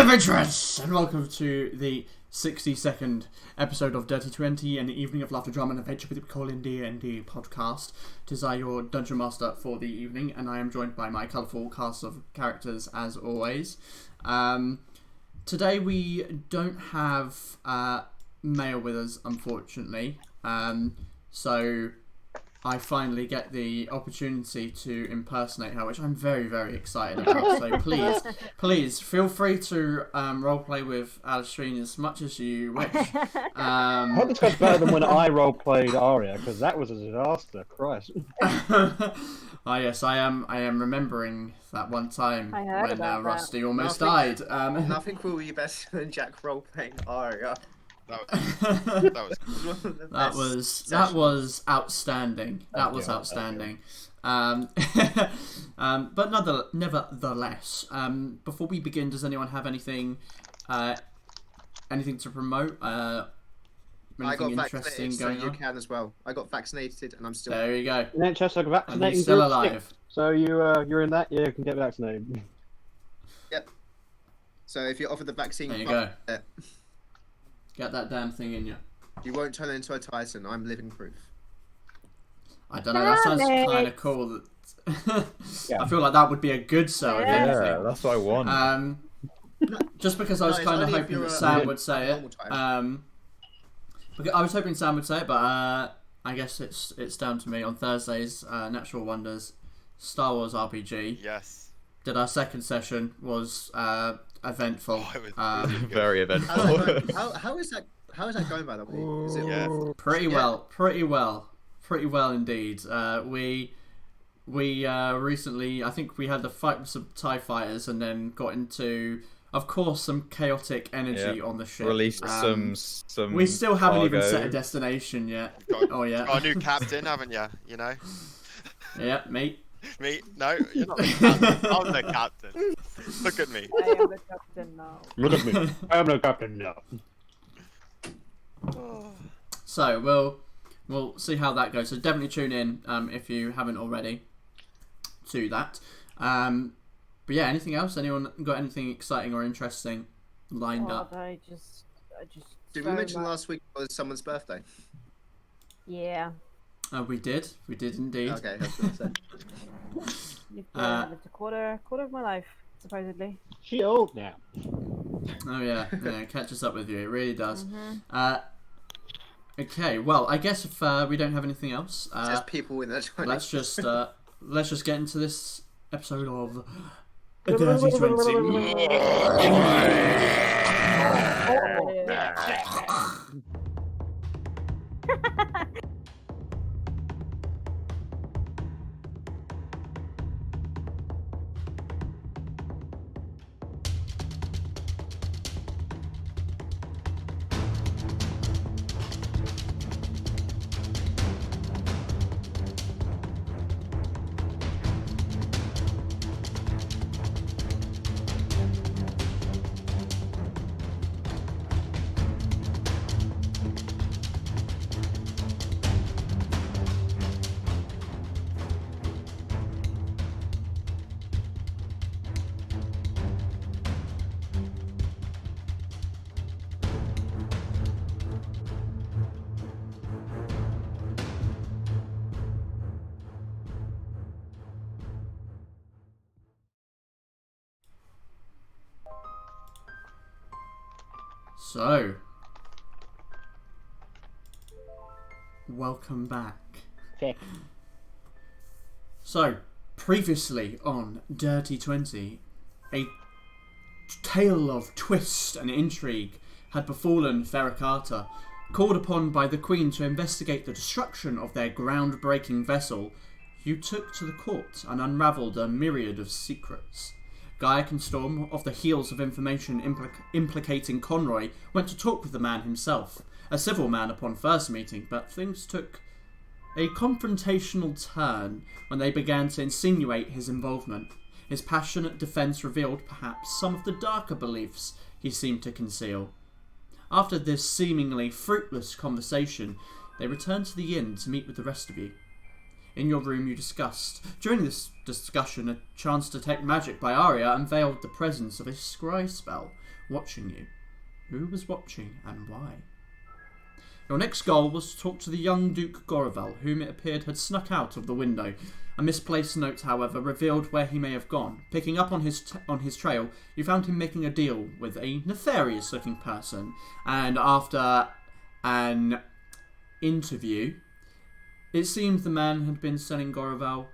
adventurers, and welcome to the 62nd episode of Dirty 20, an evening of laughter, drama, and adventure with the Colin D&D Podcast. Tis I, your Dungeon Master for the evening, and I am joined by my colourful cast of characters as always. Today we don't have Mail with us, unfortunately, so I finally get the opportunity to impersonate her, which I'm very, very excited about. So please feel free to roleplay with Alistrine as much as you wish. I hope this goes better than when I roleplayed Aria, because that was a disaster. Christ. Oh yes, I am remembering that one time when Rusty almost died. Nothing will be better than Jack roleplaying Aria. That was outstanding. That was outstanding. But nevertheless, before we begin, does anyone have anything to promote? I got interesting vaccinated, going so you on? can as well. I got vaccinated, and I'm still. There you go. NHS are vaccinating. And he's still alive. So you're in that. Yeah, you can get vaccinated. Yep. So if you're offered the vaccine, There you go. Get that damn thing in you. You won't turn into a Titan. I'm living proof. I don't know. That sounds kind of cool. Yeah. I feel like that would be a good sell. If anything. Yeah, that's what I want. Just because I was kind of hoping that Sam would say it. I was hoping Sam would say it, but I guess it's down to me. On Thursdays, Natural Wonders, Star Wars RPG. Yes. Did our second session was eventful. Oh, it was Very eventful. How is that going, by the way? Is it Pretty well indeed. We recently, I think we had the fight with some TIE fighters, and then got into, of course, some chaotic energy on the ship. Released some. We still haven't cargo. even set a destination yet. Got a new captain, haven't you? You know. Yeah, mate. Me? No, you're not the captain. I'm the captain. Look at me. I am the captain now. Look at me. I am no captain now. So we'll see how that goes. So definitely tune in if you haven't already to that. But yeah, anything else? Anyone got anything exciting or interesting lined up? I just. Did we mention last week was someone's birthday? Yeah. We did indeed. Okay, I was gonna say. Lived a quarter of my life, supposedly. She old now. Oh yeah, it catches up with you. It really does. Okay, well, I guess if we don't have anything else, Just people in their 20s. let's just get into this episode of Dirty 20. So, welcome back. Okay. So, previously on Dirty 20, a tale of twist and intrigue had befallen Fera Carta. Called upon by the Queen to investigate the destruction of their groundbreaking vessel, you took to the court and unravelled a myriad of secrets. Gaiac and Storm, off the heels of information implicating Conroy, went to talk with the man himself, a civil man upon first meeting, but things took a confrontational turn when they began to insinuate his involvement. His passionate defence revealed perhaps some of the darker beliefs he seemed to conceal. After this seemingly fruitless conversation, they returned to the inn to meet with the rest of you. In your room you discussed. During this discussion, a chance to detect magic by Aria unveiled the presence of a scry spell, watching you. Who was watching and why? Your next goal was to talk to the young Duke Gorovel, whom it appeared had snuck out of the window. A misplaced note, however, revealed where he may have gone. Picking up on his trail, you found him making a deal with a nefarious-looking person, and after an interview, it seemed the man had been selling Gorovel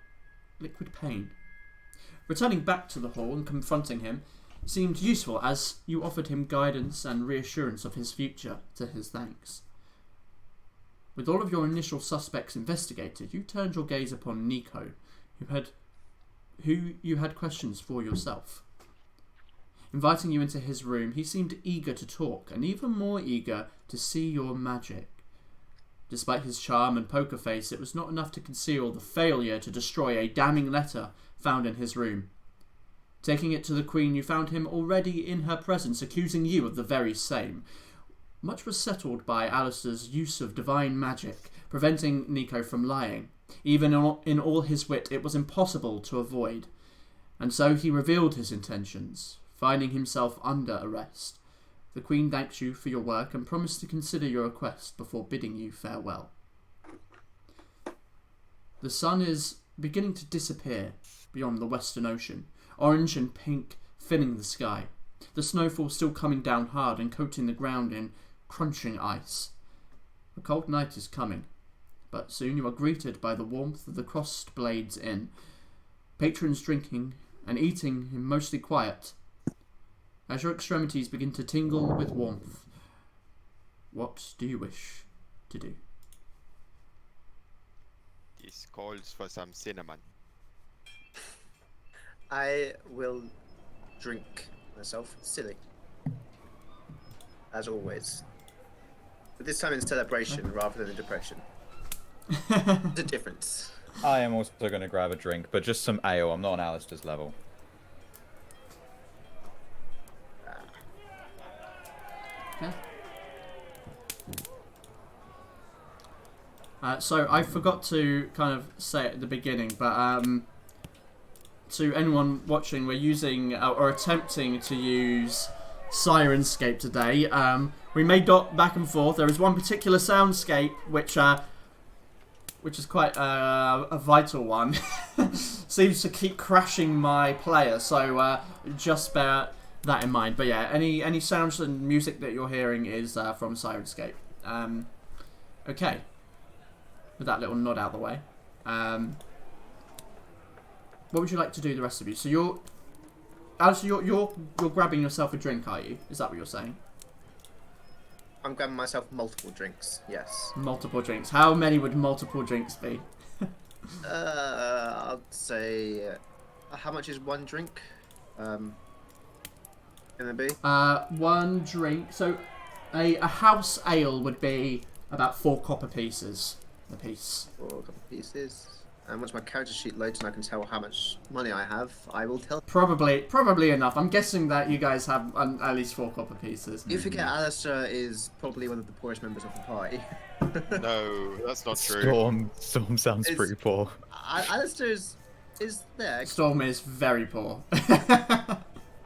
liquid pain. Returning back to the hall and confronting him seemed useful, as you offered him guidance and reassurance of his future, to his thanks. With all of your initial suspects investigated, you turned your gaze upon Nico, who you had questions for yourself. Inviting you into his room, he seemed eager to talk, and even more eager to see your magic. Despite his charm and poker face, it was not enough to conceal the failure to destroy a damning letter found in his room. Taking it to the Queen, you found him already in her presence, accusing you of the very same. Much was settled by Alistair's use of divine magic, preventing Nico from lying. Even in all his wit, it was impossible to avoid. And so he revealed his intentions, finding himself under arrest. The Queen thanks you for your work and promised to consider your request before bidding you farewell. The sun is beginning to disappear beyond the Western Ocean, orange and pink filling the sky. The snowfall still coming down hard and coating the ground in crunching ice. A cold night is coming, but soon you are greeted by the warmth of the Crossed Blades Inn. Patrons drinking and eating in mostly quiet. As your extremities begin to tingle with warmth, what do you wish to do? This calls for some cinnamon. I will drink myself silly, as always. But this time in celebration rather than in depression. The difference. I am also going to grab a drink, but just some ale. I'm not on Alistair's level. Okay. So I forgot to kind of say it at the beginning, but to anyone watching, we're using or attempting to use Sirenscape today. We may dot back and forth. There is one particular soundscape which is quite a vital one. Seems to keep crashing my player, so just bear that in mind. But yeah, any sounds and music that you're hearing is from Sirenscape. Okay, with that little nod out of the way, what would you like to do, the rest of you? So you're grabbing yourself a drink, are you? Is that what you're saying? I'm grabbing myself multiple drinks, yes. Multiple drinks. How many would multiple drinks be? I'd say... how much is one drink? Gonna be? One drink. So a house ale would be about 4 copper pieces a piece. 4 copper pieces. And once my character sheet loads and I can tell how much money I have, I will tell. Probably enough. I'm guessing that you guys have at least 4 copper pieces. You forget Alistair is probably one of the poorest members of the party. No, that's not true. Storm sounds pretty poor. Alistair is there. Storm is very poor.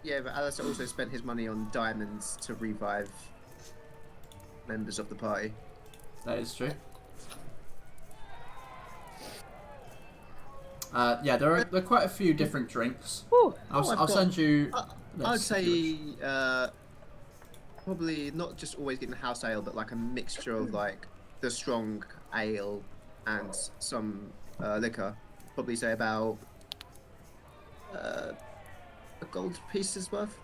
Yeah, but Alistair also spent his money on diamonds to revive members of the party. That is true. Yeah, there are quite a few different drinks. Ooh. I'll send you. I'd say probably not just always getting house ale, but like a mixture of like the strong ale and some liquor. Probably say about a gold piece's worth.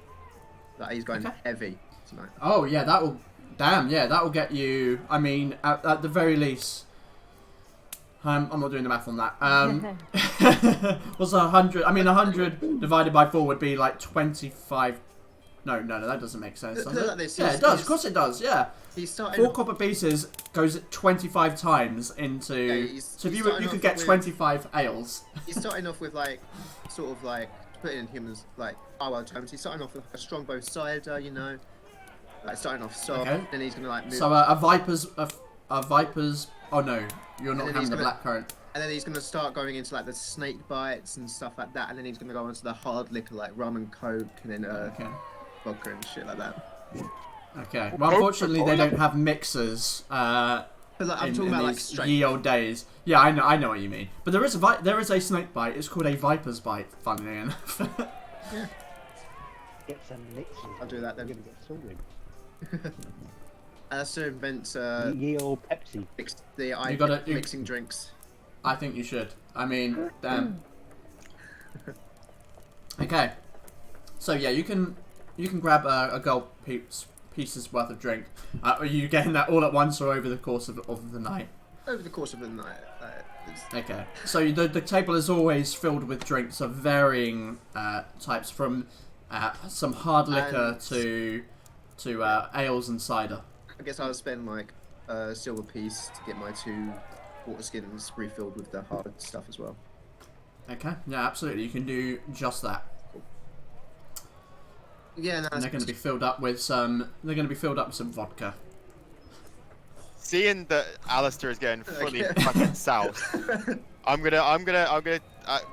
That he's going heavy tonight. Oh yeah, that will. Damn, yeah, that will get you. I mean, at the very least. I'm not doing the math on that. What's 100? I mean, 100 divided by 4 would be like 25. No, that doesn't make sense. Does it? Like this, yeah, it does. Of course it does. Yeah. He's starting 4 copper pieces goes 25 times into. Yeah, so if you could get 25 ales. He's starting off with like, sort of like, to put it in humans like our terms. He's starting off with a strongbow cider, you know, like starting off soft. Okay. Then he's gonna like move. So a viper's. Oh no, you're not having the blackcurrant. And then he's going to start going into like the snake bites and stuff like that. And then he's going to go into the hard liquor like rum and coke. And then vodka and shit like that. Okay. Well, unfortunately, they don't have mixers. But like, I'm talking about like straight. Ye old days. Yeah, I know what you mean. But there is a snake bite. It's called a viper's bite. Funnily enough. Get some mixes. I'll do that then. We're gonna get sorted. So invent Ye old Pepsi. mixing drinks. I think you should. I mean, okay. So yeah, you can grab a gold pieces worth of drink. Are you getting that all at once or over the course of the night? Over the course of the night. Okay. So the table is always filled with drinks of varying types, from some hard liquor to ales and cider. I guess I'll spend like a silver piece to get my 2 water skins refilled with the hard stuff as well. Okay. Yeah, absolutely. You can do just that. Yeah, no, And they're going to be filled up with some. They're going to be filled up with some vodka. Seeing that Alistair is getting fully fucking south, I'm gonna at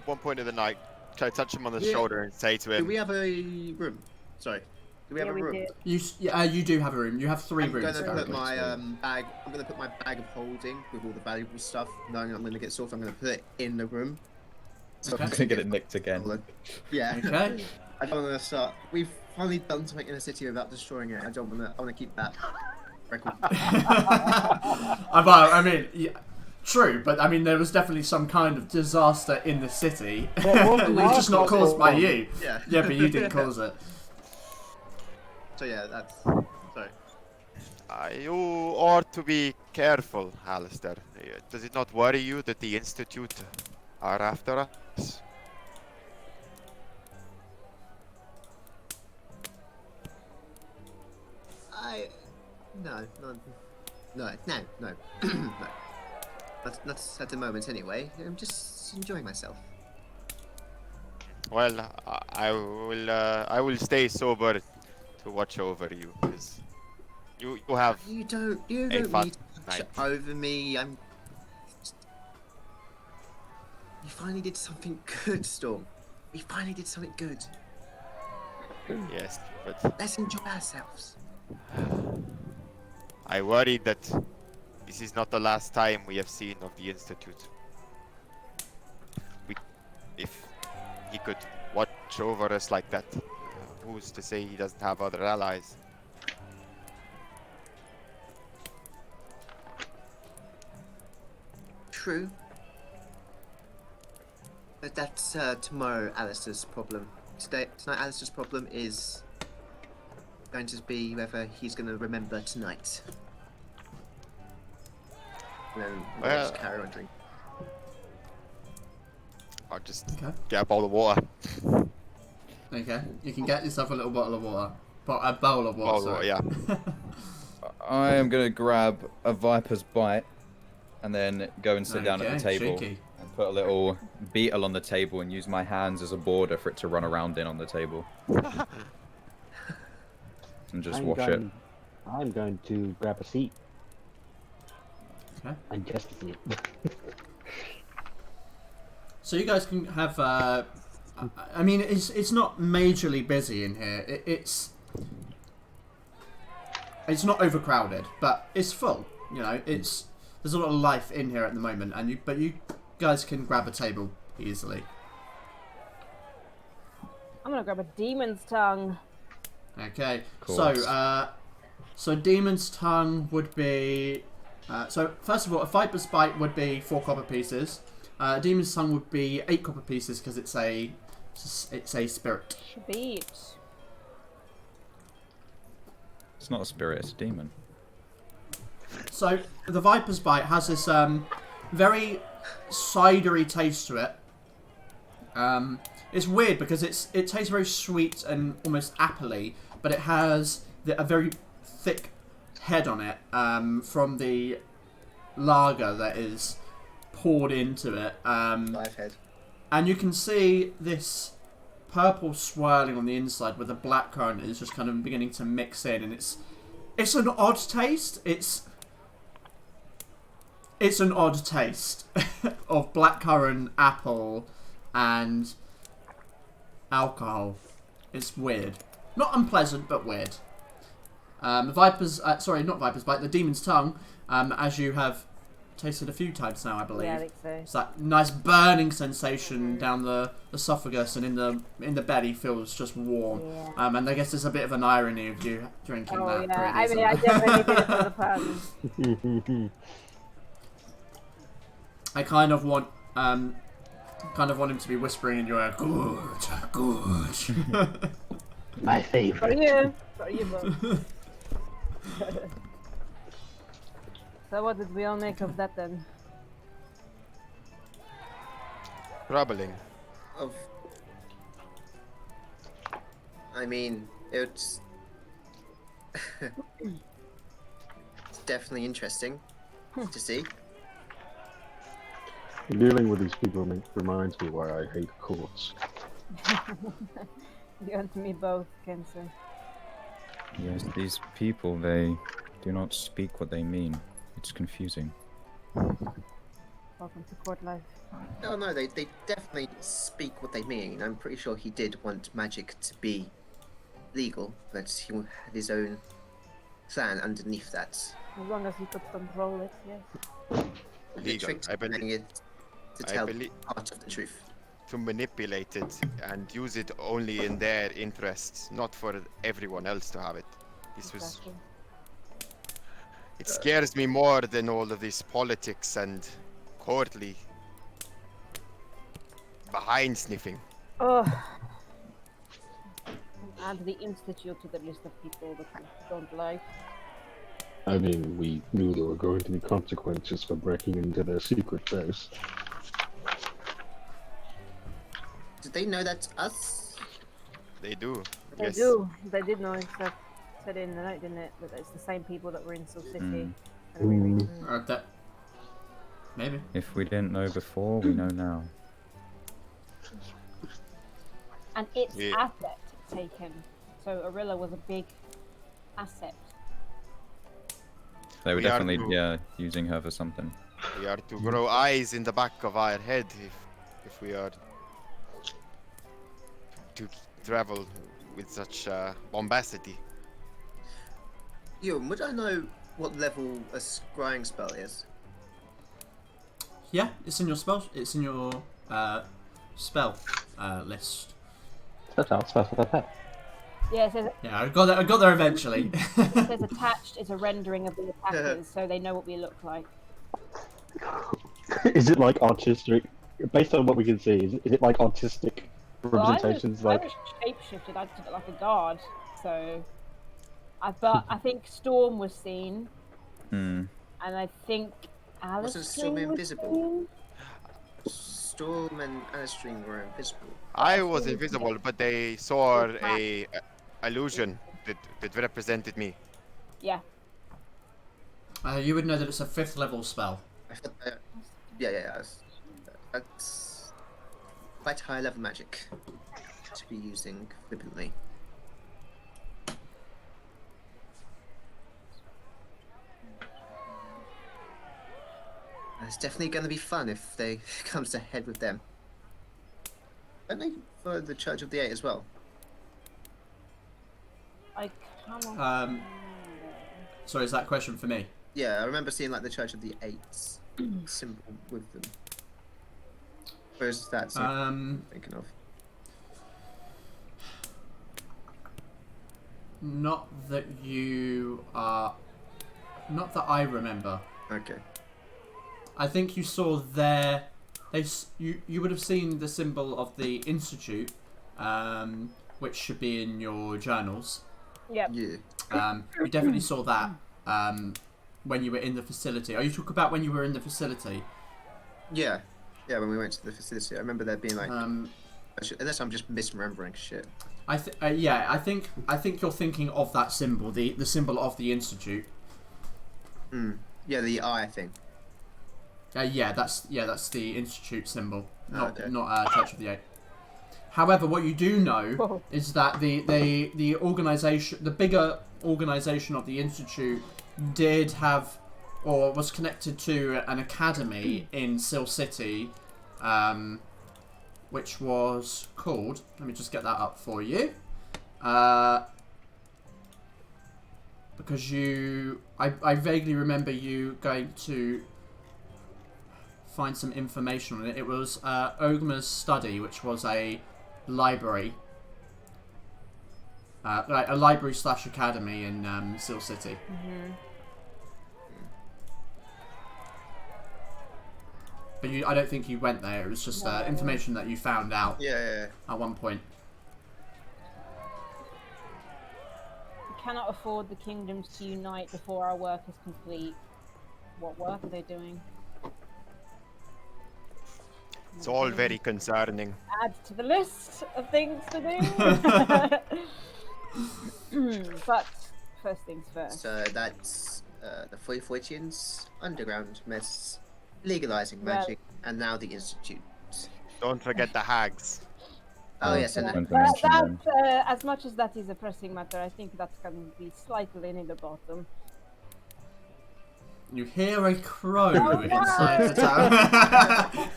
one point of the night try to touch him on the shoulder and say to him, Do we have a room? Sorry. Do we have a room? You do have a room. You have 3 rooms. I'm gonna put my bag. I'm gonna put my bag of holding with all the valuable stuff, knowing I'm gonna get soft. I'm gonna put it in the room. So I'm gonna get it nicked again. Yeah. Okay. I don't want to start. We've finally done something in a city without destroying it. I want to keep that record. I mean, yeah, true, but I mean, there was definitely some kind of disaster in the city. It's just not caused by you. Yeah. Yeah, but you didn't cause it. So yeah, that's. Sorry. You ought to be careful, Alistair. Does it not worry you that the Institute are after us? No. No. Not at the moment, anyway. I'm just enjoying myself. Well, I will stay sober to watch over you, because you have. You don't need to watch over me. You finally did something good, Storm. We finally did something good. Yes, but Let's enjoy ourselves. I worry that this is not the last time we have seen of the Institute. If he could watch over us like that, who's to say he doesn't have other allies? True. But that's tomorrow Alistair's problem. Tonight Alistair's problem is going to be whether he's going to remember tonight. And then we'll just carry on drinking. I'll just get a bowl of water. Okay, you can get yourself a little bottle of water. A bowl of water. Bowl of water, yeah. I am gonna grab a viper's bite and then go and sit down at the table cheeky. and put a little beetle on the table and use my hands as a border for it to run around in on the table. And just watch it. I'm going to grab a seat. Okay. And just a seat. So you guys can have. I mean, it's not majorly busy in here. It's not overcrowded, but it's full. You know, there's a lot of life in here at the moment, but you guys can grab a table easily. I'm gonna grab a demon's tongue. Okay, Cool. so demon's tongue would be. So first of all, a viper's bite would be 4 copper pieces. Demon's tongue would be 8 copper pieces because it's a spirit. Beat. It's not a spirit, it's a demon. So the viper's bite has this very cidery taste to it. It's weird because it tastes very sweet and almost appley, but it has a very thick head on it from the lager that is poured into it. Live head. And you can see this purple swirling on the inside where the blackcurrant is just kind of beginning to mix in, and it's an odd taste. It's an odd taste of blackcurrant, apple, and alcohol. It's weird. not unpleasant, but weird. The vipers, sorry, not vipers bite. The demon's tongue, as you have tasted a few times now, I believe. Yeah, I think so. It's that nice burning sensation down the esophagus and in the belly feels just warm. Yeah. And I guess there's a bit of an irony of you drinking that. Yeah. Pretty I mean, I definitely did it for the pun. I kind of want him to be whispering in your ear, good. My favourite. For you both. So what did we all make of that then? Troubling. I mean, it's it's definitely interesting to see. Dealing with these people reminds me why I hate courts. You and me both, Kenser. Yes, these people, they do not speak what they mean. It's confusing. Welcome to court life. Oh no, they definitely speak what they mean. I'm pretty sure he did want magic to be legal, but he had his own plan underneath that. As long as you could control it, yes. The Legal. trick to I believe- getting it to I tell believe- part of the truth. To manipulate it and use it only in their interests, not for everyone else to have it. This was. Exactly. It scares me more than all of this politics and courtly behind sniffing. Oh. Add the Institute to the list of people that we don't like. I mean, we knew there were going to be consequences for breaking into their secret base. Did they know that's us? They do. They Yes. do. They did know it. That said in the night, didn't it? That it's the same people that were in Soul City. That maybe. If we didn't know before, we know now. And its Yeah. asset taken. So Arilla was a big asset. They were We are definitely, to- using her for something. We are to grow eyes in the back of our head if we are to travel with such bombacity. Yo, would I know what level a scrying spell is? Yeah, it's in your spell. It's in your spell list. Yeah, it says, Yeah, I got there eventually. it says attached is a rendering of the attackers, so they know what we look like. Is it like artistic? Based on what we can see, is it like artistic Well, I representations? was Like, shapeshifted. I took it like a guard, so I think Storm was seen, Hmm. and I think Alice Wasn't Storm invisible? Storm and Anastring were invisible. I was invisible, but they saw a illusion that represented me. Yeah. You would know that it's a 5th level spell. I thought yeah. That's quite high level magic to be using flippantly. It's definitely going to be fun if they comes to head with them. Don't they for the Church of the Eight as well? I cannot. Sorry, is that a question for me? Yeah, I remember seeing like the Church of the Eight symbol with them. Or is that something I'm thinking of? Not that you are. Not that I remember. Okay. I think you saw there. You would have seen the symbol of the Institute, which should be in your journals. Yep. Yeah. You definitely saw that when you were in the facility. Are you talking about when you were in the facility? Yeah. Yeah, when we went to the facility, I remember there being like, unless I'm just misremembering shit. I think you're thinking of that symbol, the symbol of the Institute. Yeah, the eye thing. That's the Institute symbol, not Okay. Church of the Eight. However, what you do know is that the organization, the bigger organization of the Institute, did have or was connected to an academy in Sil City, which was called. Let me just get that up for you. Because I vaguely remember you going to find some information on it. It was Ogma's study, which was a library. Like a library / academy in Seal City. Mm-hmm. But I don't think you went there. It was just information that you found out at one point. We cannot afford the kingdoms to unite before our work is complete. What work are they doing? It's all very concerning. Add to the list of things to do. But first things first. So that's the Free Fortunes, underground myths, legalizing magic, and now the Institute. Don't forget the hags. Oh yes, and that, as much as that is a pressing matter, I think that can be slightly near the bottom. You hear a crow inside the town.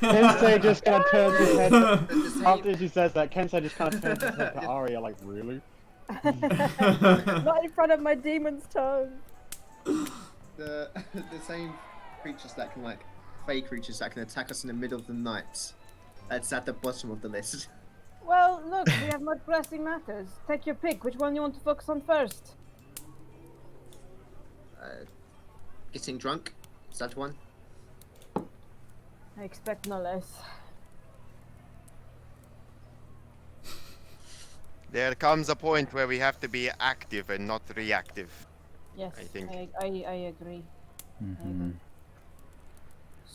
Kensei just kind of turns his head. After she says that, Kensei just kind of turns his head to Aria, like, really? Not in front of my demon's tongue. the same creatures that can fey creatures that can attack us in the middle of the night. That's at the bottom of the list. Well, look, we have much pressing matters. Take your pick. Which one you want to focus on first? Getting drunk. Is that one? I expect no less. There comes a point where we have to be active and not reactive. Yes, I think. I agree. Mm-hmm. I agree.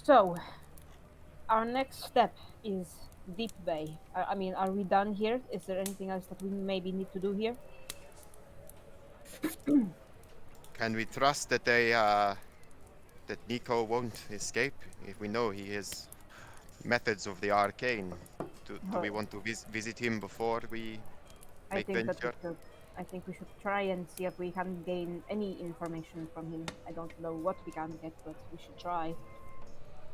So, our next step is Deep Bay. I mean, are we done here? Is there anything else that we maybe need to do here? Can we trust that that Nico won't escape? If we know he has methods of the arcane, do we want to visit him before we make venture? I think we should try and see if we can gain any information from him. I don't know what we can get, but we should try.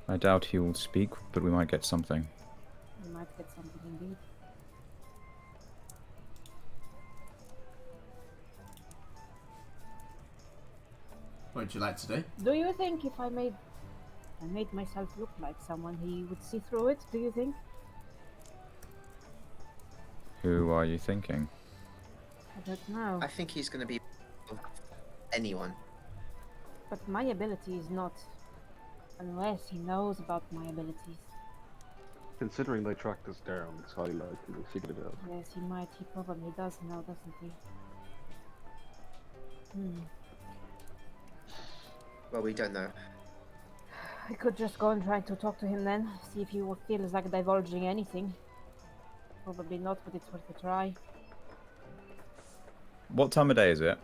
I doubt he will speak, but we might get something. We might get something indeed. What would you like to do? Do you think if I made myself look like someone, he would see through it? Do you think? Who are you thinking? I don't know. I think he's going to be anyone. But my ability is not, unless he knows about my abilities. Considering they tracked us down, it's highly likely they figured it out. Yes, he might. He probably does know, doesn't he? Well, we don't know. I could just go and try to talk to him then, see if he feels like divulging anything. Probably not, but it's worth a try. What time of day is it?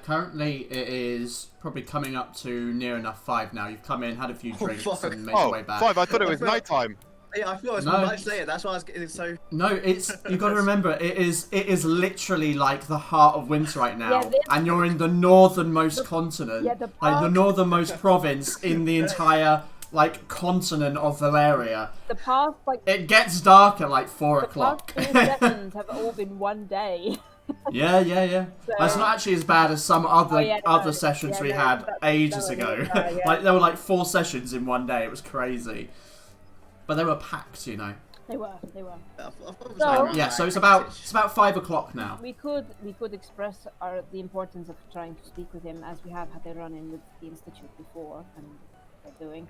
Currently, it is probably coming up to near enough 5 now. You've come in, had a few drinks, and made your way back. 5, I thought it was night time. Yeah, I thought I was about to say it. That's why I was getting so. No, it's you've got to remember it is literally like the heart of winter right now, and you're in the northernmost continent, like the northernmost province in the entire continent of Val-Aeria. The past it gets dark at 4 o'clock. The past 4 sessions have all been one day. Yeah. So, that's not actually as bad as some other sessions we had ages ago. There were 4 sessions in one day. It was crazy. But they were packed, you know. They were. So it's about 5 o'clock now. We could express the importance of trying to speak with him, as we have had a run-in with the Institute before, and they're doing.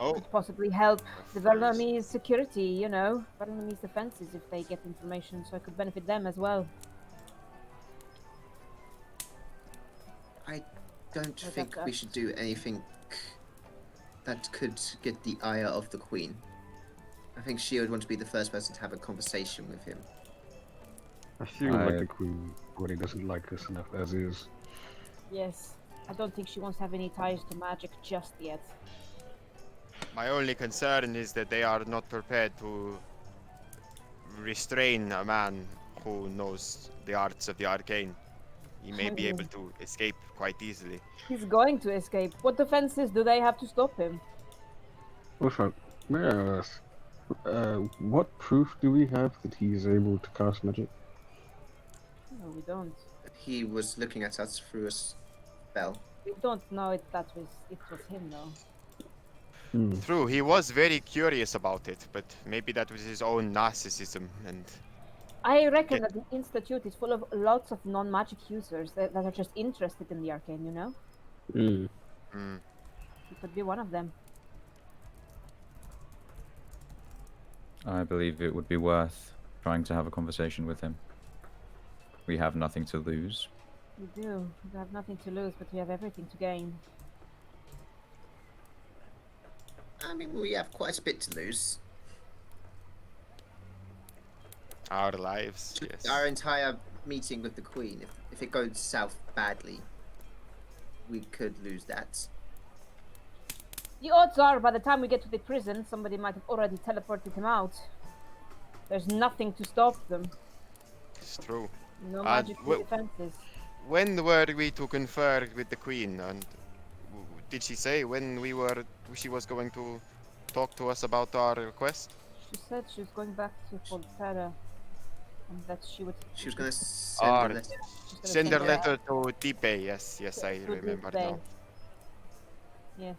Could possibly help the Val-Aeria security, you know, Val-Aeria defenses if they get information, so it could benefit them as well. I don't think we should do anything that could get the ire of the Queen. I think she would want to be the first person to have a conversation with him. I feel like the Queen already doesn't like us enough as is. Yes, I don't think she wants to have any ties to magic just yet. My only concern is that they are not prepared to restrain a man who knows the arts of the arcane. He may be able to escape quite easily. He's going to escape. What defenses do they have to stop him? Also, may I ask, what proof do we have that he's able to cast magic? No, we don't. He was looking at us through a spell. We don't know if it was him though. True, he was very curious about it, but maybe that was his own narcissism and... I reckon that the Institute is full of lots of non-magic users that are just interested in the arcane, you know? He could be one of them. I believe it would be worth trying to have a conversation with him. We have nothing to lose. We do. We have nothing to lose, but we have everything to gain. I mean, we have quite a bit to lose. Our lives, yes. Our entire meeting with the Queen, if it goes south badly, we could lose that. The odds are, by the time we get to the prison, somebody might have already teleported him out. There's nothing to stop them. It's true. No magic defenses. When were we to confer with the Queen, and did she say when she was going to talk to us about our request? She said she was going back to Fera, and that she was going to send a letter. Send a letter to Tipe. Yes, I remember now. Yes,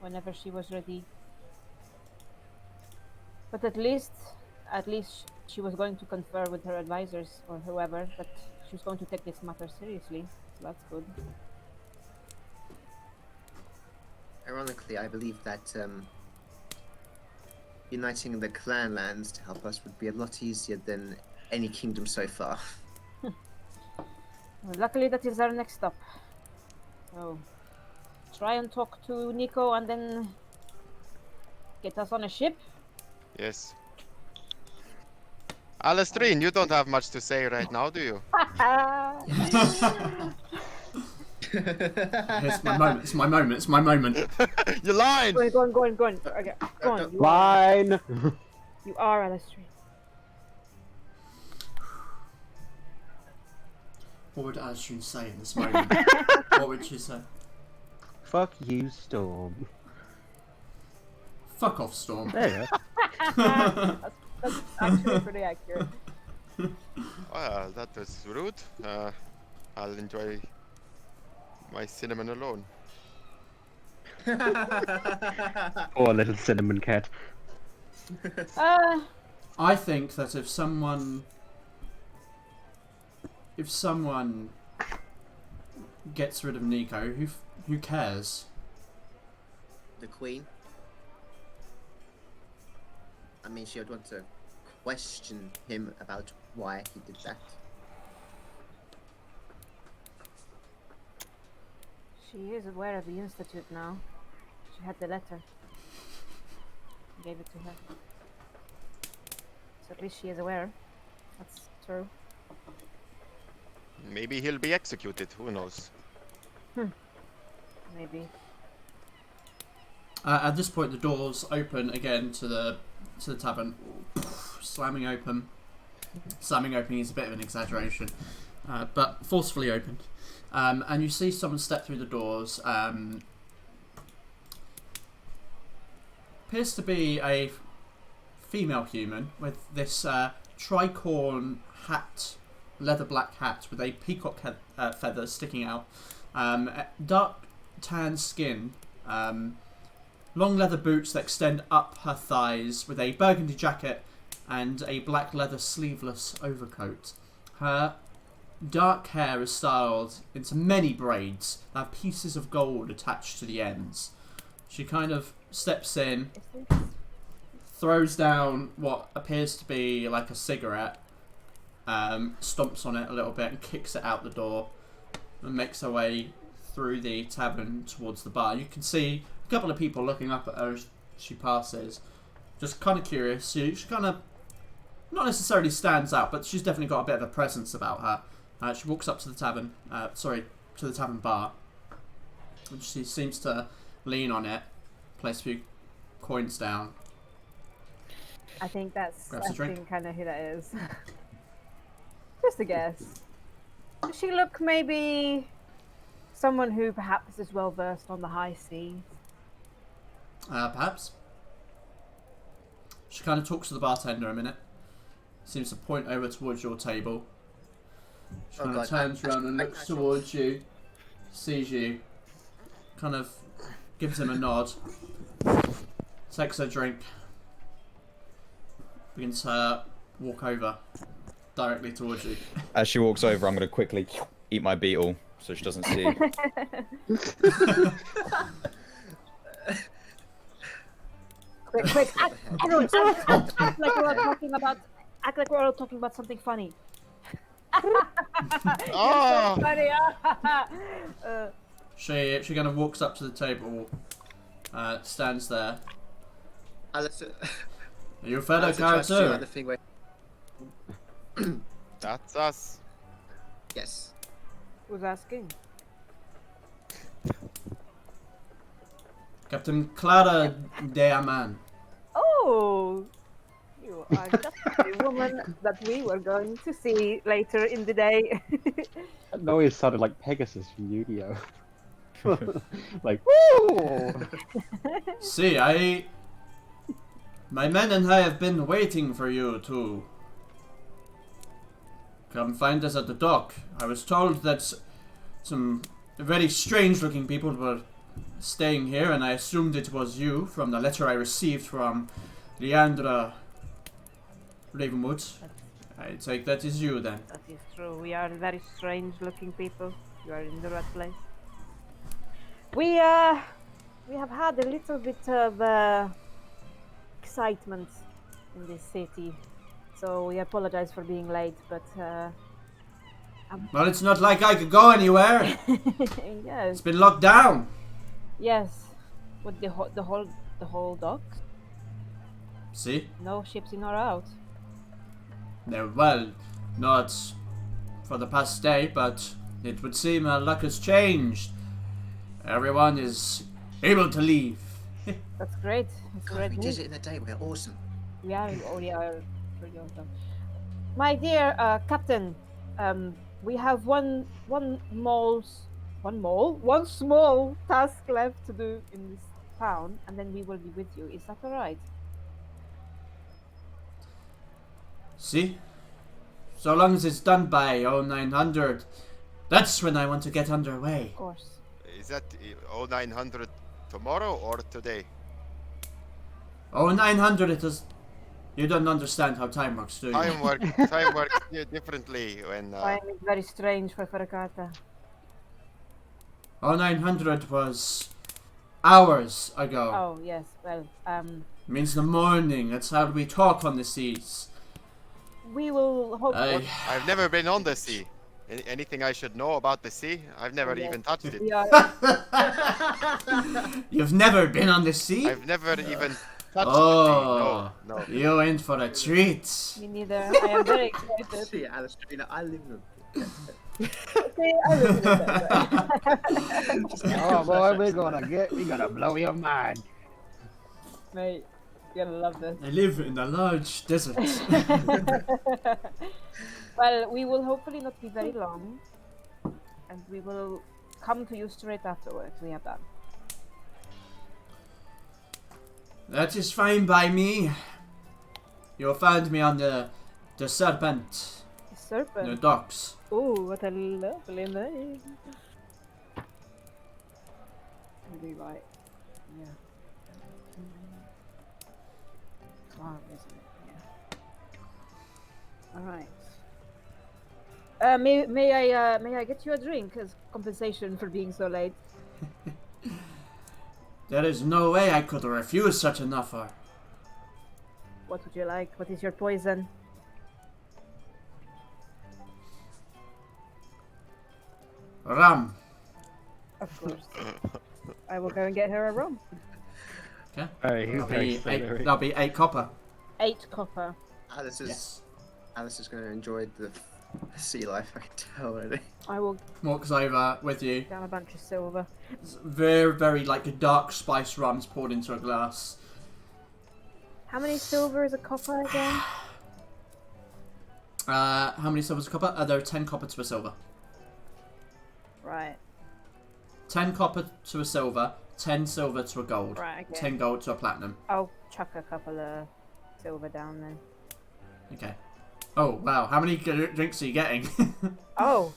whenever she was ready. But at least she was going to confer with her advisors or whoever, but she was going to take this matter seriously. So that's good. Ironically, I believe that uniting the clan lands to help us would be a lot easier than any kingdom so far. Well, luckily, that is our next stop. So, try and talk to Nico and then get us on a ship. Yes. Alastrine, you don't have much to say right now, do you? It's my moment. It's my moment. It's my moment. You're lying. Go on. Okay, go on. Line. You are Alastrine. What would Alastrine say in this moment? What would she say? Fuck you, Storm. Fuck off, Storm. There you go. That's actually pretty accurate. Well, that was rude. I'll enjoy my cinnamon alone. Poor little cinnamon cat. I think that if someone gets rid of Nico, who cares? The Queen? I mean, she would want to question him about why he did that. She is aware of the Institute now. She had the letter. Gave it to her. So at least she is aware. That's true. Maybe he'll be executed. Who knows? Maybe. At this point, the doors open again to the tavern, slamming open. Slamming open is a bit of an exaggeration, but forcefully opened. And you see someone step through the doors. Appears to be a female human with this tricorn hat, leather black hat with a peacock feather sticking out. Dark tan skin. Long leather boots that extend up her thighs with a burgundy jacket and a black leather sleeveless overcoat. Her dark hair is styled into many braids that have pieces of gold attached to the ends. She kind of steps in, throws down what appears to be like a cigarette, stomps on it a little bit and kicks it out the door and makes her way through the tavern towards the bar. You can see a couple of people looking up at her as she passes, just kind of curious. She kind of not necessarily stands out, but she's definitely got a bit of a presence about her. She walks up to the tavern, to the tavern bar, and she seems to lean on it, place a few coins down. I think that's kind of who that is. Just a guess. Does she look maybe someone who perhaps is well versed on the high seas? Perhaps. She kind of talks to the bartender a minute. Seems to point over towards your table. She kind of turns around and looks towards you, sees you, kind of gives him a nod, takes a drink, begins to walk over directly towards you. As she walks over, I'm going to quickly eat my beetle so she doesn't see. Quick, everyone, act like we're all talking about. Act like we're all talking about something funny. Oh! So funny. She kind of walks up to the table, stands there. Alistair, Are you Fera Alistair tries to do, like, Carta? the thing where... That's us. Yes. Who's asking? Captain Clara Diamant. Oh, you are just the woman that we were going to see later in the day. That noise sounded like Pegasus from Yu-Gi-Oh! Like, woo! See, my men and I have been waiting for you to come find us at the dock. I was told that some very strange looking people were staying here, and I assumed it was you from the letter I received from Leandra Ravenwood. I take that is you then. That is true. We are very strange looking people. You are in the right place. We have had a little bit of excitement in this city, so we apologize for being late. But Well, it's not like I could go anywhere. yes, It's been locked down. yes. With the whole dock, See? no ships in or out. No, well, not for the past day, but it would seem our luck has changed. Everyone is able to leave. That's great. That's God, great we news. did it in a day. We're awesome. We are pretty awesome. My dear Captain, we have one small task left to do in this town, and then we will be with you. Is that alright? See? So long as it's done by 0900, that's when I want to get underway. Of course. Is that 0900 tomorrow or today? 0900 it is... You don't understand how time works, do you? Time works differently when. Time is very strange for Fera Carta. 0900 was hours ago. Oh yes, well, Means the morning. That's how we talk on the seas. we will hope. I've never been on the sea. Anything I should know about the sea? I've never even touched it. We are, You've never been on the sea? I've never even touched Oh, the sea. No. you're in for a treat. me neither. I am very excited. See, Alistair, you know, I live in Okay, I will do that. Oh boy, we're gonna blow your mind. Mate, you're gonna love this. I live in a large desert. Well, we will hopefully not be very long, and we will come to you straight afterwards. We have done. That is fine by me. You'll find me on the Serpent, The the serpent. docks. Oh, what a lovely name. Maybe right. Yeah. Wow, isn't it? Yeah. All right. May I get you a drink as compensation for being so late? There is no way I could refuse such an offer. What would you like? What is your poison? Rum. Of course. I will go and get her a rum. Okay. Hey, That'll be 8 copper. 8 copper. Alistair's, Yes. Alistair's going to enjoy the sea life, I can tell already. I will Walks over with you. down a bunch of silver. It's very, very like a dark spice rum's poured into a glass. How many silver is a copper again? How many silver's a copper? There are 10 copper to a silver. Right. 10 copper to a silver, 10 silver to a gold, Right, okay. 10 gold to a platinum. I'll chuck a couple of silver down then. Okay. Oh wow, how many drinks are you getting? Oh,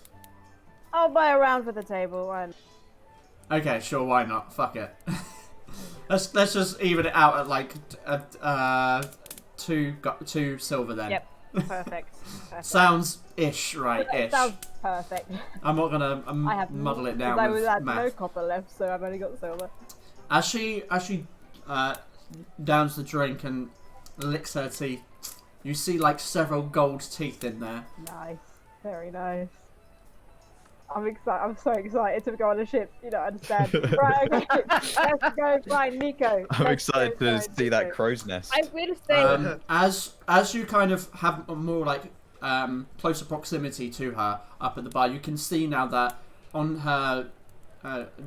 I'll buy a round for the table. And Okay, sure, why not? Fuck it. let's just even it out at like two silver then. yep, perfect. Sounds ish, right? Ish. Sounds perfect. I'm not gonna I have muddle it down I with had math. no copper left, so I've only got silver. As she downs the drink and licks her teeth, you see like several gold teeth in there. Nice, very nice. I'm excited. I'm so excited to go on a ship. You don't understand. Right, okay. Let's go find Nico. I'm Let's excited go to find see that Nico. crow's nest. I will stay. As you kind of have a more like closer proximity to her up at the bar, you can see now that on her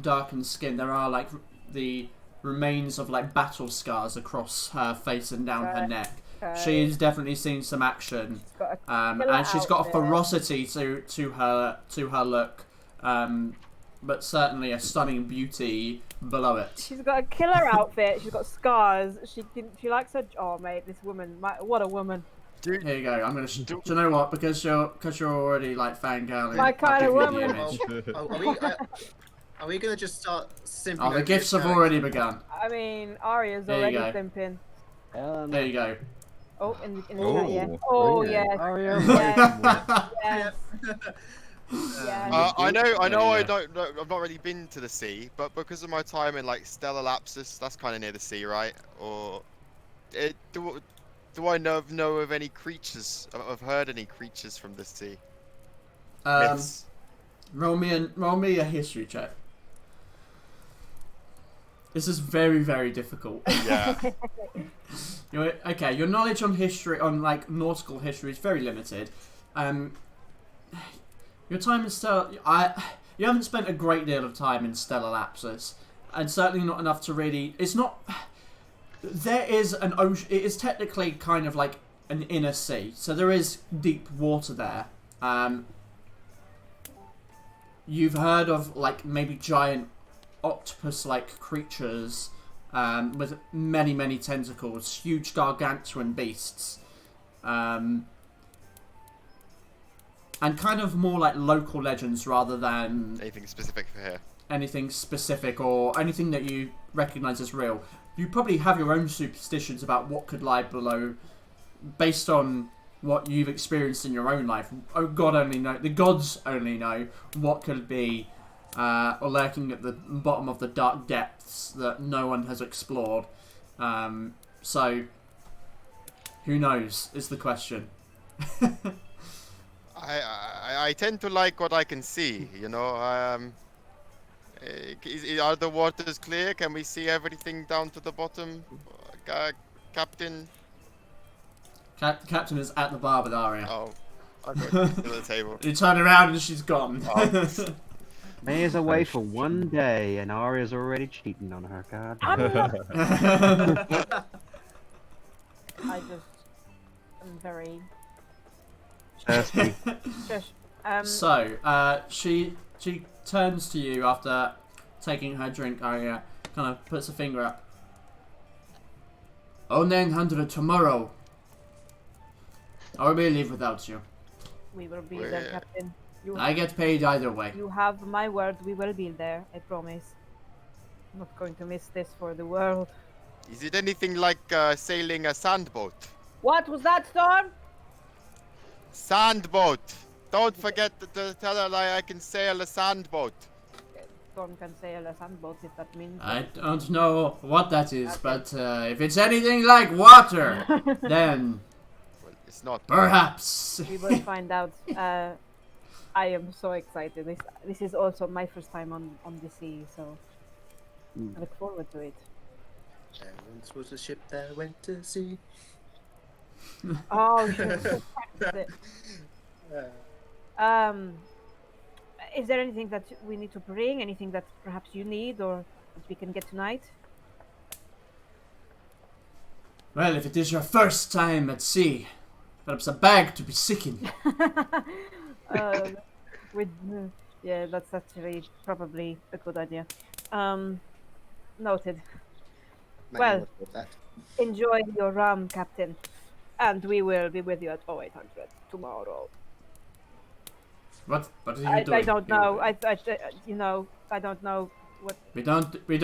darkened skin there are like the remains of like battle scars across her face and down her neck. She's definitely seen some action, and she's got a ferocity to her look, but certainly a stunning beauty below it. She's got a killer outfit. She's got scars. She likes her. Oh mate, this woman. What a woman. Here you go. I'm gonna. Do you know what? Because you're already like fangirling. My kind of woman. Are we gonna just start simping? Oh, the gifts have already begun. I mean, Aria's There you already go. simping. There you go. Oh, in the chat, Oh, yeah. Oh, brilliant. yes. Aria, Yes. I know. Yeah. I've not really been to the sea, but because of my time in like Stellar Lapsus, that's kind of near the sea, right? Or do I know of any creatures? I've heard any creatures from the sea. Myths. Roll me a history check. This is very, very difficult. Yeah. Your knowledge on history, on like nautical history, is very limited. Your time in you haven't spent a great deal of time in Stellar Lapsus, and certainly not enough to really. It's not. There is an ocean. It is technically kind of like an inner sea, so there is deep water there. You've heard of like maybe giant octopus-like creatures with many, many tentacles, huge gargantuan beasts, and kind of more like local legends rather than Anything specific for here? anything specific or anything that you recognise as real. You probably have your own superstitions about what could lie below, based on what you've experienced in your own life. Oh, the gods only know what could be or lurking at the bottom of the dark depths that no one has explored. So, who knows is the question. I tend to like what I can see, you know. Are the waters clear? Can we see everything down to the bottom, Captain? Captain is at the bar with Aria. Oh, I go to the table. You turn around and she's gone. May is away for one day, and Aria's already cheating on her. God. I just am very. Thirsty. Shush. So, she turns to you after taking her drink. Aria kind of puts a finger up. Oh, 900 tomorrow. Or we leave without you. We will be there, Captain. I get paid either way. You have my word. We will be there. I promise. I'm not going to miss this for the world. Is it anything like sailing a sandboat? What was that, Storm? Sandboat! Don't forget to tell her I can sail a sandboat. Storm can sail a sandboat if that means. I don't know what that is, but if it's anything like water, then Well, it's not. perhaps. We will find out. I am so excited. This is also my first time on the sea, so I look forward to it. There once was a ship that went to sea. Oh, sure. Is there anything that we need to bring? Anything that perhaps you need, or that we can get tonight? Well, if it is your first time at sea, perhaps a bag to be sick in. Yeah, that's actually probably a good idea. Noted. Maybe Well, we'll do that. enjoy your rum, Captain. And we will be with you at 0800 tomorrow. What are you I doing? don't know. I don't know what. We don't do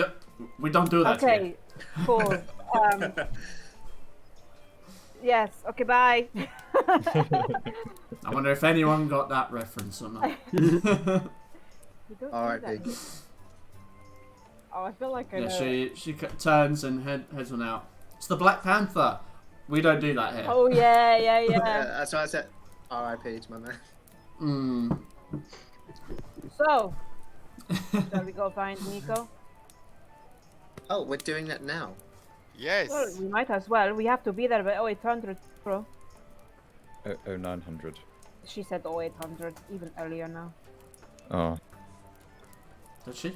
that Okay, here. cool. Yes. Okay. Bye. I wonder if anyone got that reference or not. We don't do R.I.P. that. Oh, I feel like I Yeah, know. she turns and heads on out. It's the Black Panther. We don't do that here. Oh yeah. That's why I said R.I.P. to my man. So, shall we go find Nico? Oh, we're doing that now. Yes. Well, we might as well. We have to be there by 0800, bro. 0900. She said 0800 even earlier now. Oh. Did she?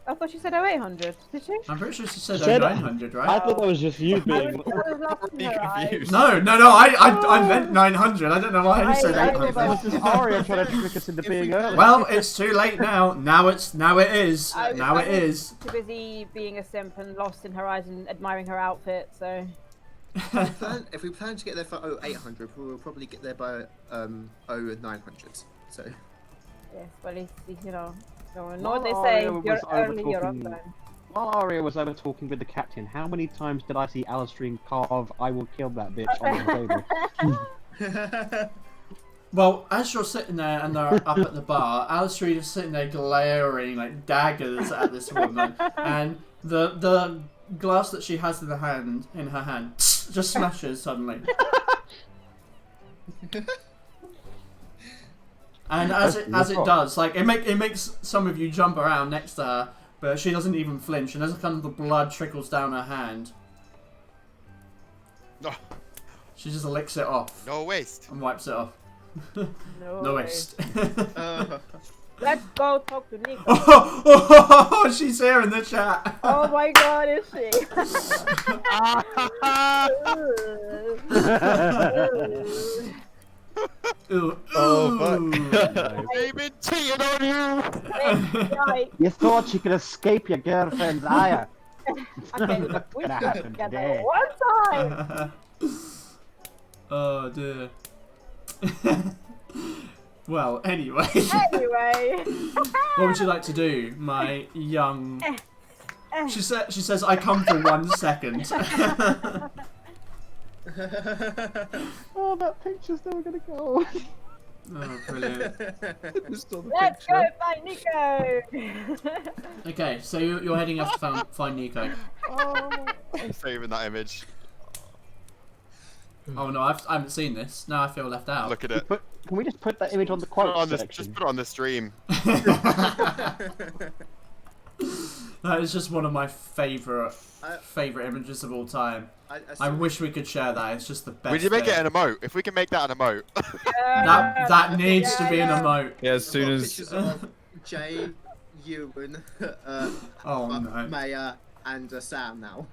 I thought she said 0800. Did she? I'm pretty sure she said Said- 900, right? I thought that was just you I being. was lost in her eyes. No, I meant 900. I don't know why you said I- 800. That was just Aria trying to trick us into being early. Well, it's too late now. Now it is. Now it is. Too busy being a simp and lost in her eyes and admiring her outfit, so. If we plan to get there for 0800, we'll probably get there by 0900. So Yes, well, it's, you know what While they say, Aria you're was early, you're on over-talking- time. While Aria was over talking with the captain, how many times did I see Alistair carve "I will kill that bitch" on the table? Well, as you're sitting there and they're up at the bar, Alistair is sitting there glaring like daggers at this woman, and the glass that she has in her hand just smashes suddenly. And as it does, like it makes some of you jump around next to her, but she doesn't even flinch, and as kind of the blood trickles down her hand, No, she just licks it off no waste. and wipes it off. No No way. waste. Let's go talk to Nico. Oh, she's here in the chat. Oh my god, is she? Ooh, Oh, fuck. ooh. They've been cheating on you. Right. You thought you could escape your girlfriend's eye? Okay, we Gonna should happen together today. one time. Oh dear. Well, anyway, Anyway. what would you like to do, my young? She says, "I come for 1 second." Oh, that picture's never gonna go. Oh, brilliant. Let's go find Nico. Okay, so you're heading off to find Nico. I'm saving that image. Oh no, I haven't seen this. Now I feel left out. Look at it. Can we just put that image on the Put it quote on this, section? just put it on the stream. That is just one of my favorite images of all time. I wish we could share that. It's just the best. Would you make thing. it an emote? If we can make that an emote. That needs to be an emote. Yeah, as soon as. Pictures of Jay, Ewan, Oh no. Maya, and Sam now.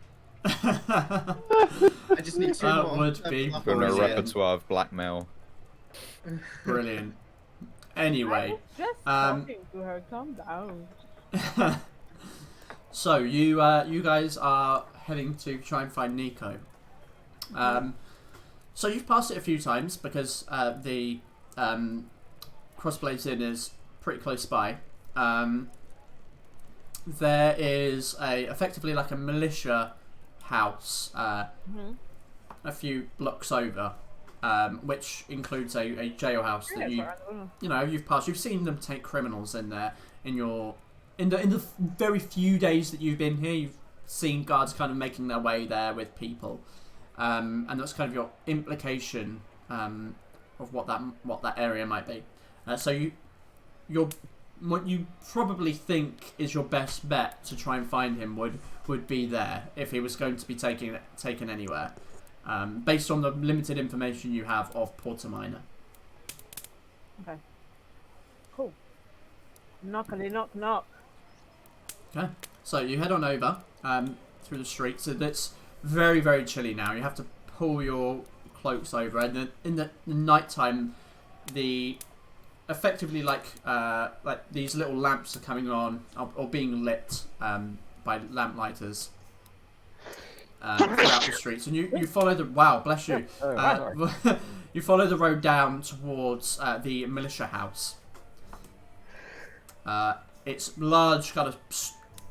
I just need 2 That more. would be Up From a brilliant. repertoire of blackmail. Brilliant. Anyway, Just talking to her. Calm down. so you guys are heading to try and find Nico. So you've passed it a few times because the Crossblades Inn is pretty close by. There is effectively like a militia house a few blocks over, which includes a jailhouse that you've seen them take criminals in there in the very few days that you've been here. You've seen guards kind of making their way there with people, and that's kind of your implication of what that area might be. So what you probably think is your best bet to try and find him would be there if he was going to be taken anywhere, based on the limited information you have of Porta Minor. Okay. Cool. Knockily knock knock. Okay, so you head on over through the streets. So it's very, very chilly now. You have to pull your cloaks over, and in the nighttime, effectively like these little lamps are coming on or being lit by lamplighters. throughout the streets, and you follow the bless you. You follow the road down towards the militia house. It's large, kind of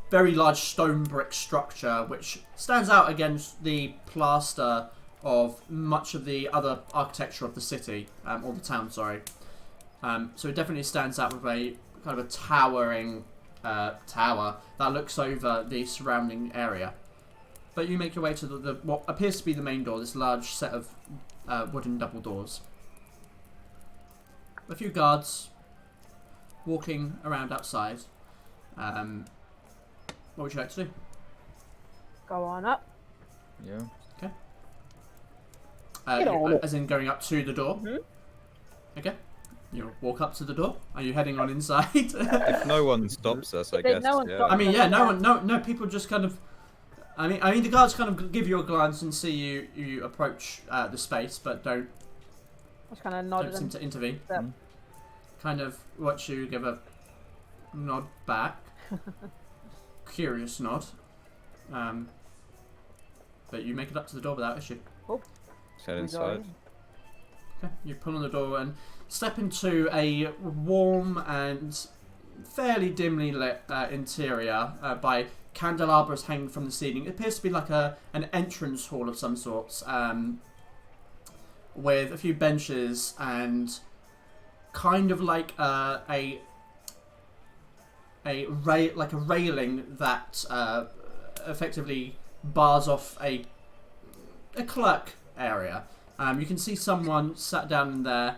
very large stone brick structure, which stands out against the plaster of much of the other architecture of the city, or the town, sorry. So it definitely stands out with a kind of a towering tower that looks over the surrounding area. But you make your way to the what appears to be the main door, this large set of wooden double doors. A few guards walking around outside. What would you like to do? Go on up. Yeah. Okay. As in going up to the door? Mm-hmm. Okay. You walk up to the door. Are you heading on inside? If no one stops us, I guess. No one stops I mean, yeah, no. People just kind of. I mean, the guards kind of give you a glance and see you approach the space, but don't Just kind of nod at seem them. to intervene. Yep. Kind of watch you give a nod back. Curious nod. But you make it up to the door without issue. Head inside. Okay, you pull on the door and step into a warm and fairly dimly lit interior by candelabras hanging from the ceiling. It appears to be like an entrance hall of some sorts, with a few benches and kind of like a railing that effectively bars off a clerk area. You can see someone sat down in there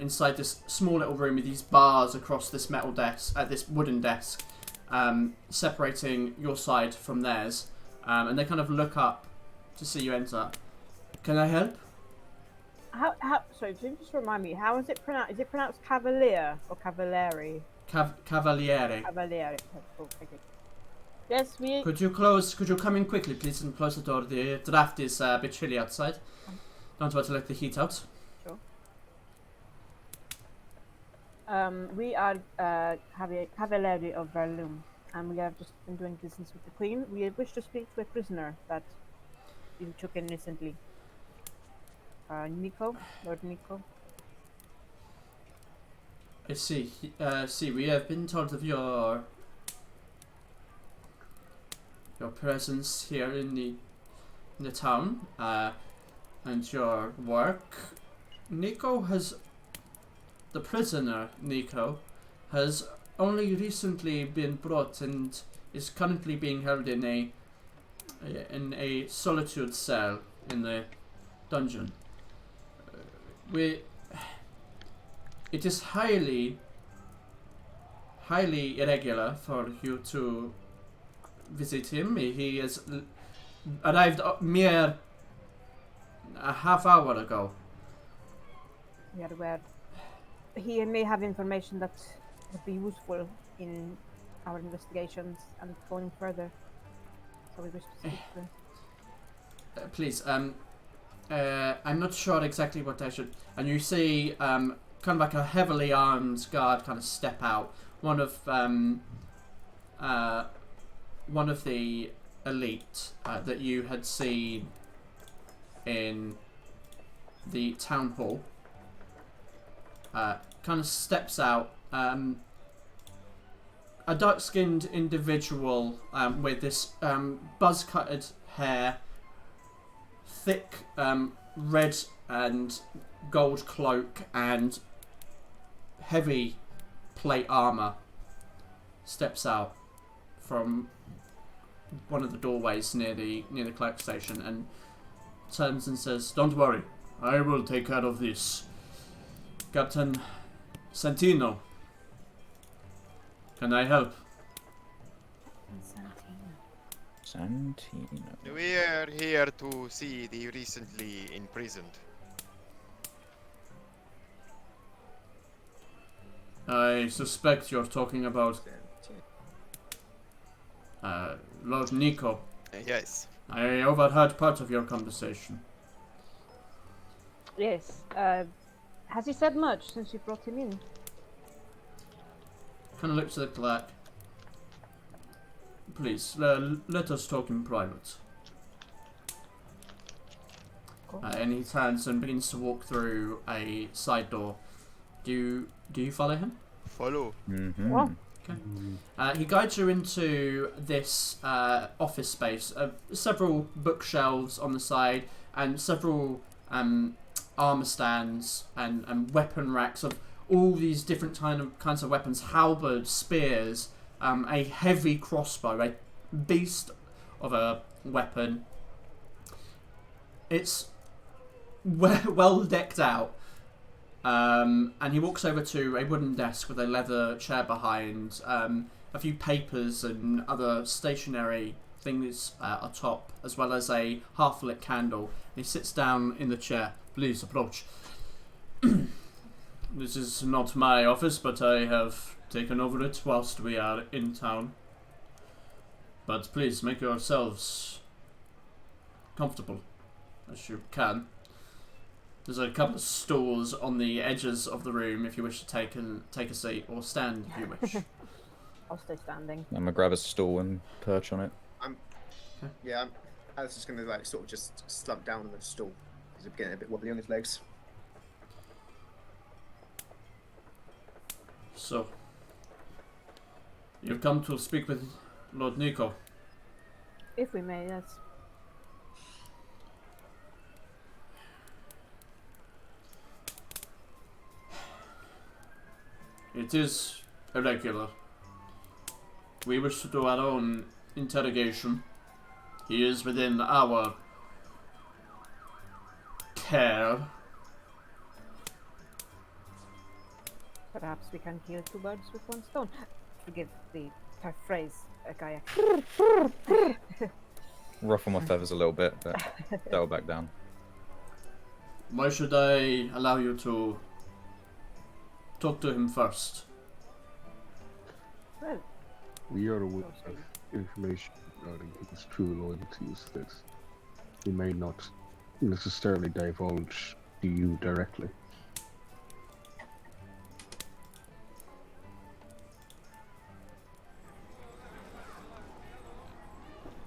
inside this small little room with these bars across this metal desk, this wooden desk, separating your side from theirs. And they kind of look up to see you enter. Can I help? Sorry, can you just remind me, how is it pronounced? Is it pronounced Cavalier or Cavalieri? Cavaliere. Cavalieri. Oh, okay. Yes, we... Could you come in quickly, please, and close the door? The draft is a bit chilly outside. Don't want to let the heat out. Sure. We are Cavalieri of Verlum, and we have just been doing business with the Queen. We wish to speak to a prisoner that you took in recently. Lord Nico. I see. We have been told of your presence here in the town, and your work. The prisoner Nico has only recently been brought and is currently being held in a solitude cell in the dungeon. It is highly irregular for you to visit him. He has arrived mere a half hour ago. We are aware. He may have information that would be useful in our investigations and going further. So we wish to speak to him. Please, I'm not sure exactly what I should. And you see, kind of like a heavily armed guard kind of step out. One of the elite that you had seen in the town hall kind of steps out. A dark-skinned individual with this buzz-cutted hair, thick red and gold cloak, and heavy plate armor steps out from one of the doorways near the clerk station and turns and says, "Don't worry, I will take care of this. Captain Santino, can I help?" Santino. We are here to see the recently imprisoned. I suspect you're talking about Lord Nico. Yes. I overheard part of your conversation. Yes. Has he said much since you brought him in? Kind of looks at the clerk. Please, let us talk in private. And he turns and begins to walk through a side door. Do you follow him? Follow. Mm-hmm. Okay. He guides you into this office space. Several bookshelves on the side and several armor stands and weapon racks of all these different kinds of weapons: halberds, spears, a heavy crossbow, a beast of a weapon. It's well decked out. And he walks over to a wooden desk with a leather chair behind, a few papers and other stationery things atop, as well as a half-lit candle. He sits down in the chair. Please approach. This is not my office, but I have taken over it whilst we are in town. But please make yourselves comfortable as you can. There's a couple of stools on the edges of the room if you wish to take a seat, or stand if you wish. I'll stay standing. I'm gonna grab a stool and perch on it. I was just gonna like sort of just slump down on the stool because I'm getting a bit wobbly on his legs. So, you've come to speak with Lord Nico. If we may, yes. It is irregular. We wish to do our own interrogation. He is within our care. Perhaps we can kill two birds with one stone. Forgive the phrase, Gaia. Ruffle my feathers a little bit, but settle back down. Why should I allow you to talk to him first? Well, We are aware of information regarding his true loyalties that he may not necessarily divulge to you directly.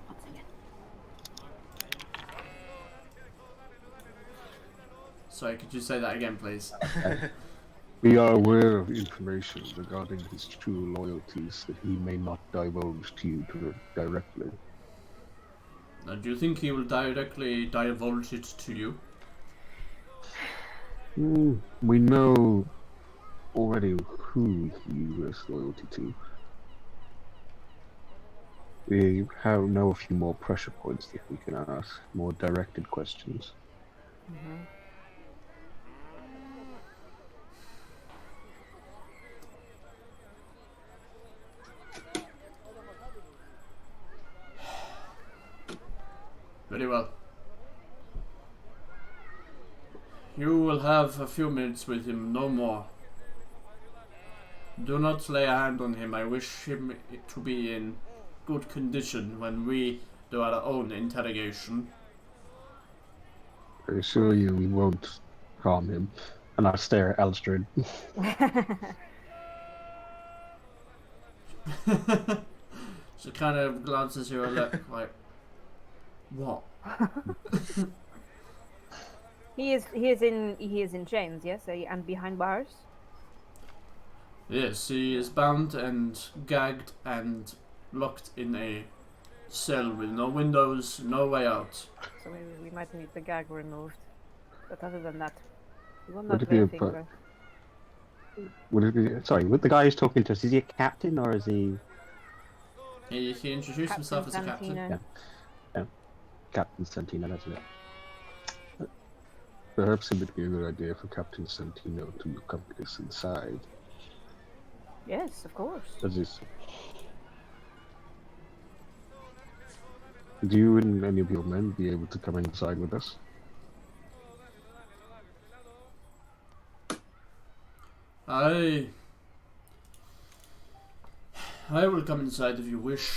once again. Sorry, could you say that again, please? We are aware of information regarding his true loyalties that he may not divulge to you directly. Now, do you think he will directly divulge it to you? We know already who he has loyalty to. We know a few more pressure points that we can ask, more directed questions. Mm-hmm. Very well. You will have a few minutes with him, no more. Do not lay a hand on him. I wish him to be in good condition when we do our own interrogation. I assure you we won't harm him. And I stare at Alstrad. She kind of glances you a look like, what? He is in chains, yes, and behind bars. Yes, he is bound and gagged and locked in a cell with no windows, no way out. So we might need the gag removed. But other than that, we will Would not it be lay a a finger. Would it be... Sorry, with the guy who's talking to us, is he a captain or is he... He introduced himself as a captain. Santino. Yeah. Captain Santino, that's it. Perhaps it would be a good idea for Captain Santino to accompany us inside. Yes, of course. Does this... Do you and any of your men be able to come inside with us? I will come inside if you wish.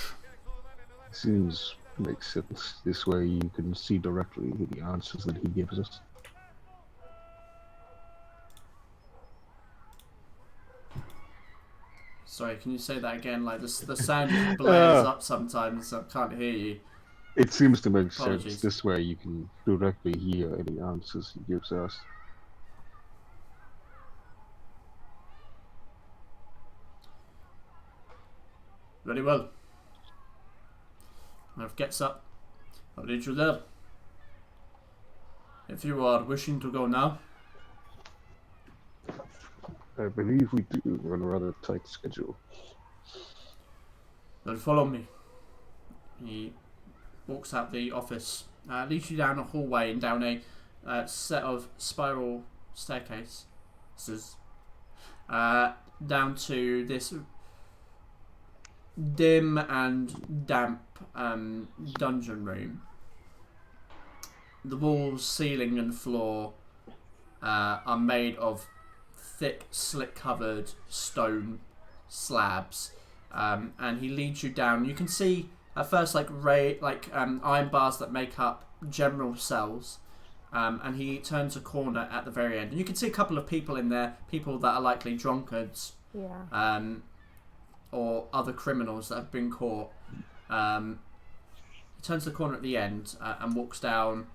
Seems makes sense. This way you can see directly the answers that he gives us. Sorry, can you say that again? Like the sound just blares up sometimes. I can't hear you. It seems to make Apologies. sense. This way you can directly hear any answers he gives us. Very well. Murph gets up. I'll lead you there. If you are wishing to go now, I believe we do run a rather tight schedule. then follow me. He walks out the office, leads you down a hallway and down a set of spiral staircases, down to this dim and damp dungeon room. The walls, ceiling and floor are made of thick, slick-covered stone slabs, and he leads you down. You can see at first iron bars that make up general cells, and he turns a corner at the very end. And you can see a couple of people in there, people that are likely drunkards, or other criminals that have been caught. He turns the corner at the end and walks down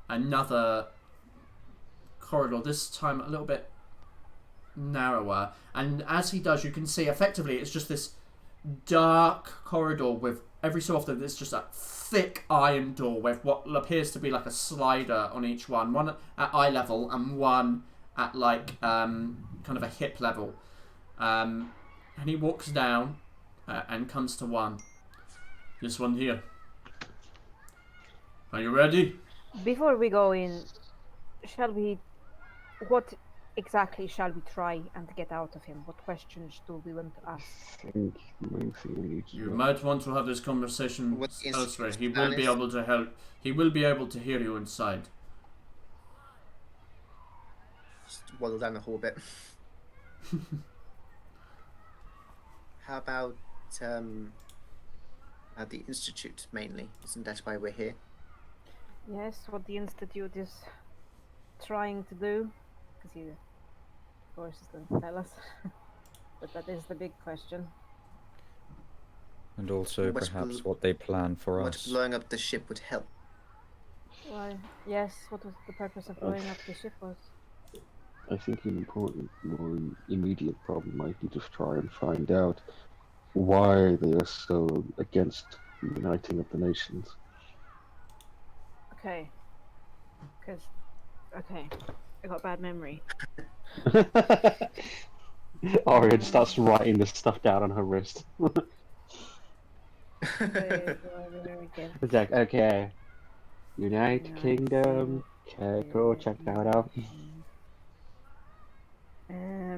another corridor, this time a little bit narrower, and as he does you can see effectively it's just this dark corridor with every so often there's just a thick iron door with what appears to be like a slider on each one at eye level and one at like kind of a hip level, and he walks down and comes to one. This one here. Are you ready? Before we go in, what exactly shall we try and get out of him? What questions do we want to ask? I think the main thing we need to You might want to have this conversation What is elsewhere. He plan will be is? able to help. He will be able to hear you inside. Just waddle down the hall a bit. How about at the Institute mainly? Isn't that why we're here? Yes, what the Institute is trying to do, because he, of course, doesn't tell us. But that is the big question. And also What's perhaps bl- what they plan for What us. blowing up the ship would help. Why? Yes, what was the purpose of blowing up the ship was? I think an important, more immediate problem might be to try and find out why they are so against the uniting of the nations. Okay. Okay. I got bad memory. Orion starts writing this stuff down on her wrist. It's like, okay. United Kingdom. Okay, cool, check that out.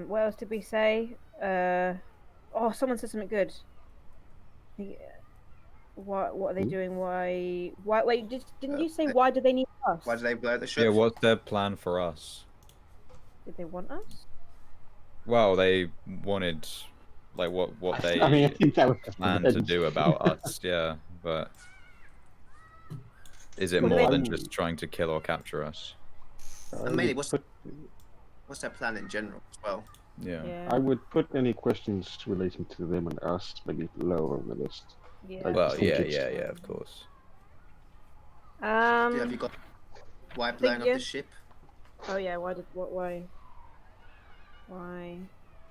What else did we say? Oh, someone said something good. What are they doing? Why? Wait, didn't you say why do they need us? Why do they blow the ship? Yeah, what's their plan for us? Did they want us? Well, they wanted, like, what they I mean, I think that was planned to do about us, yeah, but is it Well, more they- than just trying to kill or capture us? And mainly, what's their plan in general as well? Yeah. I would put any questions relating to them and us maybe lower on the list. Yeah. Like- Well, think yeah, it's- of course. Have you got why blowing up yeah. the ship? Oh yeah. Why?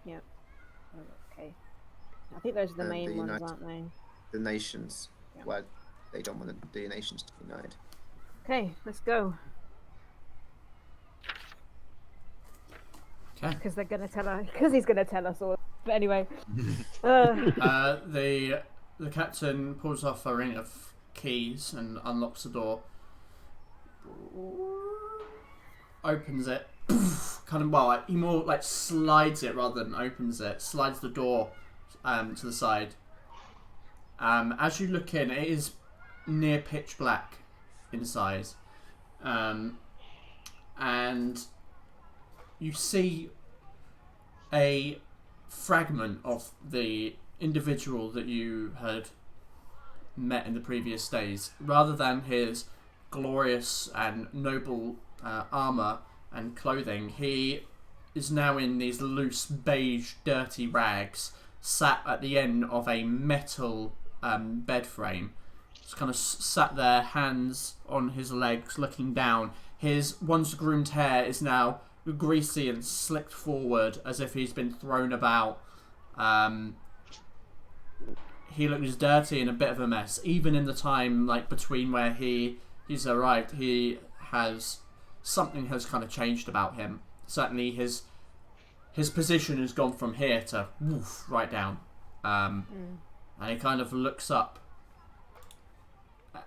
Yeah. Oh, okay. I think those are the And main the ones, United- aren't they? The nations. Yeah. Why they don't want the nations to unite. Okay, let's go. Okay. Because they're gonna tell us. Because he's gonna tell us all. But anyway. The captain pulls off a ring of keys and unlocks the door. Opens it. Kind of he more like slides it rather than opens it. Slides the door to the side. As you look in, it is near pitch black inside, and you see a fragment of the individual that you had met in the previous days. Rather than his glorious and noble armor and clothing, he is now in these loose beige dirty rags, sat at the end of a metal bed frame, just kind of sat there, hands on his legs, looking down. His once groomed hair is now greasy and slicked forward as if he's been thrown about. He looks dirty and a bit of a mess. Even in the time between where he's arrived, something has kind of changed about him. Certainly his position has gone from here to woof, right down. And he kind of looks up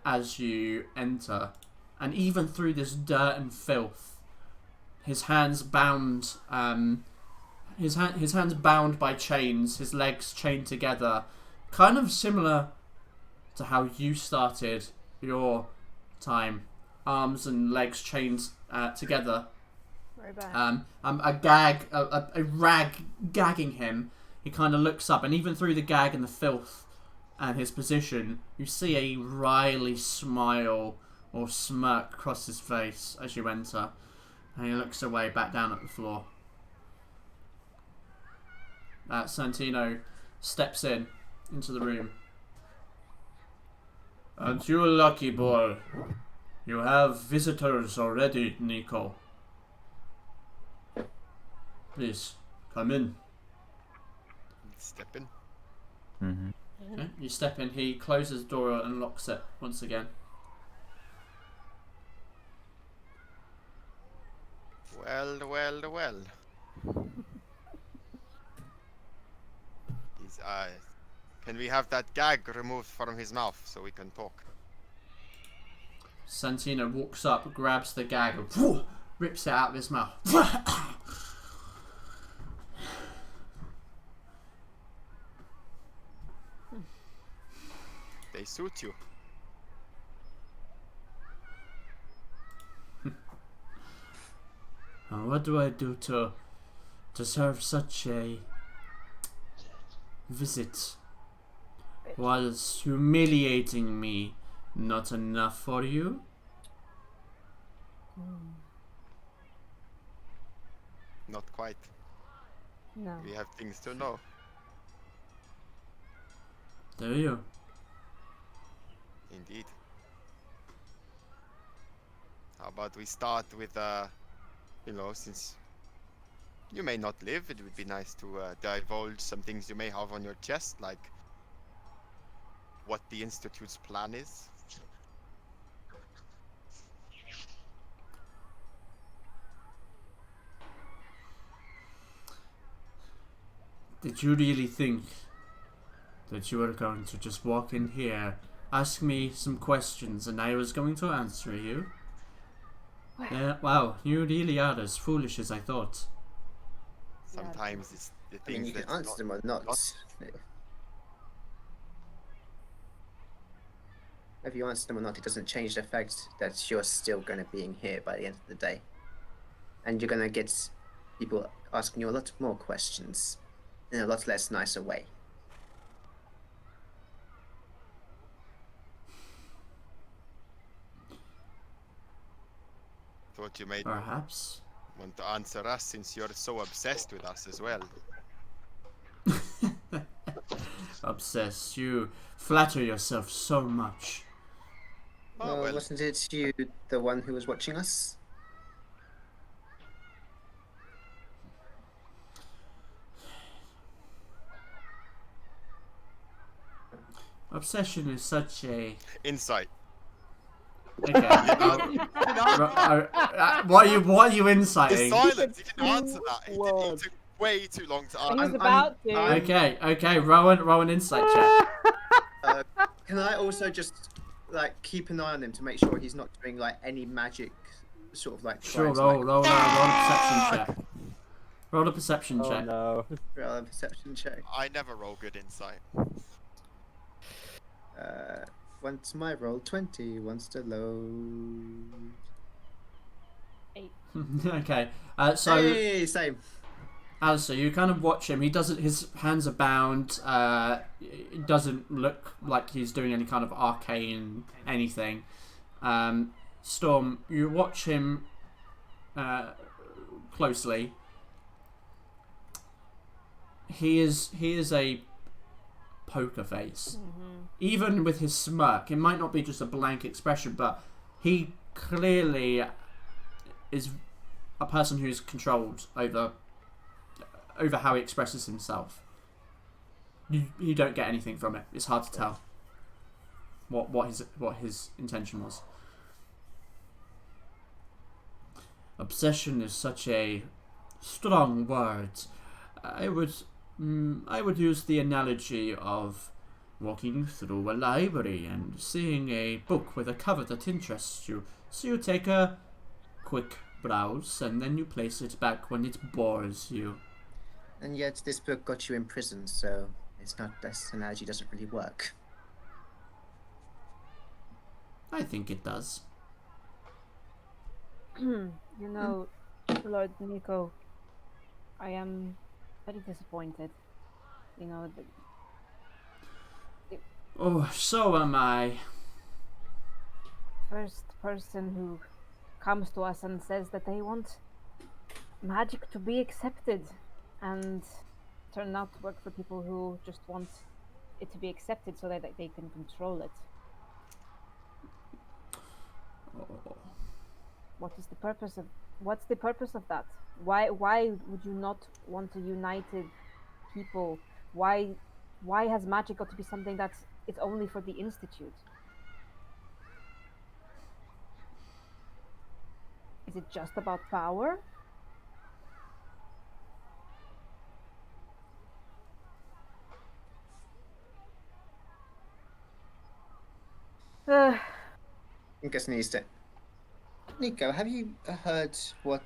as you enter, and even through this dirt and filth, his hands bound, his hands bound by chains, his legs chained together, kind of similar to how you started your time, arms and legs chained together. Very bad. A rag gagging him. He kind of looks up, and even through the gag and the filth and his position, you see a wryly smile or smirk across his face as you enter, and he looks away back down at the floor. Santino steps into the room. Aren't you a lucky boy? You have visitors already, Nico. Please, come in. Step in. Mm-hmm. Okay, you step in, he closes the door and locks it once again. Well. Can we have that gag removed from his mouth so we can talk? Santino walks up, grabs the gag, and rips it out of his mouth. They suit you. What do I do to deserve such a visit? Was humiliating me not enough for you? Not quite. No. We have things to know. Do you? Indeed. How about we start with, since you may not live, it would be nice to divulge some things you may have on your chest, like what the Institute's plan is. Did you really think that you were going to just walk in here, ask me some questions, and I was going to answer you? Yeah, wow, you really are as foolish as I thought. Sometimes it's the I mean, things you can that answer them or not. If you answer them or not, it doesn't change the fact that you're still going to be in here by the end of the day. And you're going to get people asking you a lot more questions in a lot less nicer way. thought you might Perhaps. want to answer us since you're so obsessed with us as well. Obsessed. You flatter yourself so much. Oh, well. Wasn't it you, the one who was watching us? Obsession is such a... Insight. Okay. What are you The silence? silence. You didn't answer that. It took way too long to He answer. was about to. Okay. Rowan insight check. Can I also just keep an eye on him to make sure he's not doing any magic sort of Sure. trying to, Roll a perception check. Roll a perception Oh check. no. roll a perception check. I never roll good insight. Once my roll 20 wants to load. 8. Okay. So. Hey, same. Alistair, you kind of watch him. He doesn't. His hands are bound. It doesn't look like he's doing any kind of arcane anything. Storm, you watch him closely. He is a poker face. even with his smirk, it might not be just a blank expression, but he clearly is a person who's controlled over how he expresses himself. You don't get anything from it. It's hard to tell what his intention was. Obsession is such a strong word. I would use the analogy of walking through a library and seeing a book with a cover that interests you. So you take a quick browse and then you place it back when it bores you. And yet this book got you in prison, so this analogy doesn't really work. I think it does. You know, Lord Nico, I am very disappointed. You know, Oh, so am I. first person who comes to us and says that they want magic to be accepted, and turn out to work for people who just want it to be accepted so that they can control it. Oh. What's the purpose of that? Why would you not want a united people? Why has magic got to be something it's only for the Institute? Is it just about power? I guess needs to. Nico, have you heard what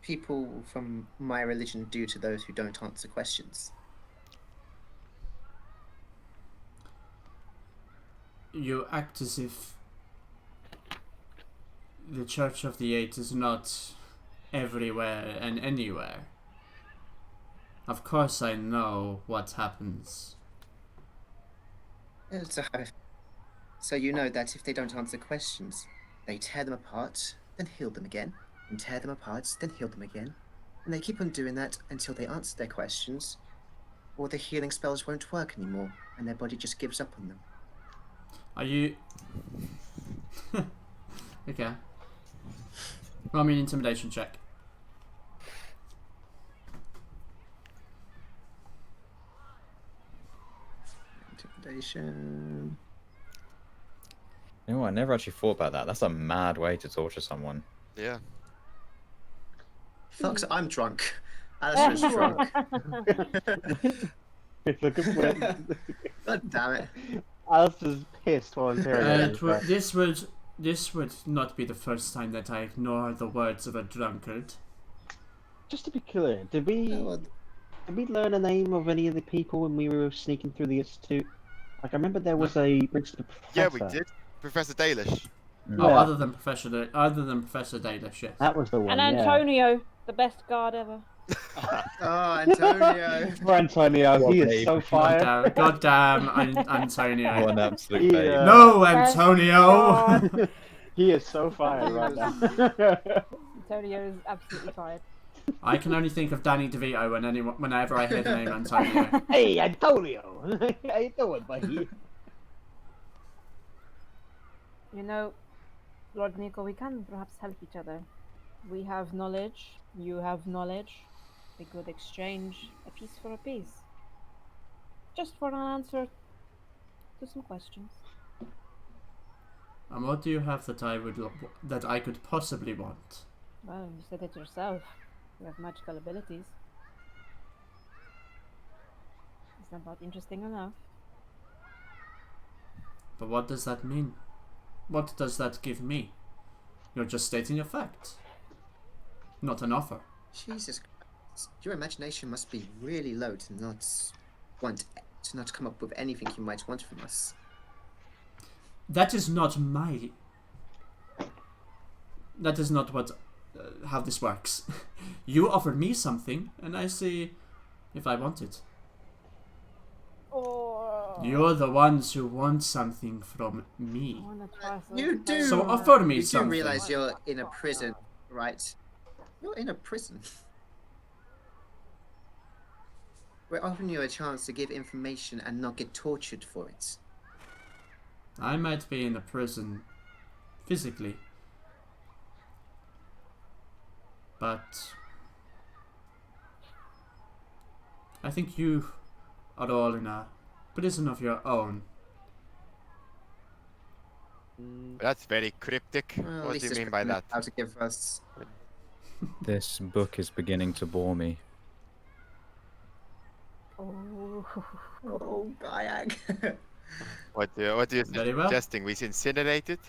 people from my religion do to those who don't answer questions? You act as if the Church of the Eight is not everywhere and anywhere. Of course I know what happens. So you know that if they don't answer questions, they tear them apart, then heal them again, and tear them apart, then heal them again. And they keep on doing that until they answer their questions, or the healing spells won't work anymore, and their body just gives up on them. Are you... Okay. Roll me an intimidation check. Intimidation. You know what? I never actually thought about that. That's a mad way to torture someone. Yeah. Fuck, I'm drunk. Alistair's drunk. It's a good way. God damn it. Alistair's pissed while interrogating. This would not be the first time that I ignore the words of a drunkard. Just to be clear, did we learn a name of any of the people when we were sneaking through the Institute? Like, I remember there was a professor. Yeah, we did. Professor Dalish. Oh, Yeah. other than Professor Dalish, yes. That was the one. And Antonio, the best guard ever. Oh, Antonio. Poor Antonio, What he babe. is so fired. God damn Antonio. What an absolute babe. Yeah. No, Antonio! God. He is so fired right now. Antonio is absolutely fired. I can only think of Danny DeVito whenever I hear the name Antonio. Hey, Antonio! How you doing, buddy? You know, Lord Nico, we can perhaps help each other. We have knowledge, you have knowledge. We could exchange a piece for a piece. Just for an answer to some questions. And what do you have that I could possibly want? Well, you said it yourself. You have magical abilities. Isn't that about interesting enough? But what does that mean? What does that give me? You're just stating a fact, not an offer. Jesus Christ. Your imagination must be really low to not come up with anything you might want from us. That is not That is not what... how this works. You offered me something, and I see if I want it. Oh, You're the ones who want something from me. I wanna try You something. do. So offer me You do something. realise you're in a prison, right? You're in a prison. We're offering you a chance to give information and not get tortured for it. I might be in a prison physically, but I think you are all in a prison of your own. That's very cryptic. Well, at What least do you this mean by person knows that? how to give us. This book is beginning to bore me. Oh. Oh, Gaiag. What are you Very well. suggesting? We incinerate it?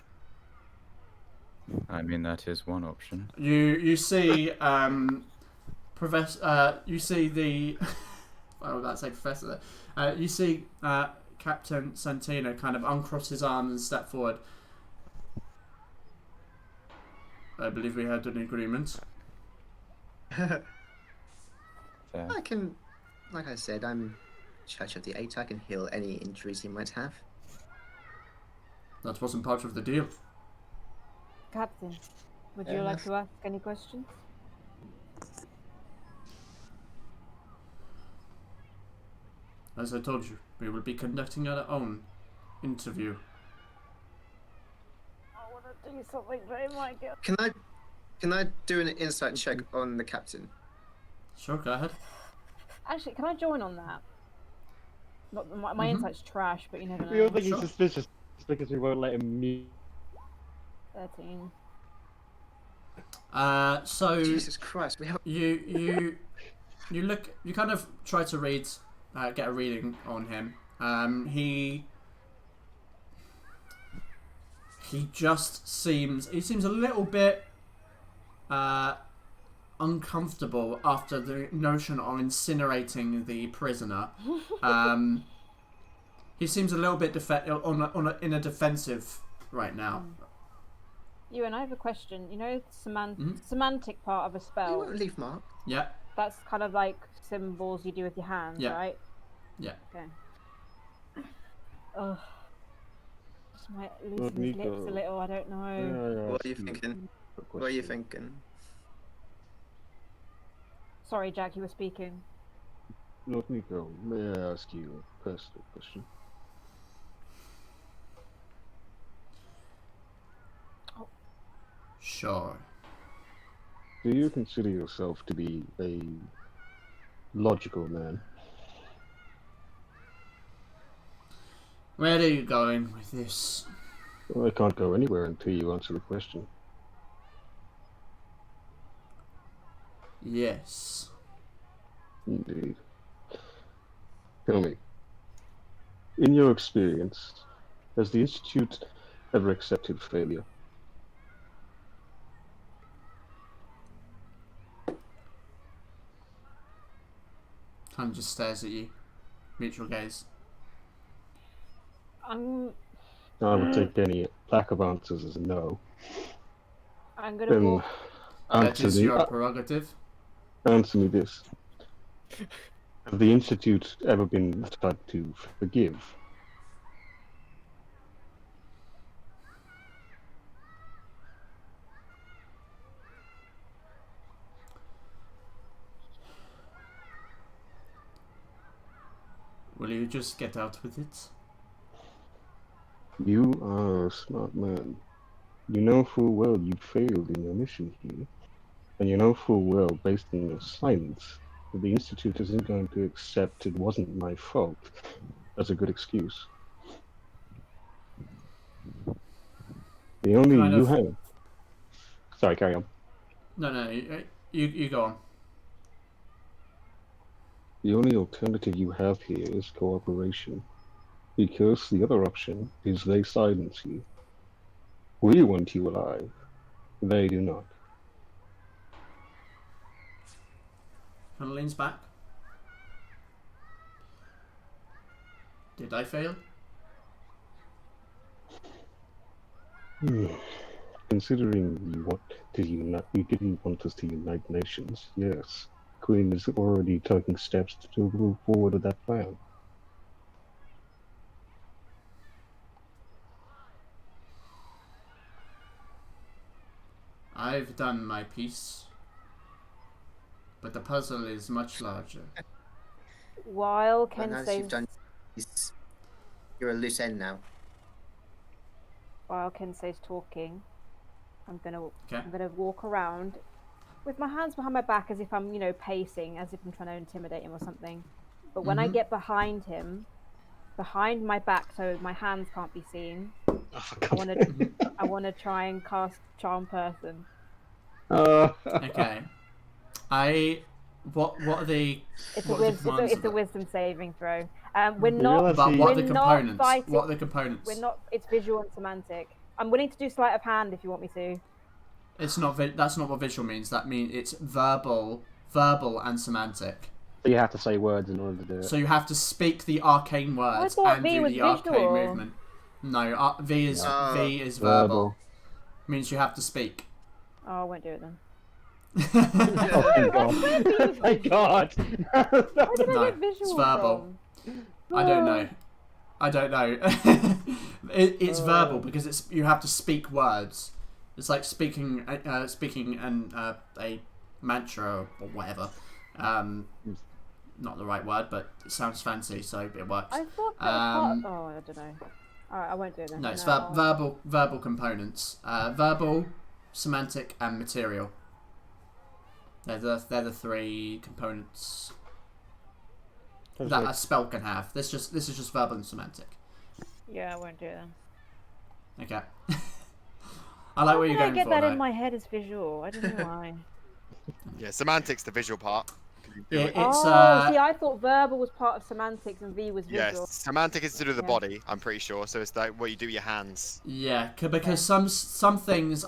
I mean, that is one option. You see Professor. You see the. I would say Professor. You see Captain Santino kind of uncross his arms and step forward. I believe we had an agreement. Fair. I can, like I said, I'm Church of the Eight. I can heal any injuries you might have. That wasn't part of the deal. Captain, would Fair you like enough. to ask any questions? As I told you, we will be conducting our own interview. I want to do something very Michael. Can I do an insight check on the captain? Sure, go ahead. Actually, can I join on that? Not, my insight's trash, but you never We all know. think Sure. he's suspicious because we won't let him meet. 13. So Jesus Christ, we have. you look. You kind of try to read, get a reading on him. He just seems. He seems a little bit uncomfortable after the notion of incinerating the prisoner. He seems a little bit in a defensive right now. You and I have a question. You know the semantic part of a You spell? won't leave mark. Yeah, That's kind of like symbols you do with your hands, Yeah. right? yeah. Okay. Ugh. Just might loosen his lips a little, I don't know. What are you thinking? What are you thinking? Sorry, Jack, you were speaking. Lord Nico, may I ask you a personal question? Sure. Do you consider yourself to be a logical man? Where are you going with this? Well, I can't go anywhere until you answer the question. Yes. Indeed. Tell me, in your experience, has the Institute ever accepted failure? Kind of just stares at you. Mutual gaze. I'm I would take any lack of answers as a no. gonna Then walk. That answer is me, your prerogative. answer me this. Has the Institute ever been tried to forgive? Will you just get out with it? You are a smart man. You know full well you failed in your mission here. And you know full well, based on your silence, that the Institute isn't going to accept it wasn't my fault as a good excuse. The only Kind you of- have... Sorry, carry on. No, you go on. The only alternative you have here is cooperation. Because the other option is they silence you. We want you alive. They do not. Kind of leans back. Did I fail? Considering you didn't want us to unite nations, yes. Queen is already taking steps to move forward with that plan. I've done my piece. But the puzzle is much larger. While And Ken as says, you've done, you're a loose end now. while Ken says talking, I'm gonna walk around with my hands behind my back as if I'm, pacing, as if I'm trying to intimidate him or something. But when I get behind him, behind my back, so my hands can't be seen, I want to try and cast Charm Person. Okay. What are the It's commands a of it? wisdom saving throw. We're not. But what are the we're not components? fighting- What are the components? We're not. It's visual and semantic. I'm willing to do sleight of hand if you want me to. It's not. That's not what visual means. That means it's verbal, and semantic. So you have to say words in order to do it. So you have to speak the arcane words thought and V do was the arcane visual. movement. No, V is verbal. Means you have to speak. Oh, I won't do it then. Oh, thank God! Where did I get visual it's verbal. from? I don't know. It's verbal because you have to speak words. It's like speaking a mantra or whatever. Not the right word, but it sounds fancy, so it works. I thought that was part... Oh, I don't know. Alright, I won't do it then. No, it's verbal components. Verbal, semantic, and material. They're the three components that a spell can have. This is just verbal and semantic. Yeah, I won't do it then. Okay. I like what you're going for. I get that in my head as visual. I don't know why. Yeah, semantics the visual part. Yeah, it's see, I thought verbal was part of semantics and V was visual. Yes, semantic is to do with the body, I'm pretty sure. So it's like what you do with your hands. Yeah, because some things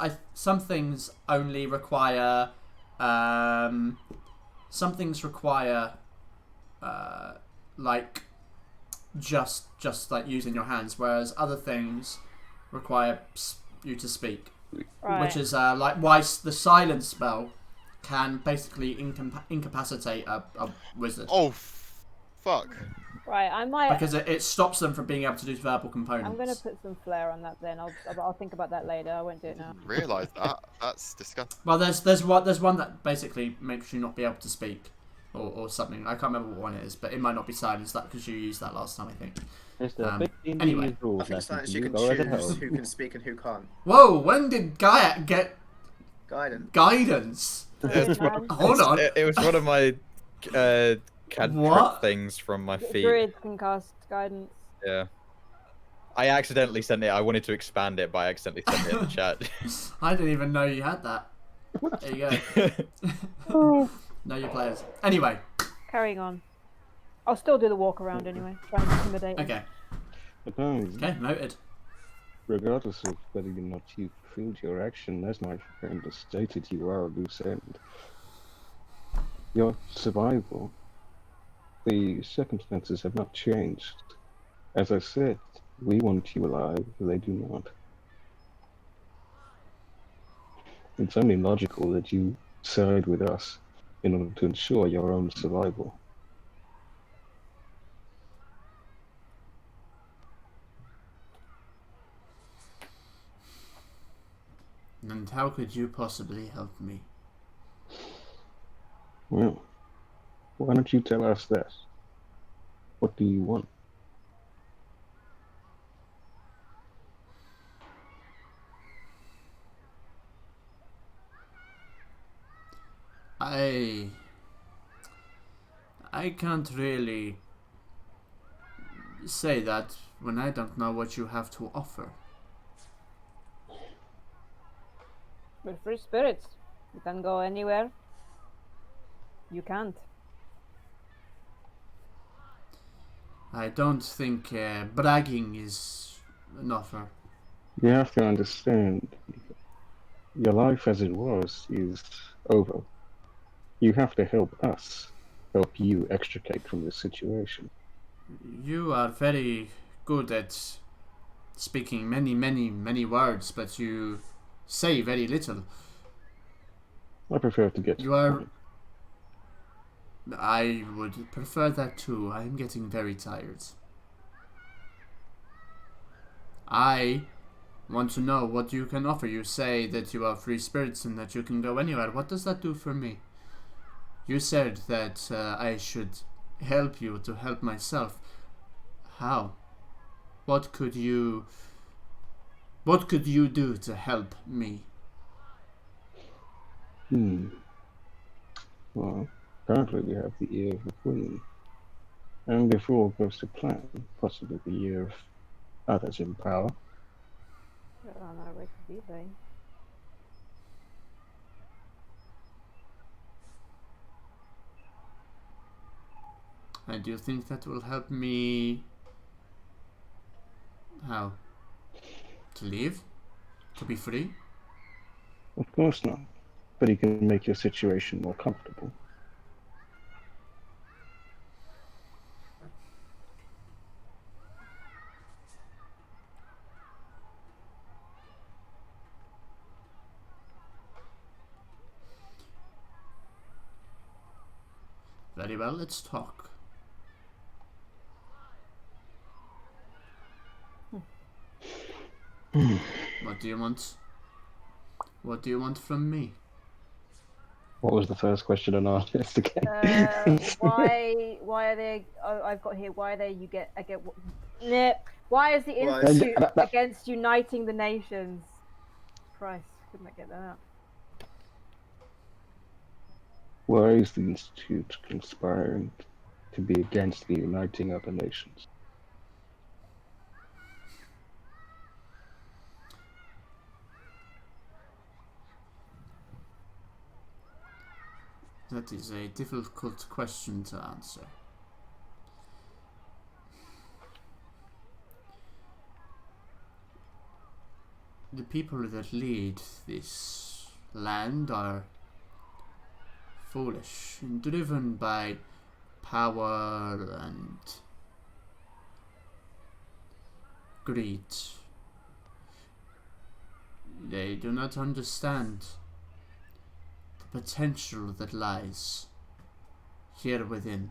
only require some things require like just like using your hands, whereas other things require you to speak. Right. Which is like why the silence spell can basically incapacitate a wizard. Oh, fuck. Right, I might... Because it stops them from being able to do verbal components. I'm going to put some flair on that then. I'll think about that later. I won't do it now. Realise that? That's disgusting. Well, there's one that basically makes you not be able to speak. Or something. I can't remember what one it is, but it might not be silence. That because you used that last time, I think. Anyway, I think silence you can choose who can speak and who can't. Whoa! When did Gaia get Guidance? Hold on. It was one of my cantrip things from my feet. Druids can cast guidance. Yeah. I accidentally sent it. I wanted to expand it, but I accidentally sent it in the chat. I didn't even know you had that. There you go. Know your players. Anyway. Carrying on. I'll still do the walk around anyway. Try and intimidate him. Okay. Okay, noted. Regardless of whether or not you fulfilled your action, as my friend has stated, you are a loose end. Your survival, the circumstances have not changed. As I said, we want you alive, they do not. It's only logical that you side with us in order to ensure your own survival. And how could you possibly help me? Well, why don't you tell us that? What do you want? I can't really say that when I don't know what you have to offer. We're free spirits. You can go anywhere. You can't. I don't think bragging is an offer. You have to understand, your life as it was is over. You have to help us help you extricate from this situation. You are very good at speaking many words, but you say very little. I prefer to get to the point. I would prefer that too. I am getting very tired. I want to know what you can offer. You say that you are free spirits and that you can go anywhere. What does that do for me? You said that I should help you to help myself. How? What could you do to help me? Well, currently we have the ear of the Queen. And if all goes to plan, possibly the ear of others in power. We're on our way to be there. And do you think that will help me? How? To leave? To be free? Of course not. But he can make your situation more comfortable. Very well, let's talk. What do you want? What do you want from me? What was the first question on our list again? Why are they? Oh, I've got here. Why are they? Why is the Institute against uniting the nations? Christ, couldn't I get that out? Why is the Institute conspiring to be against the uniting of the nations? That is a difficult question to answer. The people that lead this land are foolish and driven by power and greed. They do not understand the potential that lies here within.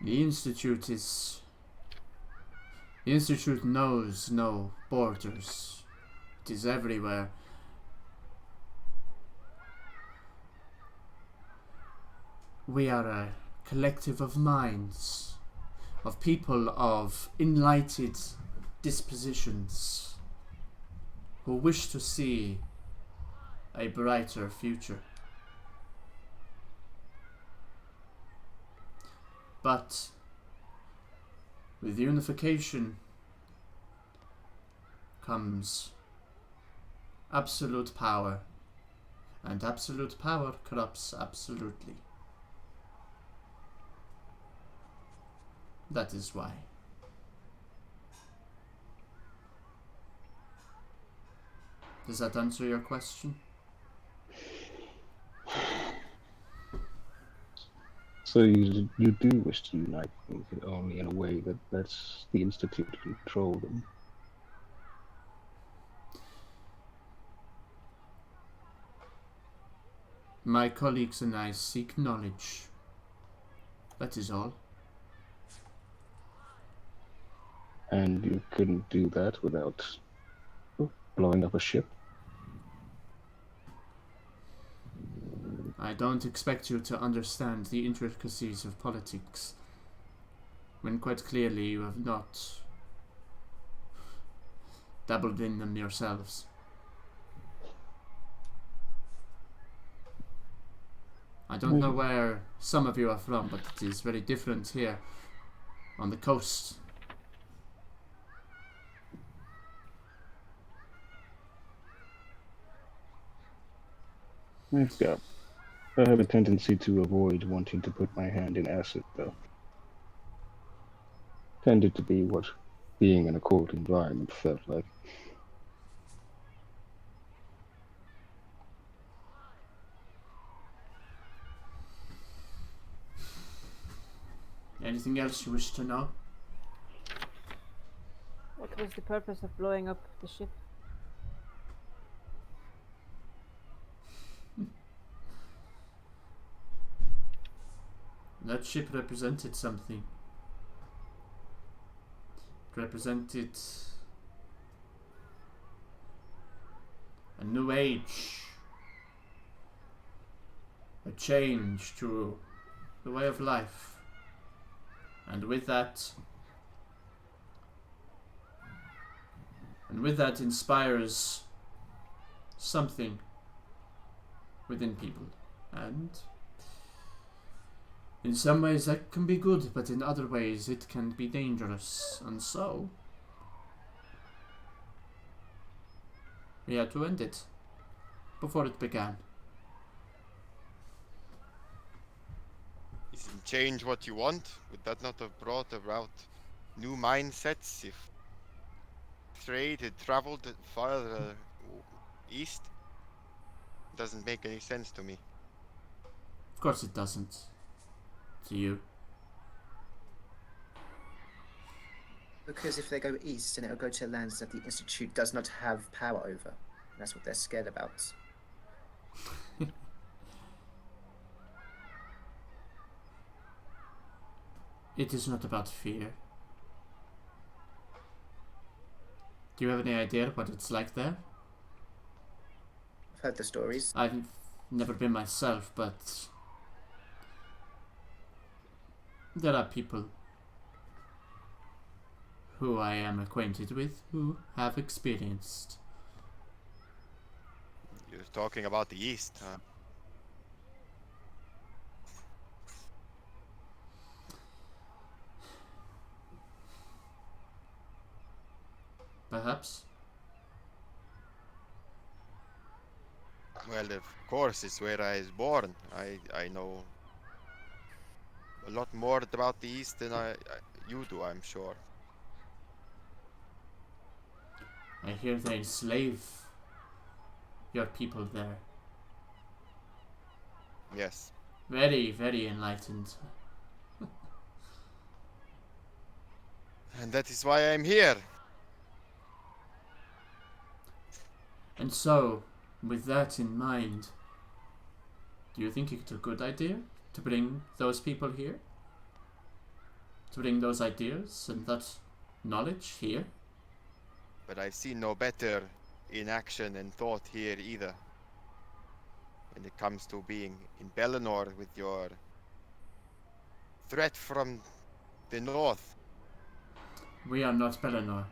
The Institute knows no borders. It is everywhere. We are a collective of minds, of people of enlightened dispositions who wish to see a brighter future. But with unification comes absolute power, and absolute power corrupts absolutely. That is why. Does that answer your question? So you do wish to unite them, but only in a way that lets the Institute control them. My colleagues and I seek knowledge. That is all. And you couldn't do that without blowing up a ship? I don't expect you to understand the intricacies of politics, when quite clearly you have not dabbled in them yourselves. I don't know where some of you are from, but it is very different here on the coast. I have a tendency to avoid wanting to put my hand in acid, though. Tended to be what being in a cold environment felt like. Anything else you wish to know? What was the purpose of blowing up the ship? That ship represented something. It represented new age, a change to the way of life, and with that inspires something within people, and in some ways that can be good, but in other ways it can be dangerous, and so we had to end it before it began. Isn't change what you want? Would that not have brought about new mindsets if trade had traveled farther east? Doesn't make any sense to me. Of course it doesn't. To you. Because if they go east, then it'll go to lands that the Institute does not have power over. That's what they're scared about. It is not about fear. Do you have any idea what it's like there? I've heard the stories. I've never been myself, but there are people who I am acquainted with who have experienced. You're talking about the east, huh? Perhaps. Well, of course, it's where I was born. I know a lot more about the East than you do, I'm sure. I hear they enslave your people there. Yes. Very, very enlightened. And that is why I'm here. And so, with that in mind, do you think it's a good idea to bring those people here? To bring those ideas and that knowledge here? But I've seen no better in action and thought here either. When it comes to being in Bellinor with your threat from the north. We are not Bellinor.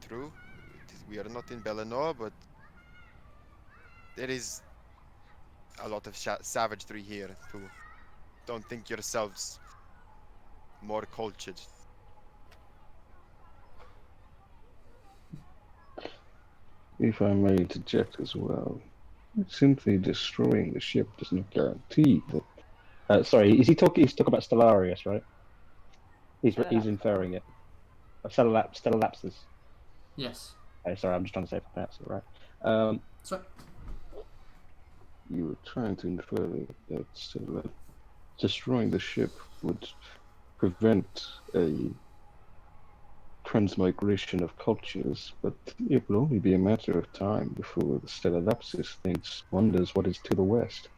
True. We are not in Bellinor, but there is a lot of savagery here too. Don't think yourselves more cultured. If I may interject as well, simply destroying the ship does not guarantee that. Sorry, is he talking? He's talking about Stellarius, right? He's inferring it. Stellalapsus. Yes. Sorry, I'm just trying to say if I pronounce it right. Sorry. You were trying to infer that destroying the ship would prevent a transmigration of cultures, but it will only be a matter of time before the Stellalapsus wonders what is to the west.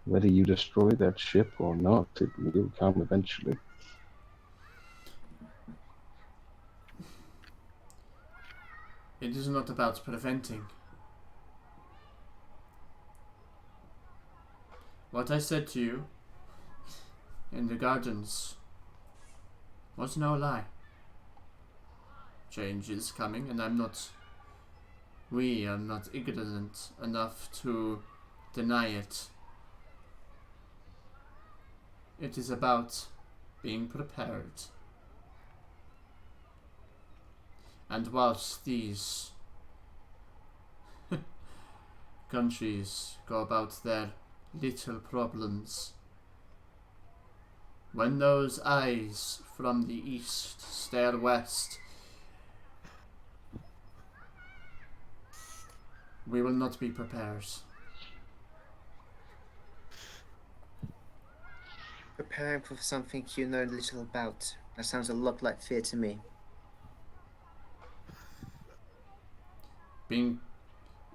Whether you destroy that ship or not, it will come eventually. It is not about preventing. What I said to you in the gardens was no lie. Change is coming, and we are not ignorant enough to deny it. It is about being prepared. And whilst these countries go about their little problems, when those eyes from the east stare west, we will not be prepared. Preparing for something you know little about. That sounds a lot like fear to me.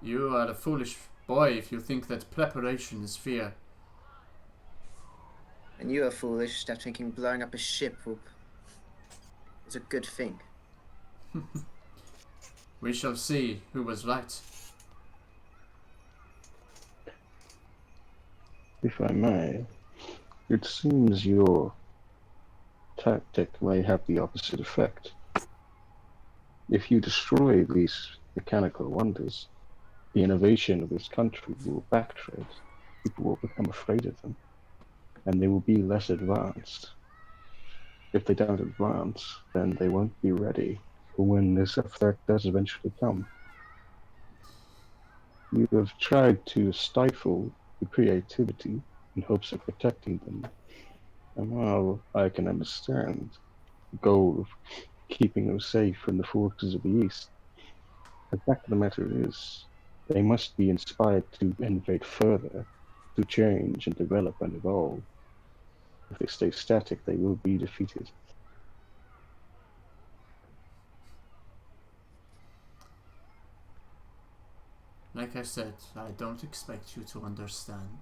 You are a foolish boy if you think that preparation is fear. And you are foolish that thinking blowing up a ship is a good thing. We shall see who was right. If I may, it seems your tactic may have the opposite effect. If you destroy these mechanical wonders, the innovation of this country will backtread. People will become afraid of them, and they will be less advanced. If they don't advance, then they won't be ready for when this effect does eventually come. You have tried to stifle the creativity in hopes of protecting them. And while I can understand the goal of keeping them safe from the forces of the East, the fact of the matter is, they must be inspired to innovate further, to change and develop and evolve. If they stay static, they will be defeated. Like I said, I don't expect you to understand.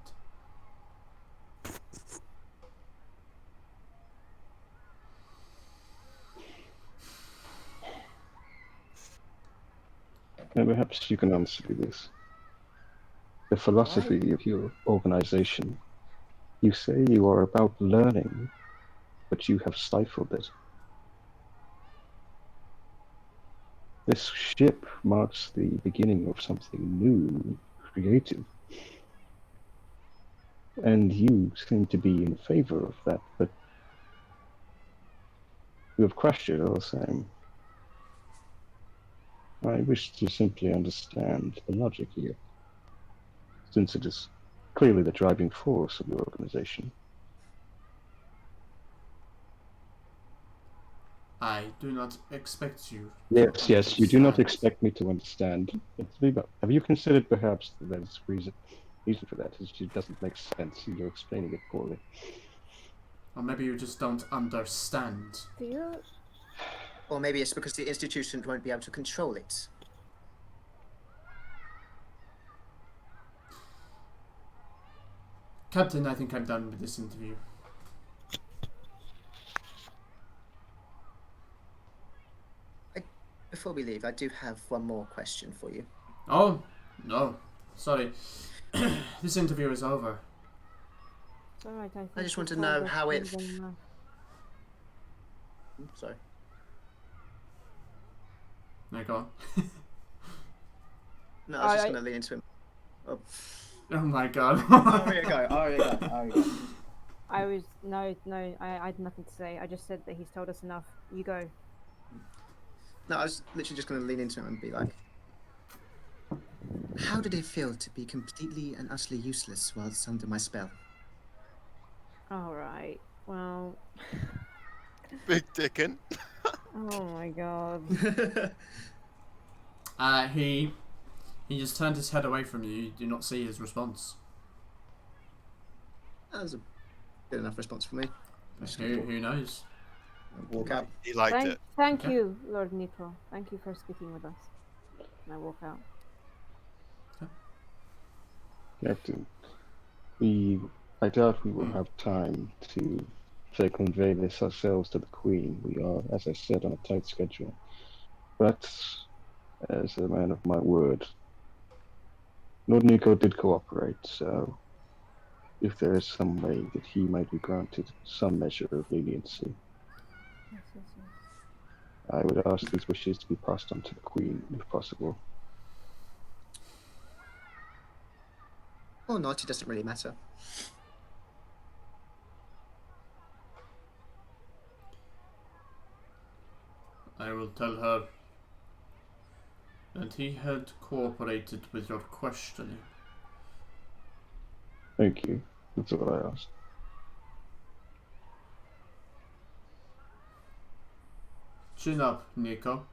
And perhaps you can answer this. The philosophy of your organization. You say you are about learning, but you have stifled it. This ship marks the beginning of something new, creative. And you seem to be in favor of that, but you have crushed it all the same. I wish to simply understand the logic here, since it is clearly the driving force of your organization. I do not expect you Yes, you do not expect me to understand. Have you considered perhaps that there's reason for that is it doesn't make sense and you're explaining it poorly? Or maybe you just don't understand. Do you? Or maybe it's because the institution won't be able to control it. Captain, I think I'm done with this interview. Before we leave, I do have one more question for you. Oh, no. Sorry. This interview is over. It's alright, I just want to know how it... Sorry. No, go on. No, I was just going to lean into him. Oh my god. Oh, here you go. I had nothing to say. I just said that he's told us enough. You go. No, I was literally just going to lean into him and be like, how did it feel to be completely and utterly useless whilst under my spell? Alright, well... Big Dickin. Oh my god. He just turned his head away from you. You do not see his response. That was a good enough response for me. Who knows? Walk out. He liked it. Thank you, Lord Nico. Thank you for speaking with us. And I walk out. Captain, I doubt we will have time to, say, convey this ourselves to the Queen. We are, as I said, on a tight schedule. But, as a man of my word, Lord Nico did cooperate, so if there is some way that he might be granted some measure of leniency, Yes. I would ask these wishes to be passed on to the Queen, if possible. Or not, it doesn't really matter. I will tell her that he had cooperated with your questioning. Thank you. That's all I asked. Chin up, Nico.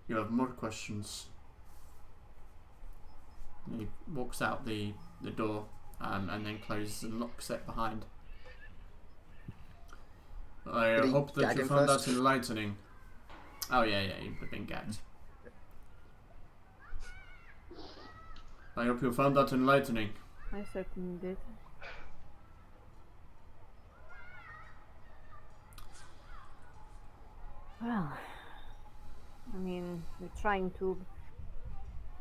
You have more questions. And he walks out the door and then closes and locks it behind. I hope that you found that enlightening. Oh yeah, you would have been gagged. I hope you found that enlightening. I certainly did. Well, I mean, we're trying to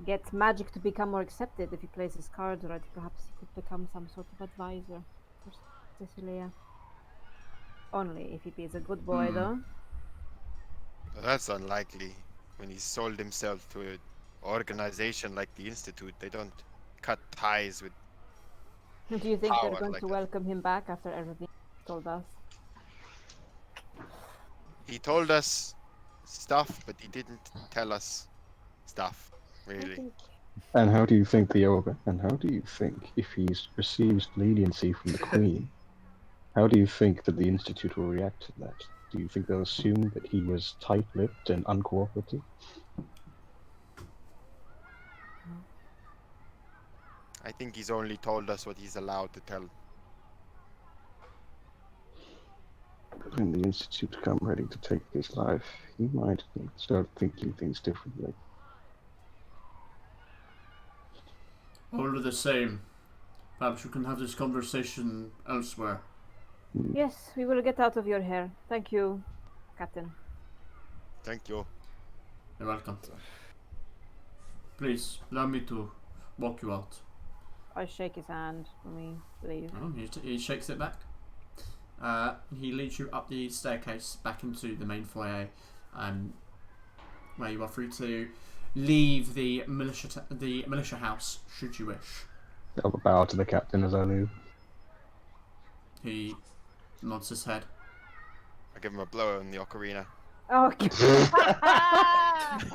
get magic to become more accepted. If he plays his cards right, perhaps he could become some sort of advisor for Cecilia. Only if he is a good boy, though. That's unlikely. When he sold himself to an organization like the Institute, they don't cut ties with Do you think they're power going like to that. welcome him back after everything he told us? He told us stuff, but he didn't tell us stuff, I really. think And how do you think if he receives leniency from the Queen, how do you think that the Institute will react to that? Do you think they'll assume that he was tight-lipped and uncooperative? I think he's only told us what he's allowed to tell. When the Institute come ready to take his life, he might start thinking things differently. All of the same, perhaps you can have this conversation elsewhere. yes, we will get out of your hair. Thank you, Captain. Thank you. You're welcome. Please, allow me to walk you out. I shake his hand when we leave. Oh, he shakes it back. He leads you up the staircase back into the main foyer, where you are free to leave the militia house should you wish. I'll bow to the captain as I leave. He nods his head. I give him a blow in the ocarina. Oh,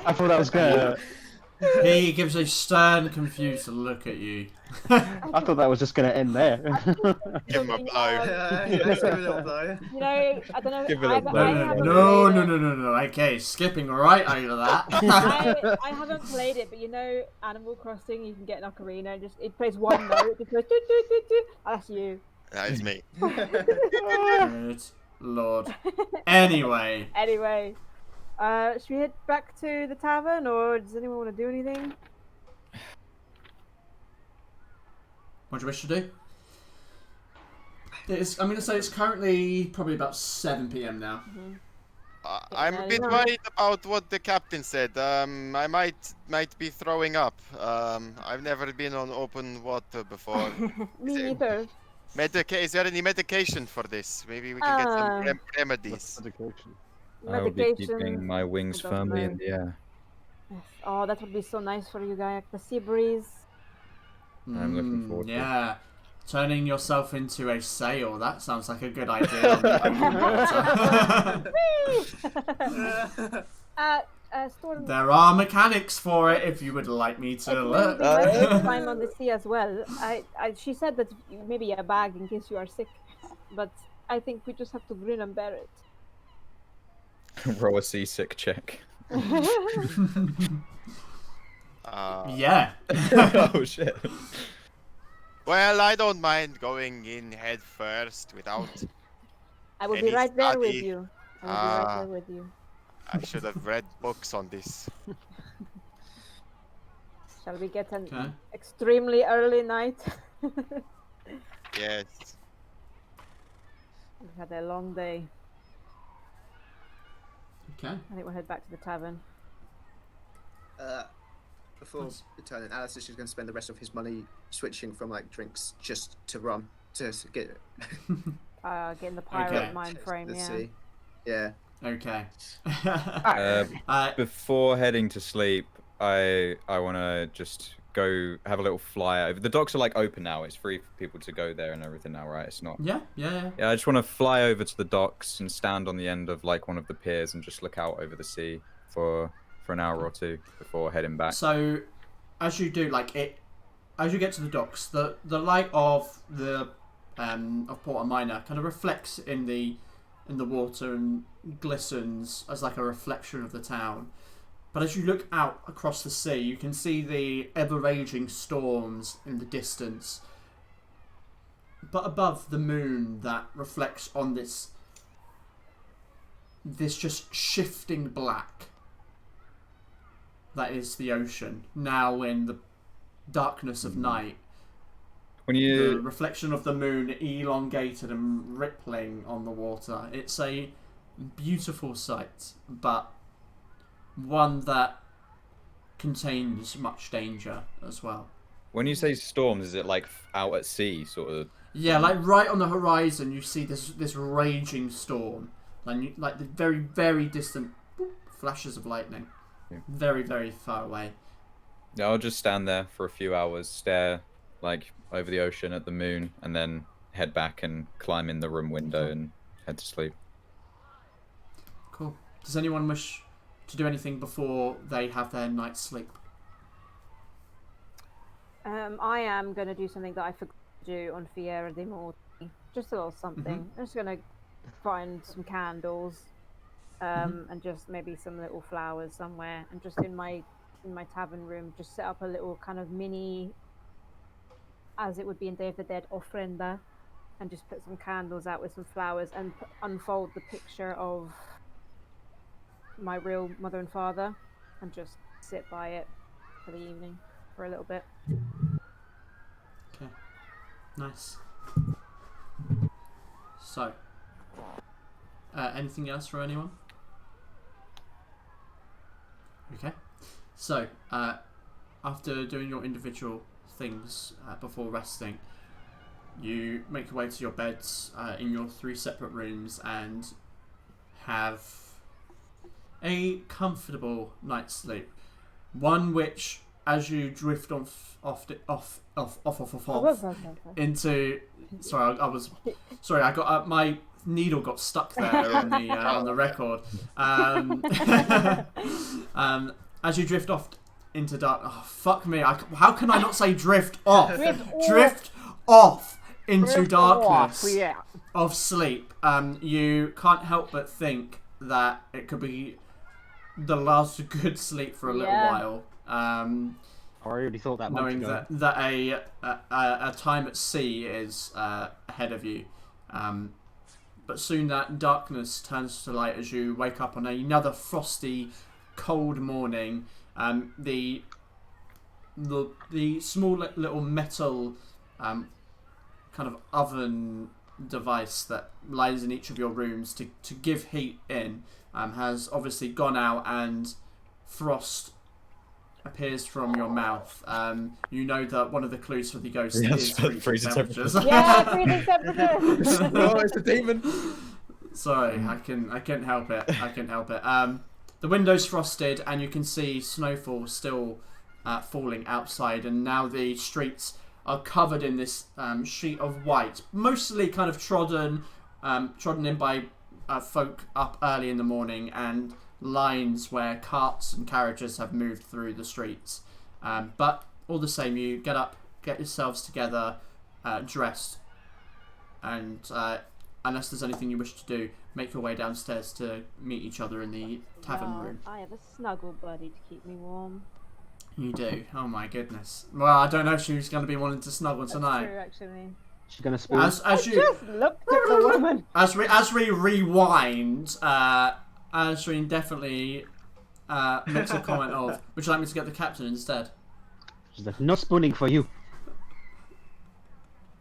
I thought that was gonna. He gives a stern, confused look at you. I thought that was just gonna end there. Give him a blow. Let's give it a little blow. You know, I don't know. Give it a I blow. haven't No. played it. Okay, skipping right over that. I haven't played it, but you know, Animal Crossing, you can get an ocarina. It plays one note. It goes do do do do. That's you. That is me. Good Lord. Anyway. Anyway, should we head back to the tavern, or does anyone want to do anything? What do you wish to do? I'm going to say it's currently probably about 7 p.m. now. I'm a bit worried about what the captain said. I might be throwing up. I've never been on open water before. Me neither. Is there any medication for this? Maybe we can get some remedies. I will be Medication. keeping my wings I don't firmly know. in the air. Yes. Oh, that would be so nice for you guys. The sea breeze. I'm looking forward to it. Yeah. Turning yourself into a sail, that sounds like a good idea on the open water. Storm. There are mechanics for it if you would like me to look. Time on the sea as well. She said that maybe a bag in case you are sick, but I think we just have to grin and bear it. Roll a seasick check. Yeah. Oh shit. Well, I don't mind going in head first without. I will Any be right there study. with you. I will be right there with you. I should have read books on this. Shall we get an Okay. extremely early night? Yes. We've had a long day. Okay. I think we'll head back to the tavern. Before returning, Alice is just going to spend the rest of his money switching from like drinks just to rum to get Getting the pirate Okay. mind frame, the yeah. sea. Yeah. Okay. Before heading to sleep, I want to just go have a little fly over. The docks are like open now. It's free for people to go there and everything now, right? It's not. Yeah. Yeah, I just want to fly over to the docks and stand on the end of like one of the piers and just look out over the sea for an hour or two before heading back. So, as you do, as you get to the docks, the light of the of Port Minor kind of reflects in the water and glistens as like a reflection of the town. But as you look out across the sea, you can see the ever-raging storms in the distance. But above the moon that reflects on this just shifting black that is the ocean, now in the darkness of night. When The you reflection of the moon elongated and rippling on the water. It's a beautiful sight, but one that contains much danger as well. When you say storms, is it like out at sea, sort of? Yeah, like right on the horizon, you see this raging storm, and like the very, very distant flashes of lightning, very, very far away. Yeah, I'll just stand there for a few hours, stare like over the ocean at the moon, and then head back and climb in the room window and head to sleep. Cool. Does anyone wish to do anything before they have their night's sleep? I am going to do something that I forgot to do on Fiera de Morte. Just a little something. I'm just going to find some candles, and just maybe some little flowers somewhere, and just in my tavern room, just set up a little kind of mini, as it would be in Day of the Dead, ofrenda, and just put some candles out with some flowers, and unfold the picture of my real mother and father, and just sit by it for the evening for a little bit. Okay, nice. So, anything else for anyone? Okay, so after doing your individual things before resting, you make your way to your beds in your 3 separate rooms and have a comfortable night's sleep. One which, as you drift off into, sorry, I got my needle got stuck there on the record. As you drift off into dark, oh fuck me! How can I not say drift off? Drift off into darkness of sleep. You can't help but think that it could be the last good sleep for a little while. I already thought that. Knowing that a time at sea is ahead of you, but soon that darkness turns to light as you wake up on another frosty, cold morning. The small little metal kind of oven device that lies in each of your rooms to give heat in has obviously gone out, and frost appears from your mouth. You know that one of the clues for the ghost is freezing temperatures. Yeah, freezing temperatures. Oh, it's a demon. Sorry, I couldn't help it. The window's frosted, and you can see snowfall still falling outside, and now the streets are covered in this sheet of white, mostly kind of trodden in by folk up early in the morning, and lines where carts and carriages have moved through the streets. But all the same, you get up, get yourselves together, dressed, and unless there's anything you wish to do, make your way downstairs to meet each other in the tavern room. I have a snuggle buddy to keep me warm. You do? Oh my goodness. Well, I don't know if she's going to be wanting to snuggle tonight. That's true, actually. She's going to spoon. As you just looked at the woman. As we rewind, Ashreen definitely makes a comment of, would you like me to get the captain instead? She's like, no spooning for you.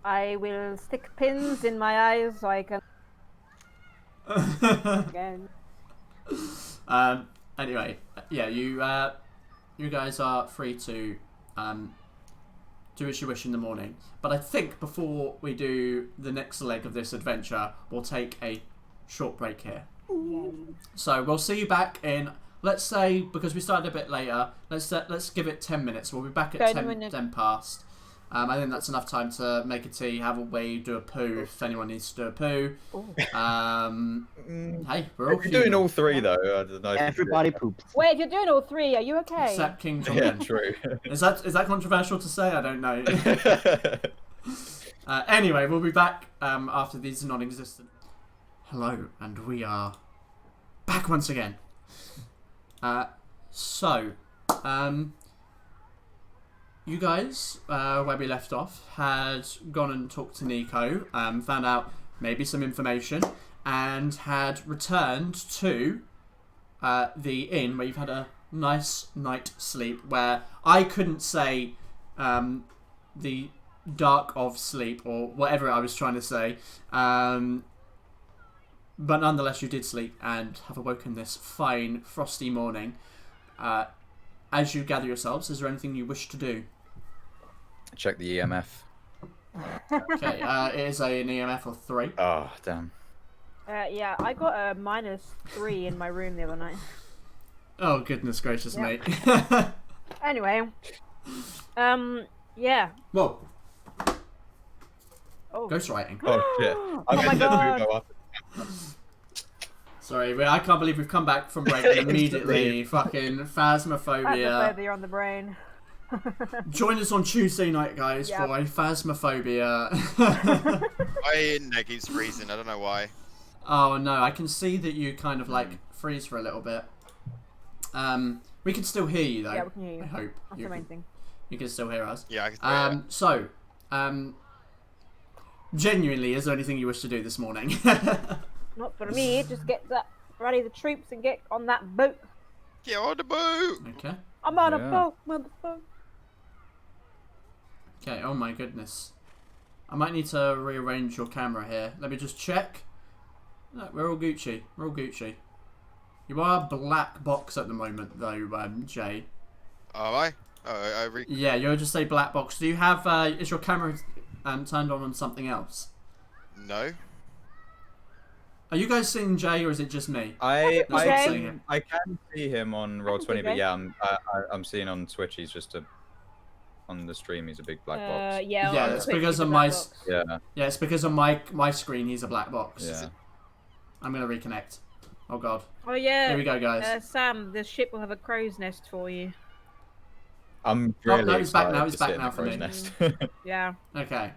I will stick pins in my eyes so I can... Again. Anyway, yeah, you guys are free to do as you wish in the morning. But I think before we do the next leg of this adventure, we'll take a short break here. So we'll see you back in, let's say, because we started a bit later, let's give it 10 minutes. We'll be back at 10 past. I think that's enough time to make a tea, have a wee, do a poo if anyone needs to do a poo. Hey, we're all doing all 3 though. I don't know. Everybody poops. Wait, if you're doing all 3, are you okay? Except King John. Yeah, true. Is that controversial to say? I don't know. Anyway, we'll be back after these non-existent. Hello, and we are back once again. You guys, where we left off, had gone and talked to Nico, found out maybe some information, and had returned to the inn where you've had a nice night's sleep, where I couldn't say the dark of sleep, or whatever I was trying to say, but nonetheless you did sleep and have awoken this fine frosty morning. as you gather yourselves, is there anything you wish to do? Check the EMF. Okay, it is an EMF of 3. Oh, damn. Yeah, I got a -3 in my room the other night. Oh, goodness gracious, Yep. mate. Anyway, yeah. Whoa, Oh, ghostwriting. Oh, shit. Oh my God. Go up. Sorry, I can't believe we've come back from break and immediately fucking phasmophobia. Phasmophobia on the brain. Join us on Tuesday night, guys, Yep. for a phasmophobia. My neck keeps freezing. I don't know why. Oh no, I can see that you kind of like freeze for a little bit. We can still hear you though. Yeah, we can hear you. I hope That's you the main can, thing. you can still hear us. Yeah, I can So, genuinely, is there anything you wish to do this morning? Not for me. Just get ready the troops and get on that boat. Get on the boat! Okay. I'm on a Yeah. boat, motherfucker. Okay. Oh my goodness. I might need to rearrange your camera here. Let me just check. No, we're all Gucci. We're all Gucci. You are black box at the moment, though, Jay. Oh, am I? Oh, Yeah, you're just a black box. Do you have? Is your camera turned on something else? No. Are you guys seeing Jay, or is it just me? I Okay. can see him on Roll20, Okay. but yeah, I'm seeing on Twitch. He's just on the stream. He's a big black box. Yeah. Yeah, on it's Twitch, because it's a of black my box. Yeah. Yeah, it's because on my screen he's a black box. Yeah. I'm gonna reconnect. Oh god. Oh yeah. Here we go, guys. Sam, the ship will have a crow's nest for you. I'm really no, he's back excited now, to he's back sit in now the for me. crow's nest. Yeah. Okay.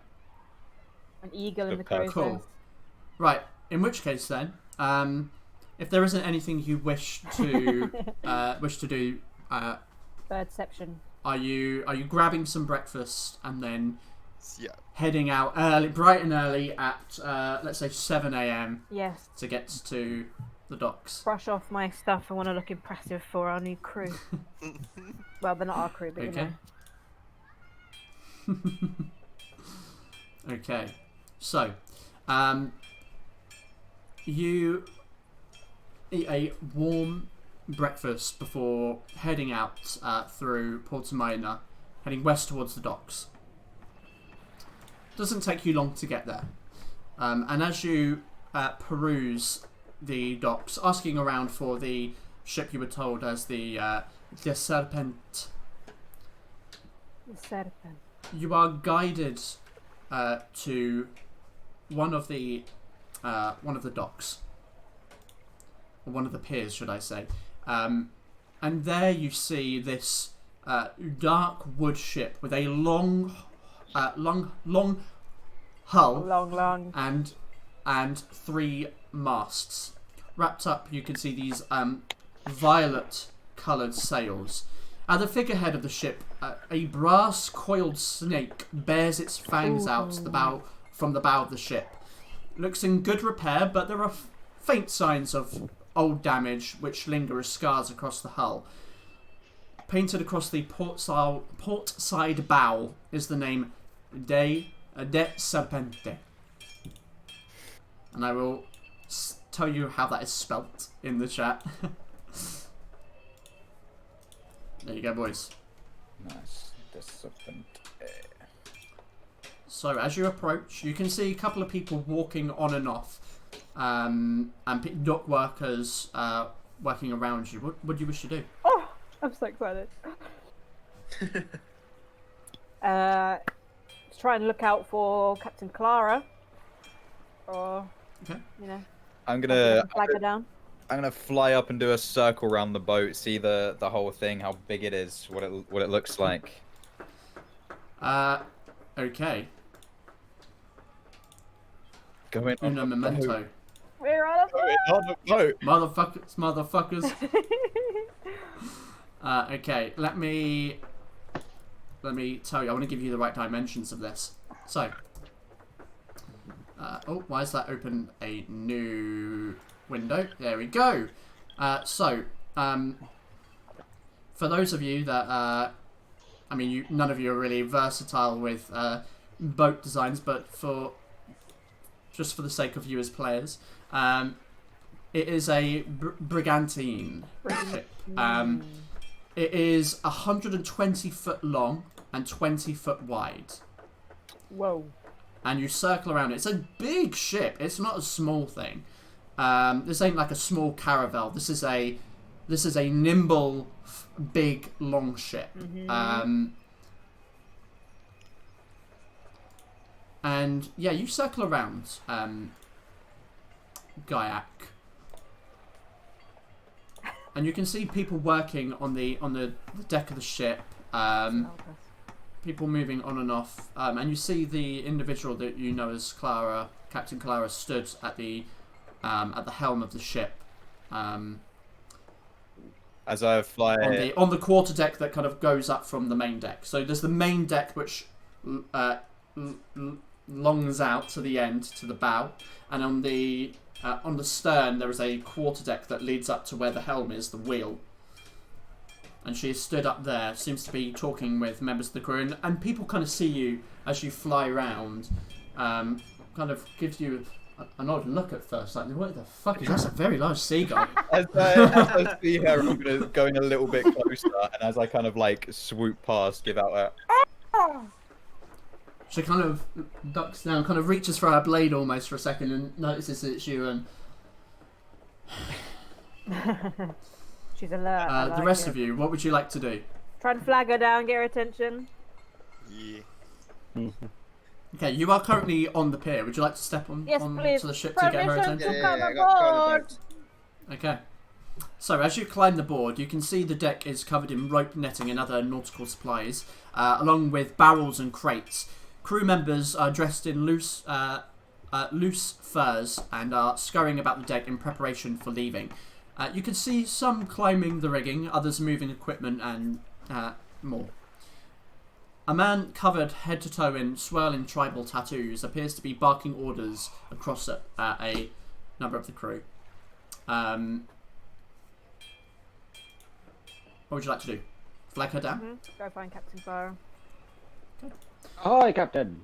An eagle in the Cool. crow's nest. Right. In which case then, if there isn't anything you wish to do, Birdception. are you grabbing some breakfast and then Yeah. heading out early, bright and early at let's say 7 a.m. Yes. to get to the docks? Brush off my stuff. I want to look impressive for our new crew. Well, they're not our crew, but Okay. you know. Okay, so you eat a warm breakfast before heading out through Portimona, heading west towards the docks. Doesn't take you long to get there, and as you peruse the docks, asking around for the ship you were told as the Serpent, The serpent. you are guided to one of the docks, or one of the piers, should I say? And there you see this dark wood ship with a long hull, Long. and 3 masts. Wrapped up, you can see these violet-coloured sails. At the figurehead of the ship, a brass coiled snake bears its fangs out from the bow of the ship. Looks in good repair, but there are faint signs of old damage which linger as scars across the hull. Painted across the port side bow is the name De Serpente. And I will tell you how that is spelt in the chat. There you go, boys. Nice. Disciplined. So as you approach, you can see a couple of people walking on and off, and dock workers working around you. What do you wish to do? Oh, I'm so excited. Let's try and look out for Captain Clara. Or, Okay. you know, I'm gonna flag her down. I'm gonna fly up and do a circle around the boat, see the whole thing, how big it is, what it looks like. Okay. Going on Uno the memento. boat. We're on a Going on the boat. Motherfuckers. Okay, let me tell you. I want to give you the right dimensions of this. So, why is that open a new window? There we go. For those of you that, none of you are really versatile with boat designs, but just for the sake of you as players, it is a brigantine ship. It is 120 foot long and 20 foot wide. Whoa. And you circle around it. It's a big ship. It's not a small thing. This ain't like a small caravel. This is a nimble, big, long ship. And yeah, you circle around Gaiac. And you can see people working on the deck of the ship. People moving on and off. And you see the individual that you know as Clara, Captain Clara, stood at the helm of the ship. As I fly on the quarterdeck that kind of goes up from the main deck. So there's the main deck which longs out to the end, to the bow, and on the stern there is a quarterdeck that leads up to where the helm is, the wheel. And she is stood up there, seems to be talking with members of the crew, and people kind of see you as you fly around. Kind of gives you an odd look at first, like, what the fuck is that? That's a very large seagull. As I see her, I'm going a little bit closer, and as I kind of like swoop past, give out a... She kind of ducks down, kind of reaches for her blade almost for a second, and notices that it's you, and... She's alert. The rest of you, what would you like to do? Try and flag her down, get her attention. Yeah. Okay, you are currently on the pier. Would you like to step on to the ship to get her attention? I got Okay. So as you climb the board, you can see the deck is covered in rope netting and other nautical supplies, along with barrels and crates. Crew members are dressed in loose furs and are scurrying about the deck in preparation for leaving. You can see some climbing the rigging, others moving equipment, and more. A man covered head to toe in swirling tribal tattoos appears to be barking orders across a number of the crew. What would you like to do? Flag her down? Go find Captain Clara. Okay. Hi, Captain.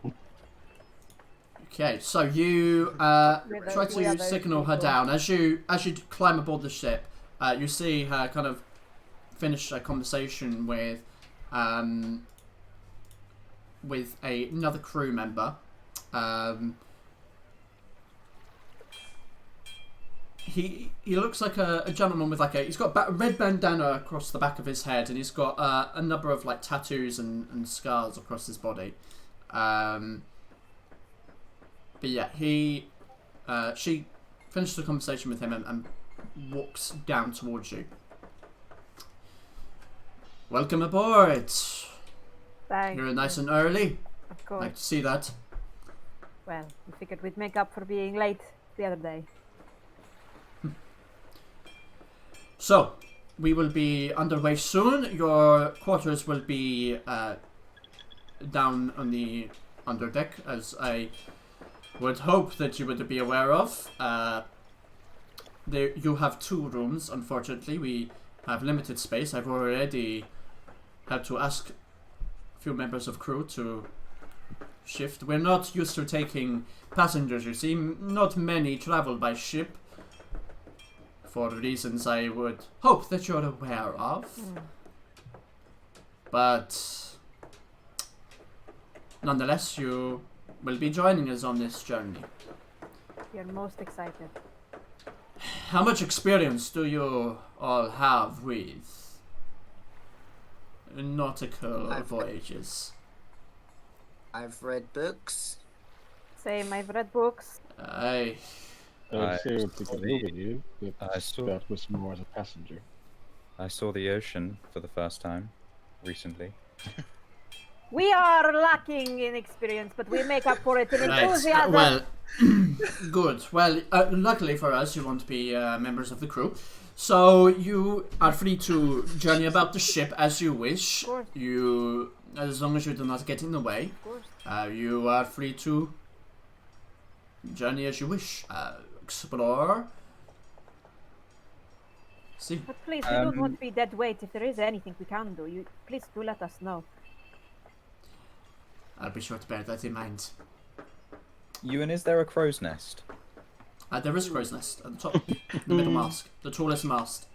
Okay, so you try to signal her down. As you climb aboard the ship, you see her kind of finish a conversation with another crew member. He looks like a gentleman with he's got a red bandana across the back of his head, and he's got a number of like tattoos and scars across his body. But yeah, she finishes the conversation with him and walks down towards you. Welcome aboard. Thanks. You're nice and early. Of course. Like to see that. Well, we figured we'd make up for being late the other day. So, we will be underway soon. Your quarters will be down on the underdeck, as I would hope that you would be aware of. You have 2 rooms, unfortunately. We have limited space. I've already had to ask a few members of crew to shift. We're not used to taking passengers, you see. Not many travel by ship, for reasons I would hope that you're aware of. But nonetheless, you will be joining us on this journey. You're most excited. How much experience do you all have with nautical voyages? I've read books. Same, I've read books. I'd say I would take a look at you, but that was more as a passenger. I saw the ocean for the first time recently. We are lacking in experience, but we make up for it in enthusiasm. Well, good. Well, luckily for us, you won't be members of the crew. So you are free to journey about the ship as you wish. Of course. As long as you do not get in the way, Of course. you are free to journey as you wish. Explore. See. But please, we don't want to be dead weight. If there is anything we can do, please do let us know. I'll be sure to bear that in mind. Ewan, is there a crow's nest? There is a crow's nest at the top. The middle mast. The tallest mast.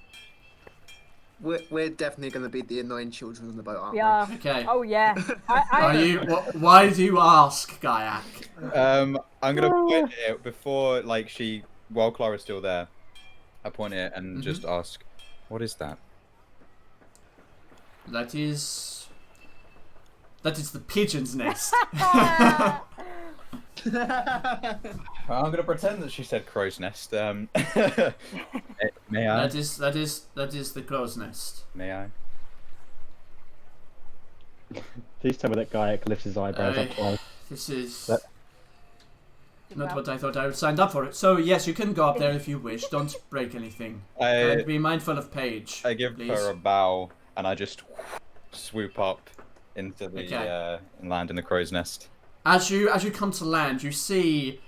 we're definitely going to be the annoying children on the boat, aren't we? Yeah. Okay. Oh yeah. Are you? Why do you ask, Gaiak? I'm gonna point it before, like, while Clara's still there. I point it and just ask, "What is that?" That is the pigeon's nest. I'm gonna pretend that she said crow's nest. May I? That is the crow's nest. May I? Please tell me that guy lifts his eyebrows up twice. This is not what I thought I would sign up for it. So yes, you can go up there if you wish. Don't break anything. And be mindful of Paige. I give please. her a bow and I just swoop up into the and land in the crow's nest. As you come to land, you see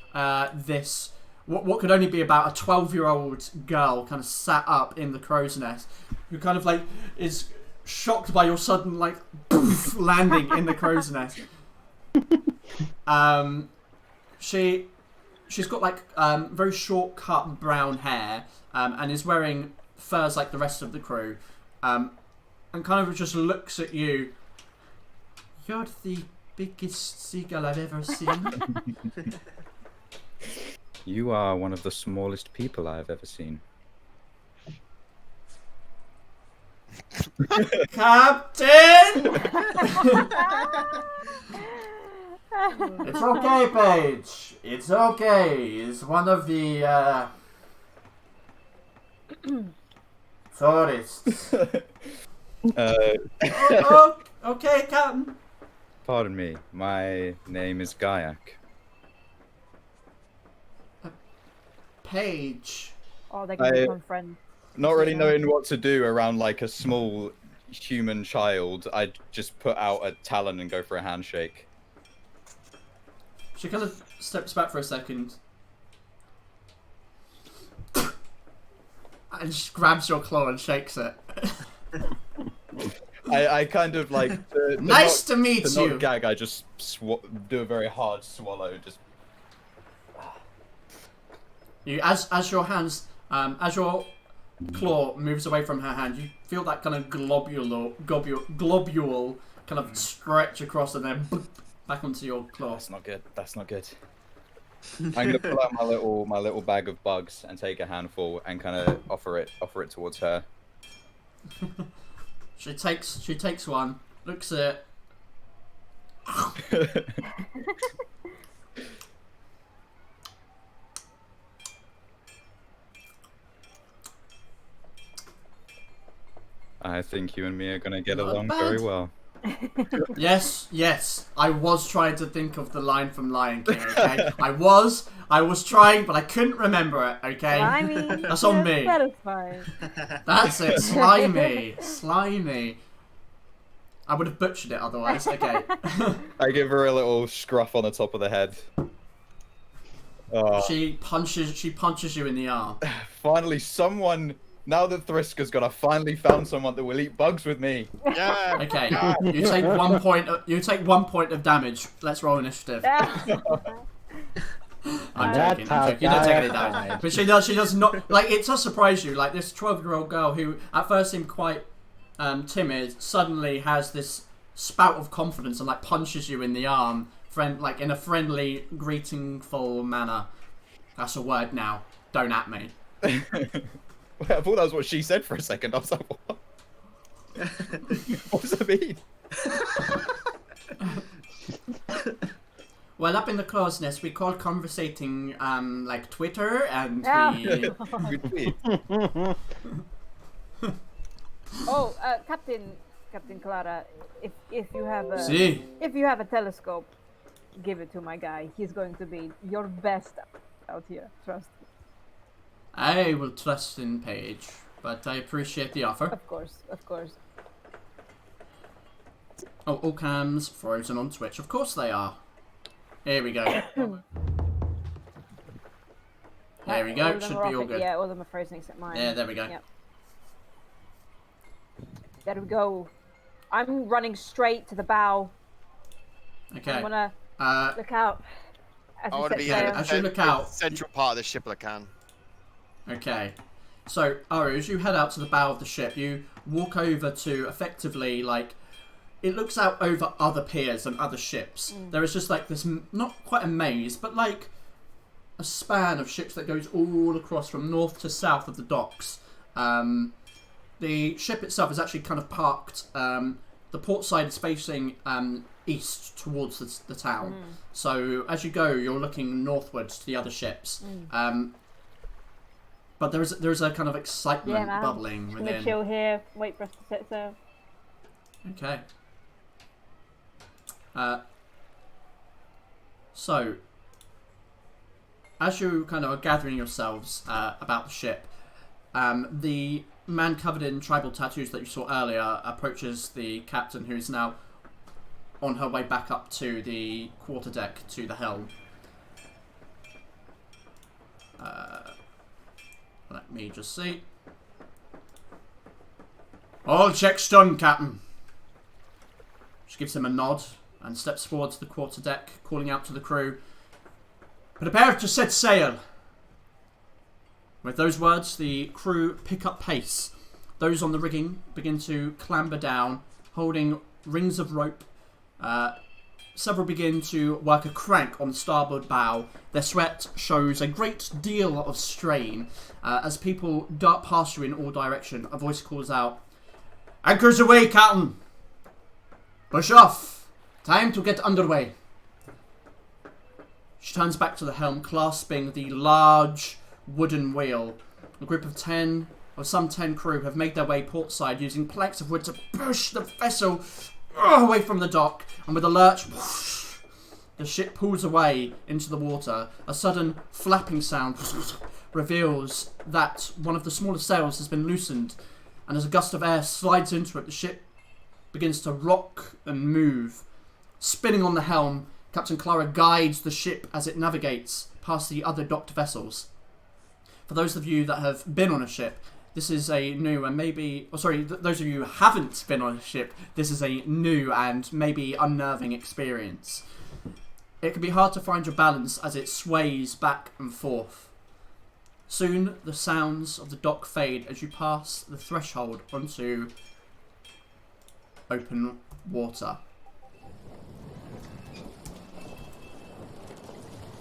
this what could only be about a 12-year-old girl kind of sat up in the crow's nest, who kind of like is shocked by your sudden like poof, landing in the crow's nest. She's got like very short cut brown hair and is wearing furs like the rest of the crew, and kind of just looks at you. You're the biggest seagull I've ever seen. You are one of the smallest people I have ever seen. Captain! It's okay, Paige. It's okay. It's one of the tourists. Okay, Captain. Pardon me. My name is Gaiak. Paige. Oh, they're gonna become friends. Not really knowing what to do around like a small human child, I just put out a talon and go for a handshake. She kind of steps back for a second. And just grabs your claw and shakes it. I kind of like... Nice to meet you! Not gag, I just do a very hard swallow, just... You, as your hands, as your claw moves away from her hand, you feel that kind of globule kind of stretch across and then back onto your claw. That's not good. That's not good. I'm gonna pull out my little bag of bugs and take a handful and kind of offer it towards her. She takes one, looks at it. I think you and me are gonna get along bad. very well. Yes. I was trying to think of the line from Lion King, okay? I was trying, but I couldn't remember it, okay? Slimy. That's on me. Satisfying. That's it, slimy. I would have butchered it otherwise, okay. I give her a little scruff on the top of the head. Oh. She punches you in the arm. Finally, someone... Now that Thriska's gone, I finally found someone that will eat bugs with me. Yeah. Okay, you take 1 point. You take 1 point of damage. Let's roll initiative. I'm joking. You don't take any damage, but she does not. Like, it does surprise you. Like, this 12-year-old girl who at first seemed quite timid suddenly has this spout of confidence and like punches you in the arm, like in a friendly, greetingful manner. That's a word now. Don't at me. I thought that was what she said for a second. I was like, what? What does that mean? Well, up in the crow's nest, we call conversating like Twitter, and we. Oh, Captain Clara, if you have a See? if you have a telescope, give it to my guy. He's going to be your best out here. Trust me. I will trust in Paige, but I appreciate the offer. Of course. Oh, all cams frozen on Twitch. Of course they are. Here we go. There we go. Should be all good. Yeah, all of them are frozen except mine. Yeah, there we go. Yep. There we go. I'm running straight to the bow. Okay. I'm gonna look out. I want to be as you look out. central part of the ship, I can. Okay. So, Aru, as you head out to the bow of the ship, you walk over to effectively, like, it looks out over other piers and other ships. There is just like this, not quite a maze, but like a span of ships that goes all across from north to south of the docks. The ship itself is actually kind of parked. The port side is facing east towards the town. So as you go, you're looking northwards to the other ships. But there is a kind of excitement bubbling just within. gonna chill here, wait for us to set sail. Okay. So, as you kind of are gathering yourselves about the ship, the man covered in tribal tattoos that you saw earlier approaches the captain, who is now on her way back up to the quarterdeck to the helm. Let me just see. All checks done, Captain. She gives him a nod and steps forward to the quarterdeck, calling out to the crew, "Prepare to set sail." With those words, the crew pick up pace. Those on the rigging begin to clamber down, holding rings of rope. Several begin to work a crank on the starboard bow. Their sweat shows a great deal of strain. As people dart past you in all direction, a voice calls out, "Anchors away, Captain! Push off! Time to get underway." She turns back to the helm, clasping the large wooden wheel. A group of some 10 crew have made their way portside using planks of wood to push the vessel away from the dock, and with a lurch, whoosh, the ship pulls away into the water. A sudden flapping sound reveals that one of the smaller sails has been loosened, and as a gust of air slides into it, the ship begins to rock and move. Spinning on the helm, Captain Clara guides the ship as it navigates past the other docked vessels. For those of you that have been on a ship, this is a new and maybe... those of you who haven't been on a ship, this is a new and maybe unnerving experience. It can be hard to find your balance as it sways back and forth. Soon, the sounds of the dock fade as you pass the threshold onto open water.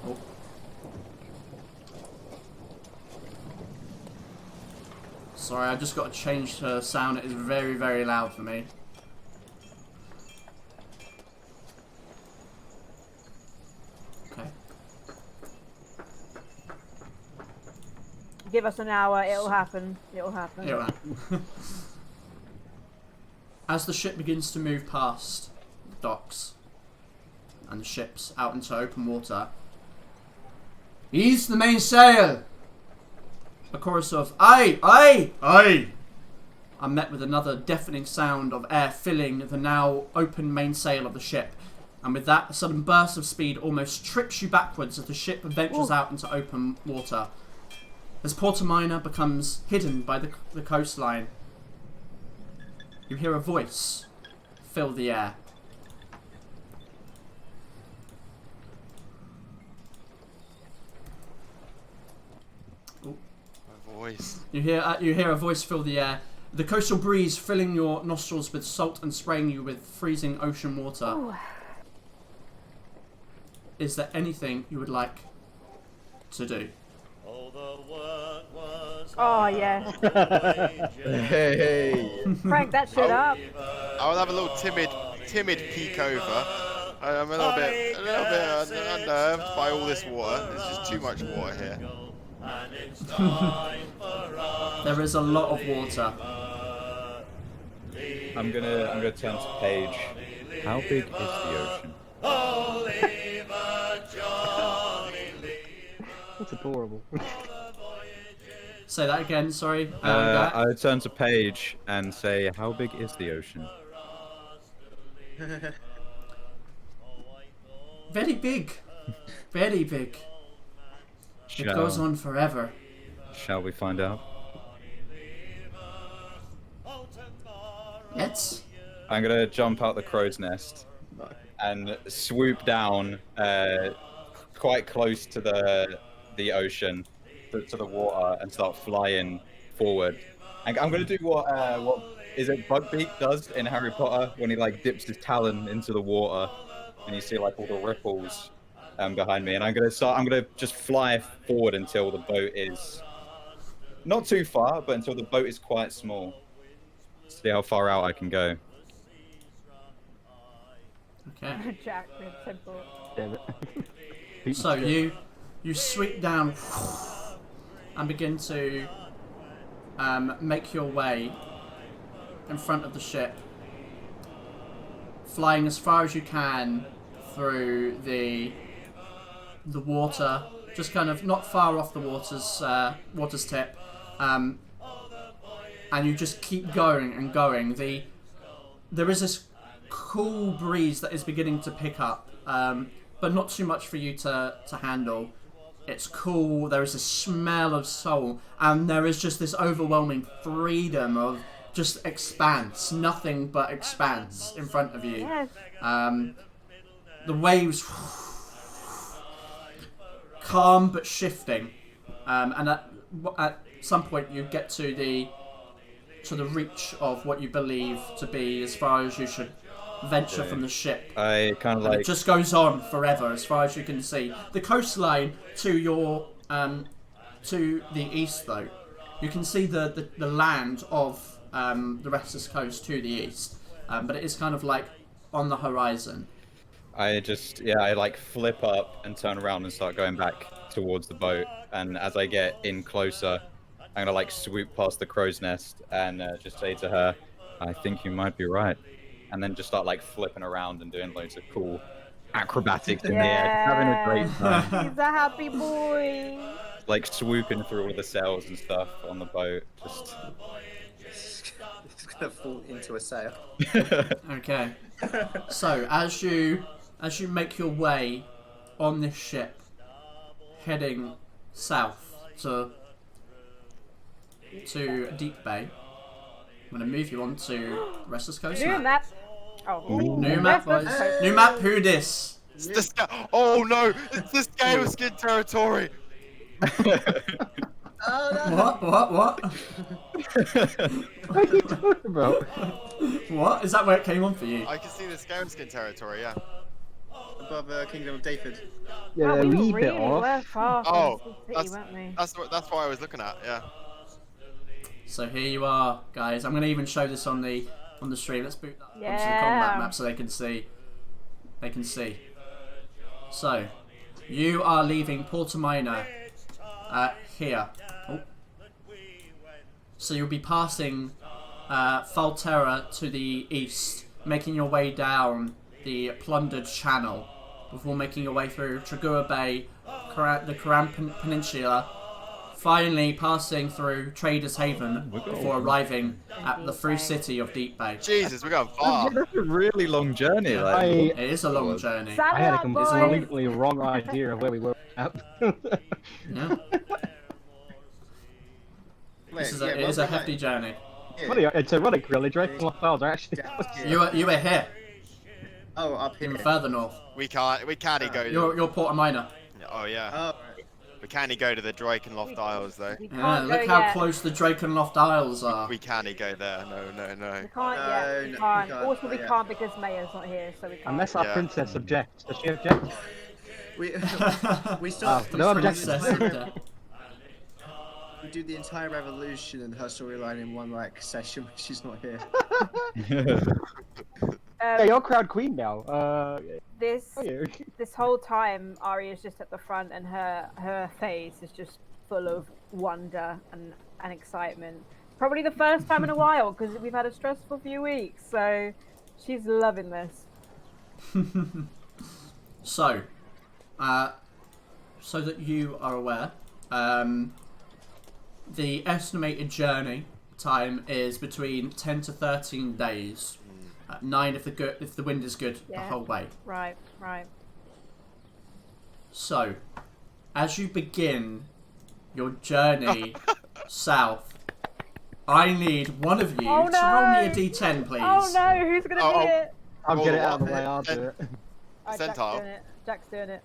Oh. Sorry, I've just got to change the sound. It is very, very loud for me. Okay. Give us an hour, it'll happen. It'll happen. It'll happen. As the ship begins to move past the docks and the ships out into open water, "Ease the mainsail!" A chorus of "Aye, aye, aye!" are met with another deafening sound of air filling the now open mainsail of the ship. And with that, a sudden burst of speed almost trips you backwards as the ship ventures out into open water. As Porta Minor becomes hidden by the coastline, you hear a voice fill the air. Voice. You hear a voice fill the air. The coastal breeze filling your nostrils with salt and spraying you with freezing ocean water. Ooh. Is there anything you would like to do? Oh, yeah. Hey. Crank that shit up. I will have a little timid peek over. I'm a little bit unnerved by all this water. There's just too much water here. There is a lot of water. I'm gonna turn to Paige. How big is the ocean? That's adorable. Say that again, sorry. I turn to Paige and say, "How big is the ocean?" Very big. Very big. It goes on forever. Shall we find out? Let's. I'm gonna jump out the crow's nest and swoop down quite close to the ocean, to the water, and start flying forward. And I'm going to do what is it Bugbeak does in Harry Potter when he like dips his talon into the water and you see like all the ripples behind me. And I'm going to just fly forward until the boat is not too far, but until the boat is quite small. See how far out I can go. Okay. Jack, with simple. Damn it. So you sweep down and begin to make your way in front of the ship, flying as far as you can through the water, just kind of not far off the water's tip, and you just keep going and going. There is this cool breeze that is beginning to pick up, but not too much for you to handle. It's cool, there is a smell of soul, and there is just this overwhelming freedom of just expanse, nothing but expanse in front of you. Yes. The waves calm but shifting, and at some point you get to the reach of what you believe to be as far as you should venture from the ship. I kind of like... It just goes on forever as far as you can see. The coastline to your to the east, though, you can see the land of the restless coast to the east, but it is kind of like on the horizon. I like flip up and turn around and start going back towards the boat. And as I get in closer, I'm gonna like swoop past the crow's nest and just say to her, "I think you might be right." And then just start like flipping around and doing loads of cool acrobatics in the air, just having a great time. He's a happy boy. Like swooping through all of the sails and stuff on the boat. It's gonna fall into a sail. Okay. So as you make your way on this ship, heading south to Deep Bay, I'm going to move you on to Restless Coast New map. map. Oh. New map, boys. New map, who dis? It's the oh no! It's the scale skin territory! Oh, no. What? What are you talking about? What? Is that where it came on for you? I can see the scale skin territory, yeah. Above Kingdom of David. Yeah, we leave really it off. were far Oh, from the city, weren't we? that's what I was looking at, yeah. So here you are, guys. I'm going to even show this on the stream. Let's boot that onto the Yeah. combat map so they can see. They can see. So, you are leaving Porto Minor here. Oh. So you'll be passing Val-Aeria to the east, making your way down the Plundered Channel before making your way through Tragua Bay, the Karam Peninsula, finally passing through Traders Haven before arriving at the free city of Deep Bay. Jesus, we're going far. That's a really long journey. Like, It is a long journey. I had a boys. completely wrong idea of where we were at. Yeah. It is a hefty journey. Funny, it's ironic, really. Drake and Files are actually. You were here. Oh, up here. Even further north. We can't go to... You're Porto Minor. Oh, yeah. Oh, We can't go to the Drakenloft Isles, though. We Yeah, can't look go how yet. close the Drakenloft Isles are. We can't go there. No. We can't No, yet. We no, we can't. can't. Also, we Not yet. can't because Maya's not here, so we can't. Unless our Yeah. princess objects. Does she object? we start. no we objection. start- We do the entire revolution and her storyline in one session when she's not here. Yeah, you're crowd queen now. This Yeah. this whole time, Arya's just at the front, and her face is just full of wonder and excitement. Probably the first time in a while because we've had a stressful few weeks, so she's loving this. So, so that you are aware, the estimated journey time is between 10 to 13 days. 9 if the wind is good the Yeah. whole way. Right. So, as you begin your journey south, I need one of you Oh, to roll me a no. d10, please. Oh no, who's gonna be it? I'll Oh, get it out of the what? way, I'll do it. Jack's Centaur. doing it. Jack's doing it.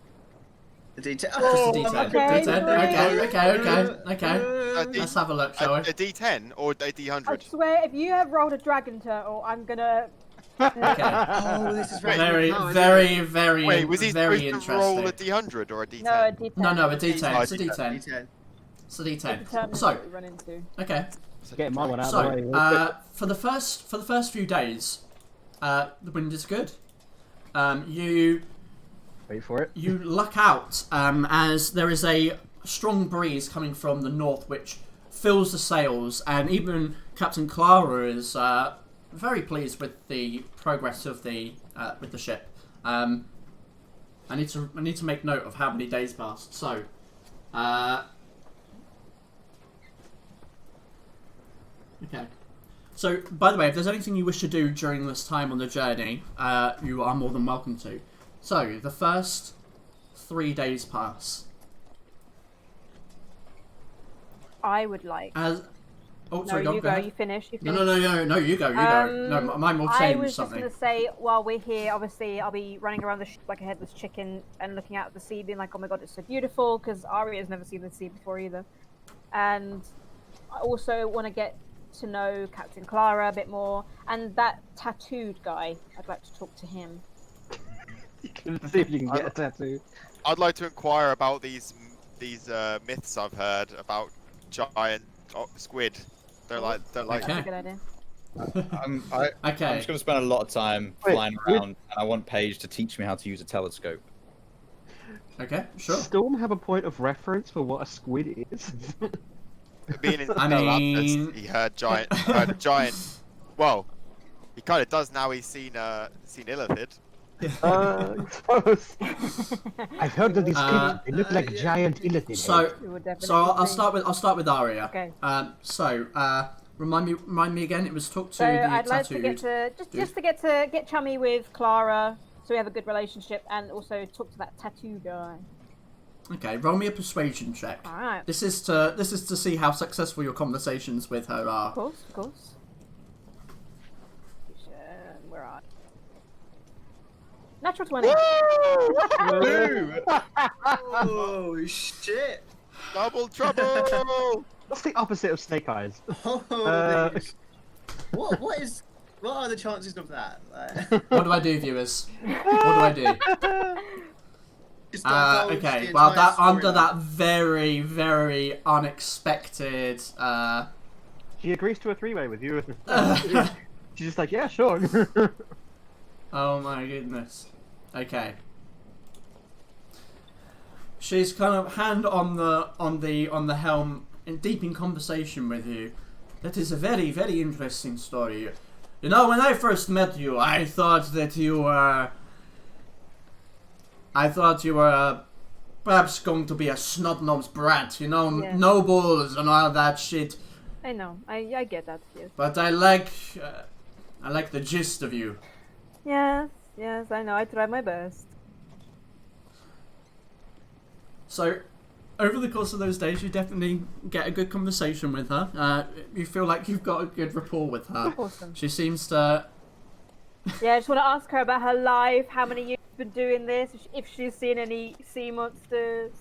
The D10. Just a D10. okay, D10. Okay. D- Let's have a look, shall we? A D10 or a I D100? swear, if you have rolled a dragon turtle, I'm gonna. Okay. Oh, this is Very, now, isn't very, it? very, Wait, was he very supposed to roll a interesting. D100 or a D10? No, a D10. No, a D10. Oh, It's a D10. D10. It's a D10. Determines So, what we run into. okay. Get my one out of the way. So, real quick. for the first few days, the wind is good. You Wait for it. luck out as there is a strong breeze coming from the north, which fills the sails, and even Captain Clara is very pleased with the progress of the ship. I need to make note of how many days passed. So, okay. So, by the way, if there's anything you wish to do during this time on the journey, you are more than welcome to. So, the first 3 days pass. I would like. Oh, No, sorry, you go go. ahead. You finish. You No, finish. no, you go. No, mine will I change was something. just gonna say, while we're here, obviously, I'll be running around the ship like a headless chicken and looking out at the sea, being like, "Oh my god, it's so beautiful," because Aria's never seen the sea before either. And I also want to get to know Captain Clara a bit more, and that tattooed guy. I'd like to talk to him. You can see if you can get a tattoo. I'd like to inquire about these myths I've heard about giant squid. They're like Okay. That's a good idea. I'm Okay. just going to spend a lot of time Wait, flying around, and I want Paige to teach me how to use a telescope. Okay, sure. Storm have a point of reference for what a squid is. being in I mean- Atlantis, he heard a giant. Well, he kind of does now. He's seen Illithid. I suppose. I've heard of these squids. They look like giant illithids. So, We would definitely I'll see. start with Aria. Okay. Remind me again. It was talk to So the I'd like to tattooed. get to get chummy with Clara, so we have a good relationship, and also talk to that tattoo guy. Okay, roll me a persuasion check. All right. This is to see how successful your conversations with her are. Of course. Where are? Natural 20. Oh shit! Double trouble! What's the opposite of snake eyes? Holy sh- What are the chances of that? Like, What do I do, viewers? What do I do? just divulge Okay, the well, entire that under storyline. that very, very unexpected. She agrees to a three-way with you. She's just like, yeah, sure. Oh my goodness. Okay. She's kind of hand on the helm, deep in conversation with you. That is a very, very interesting story. You know, when I first met you, I thought that you were. I thought you were perhaps going to be a snot-nosed brat, you know, Yeah. nobles and all that shit. I know. I get that. Yes. But I like the gist of you. Yes. I know. I try my best. So, over the course of those days, you definitely get a good conversation with her. You feel like you've got a good rapport with her. Awesome. She seems to. Yeah, I just want to ask her about her life, how many years she's been doing this, if she's seen any sea monsters.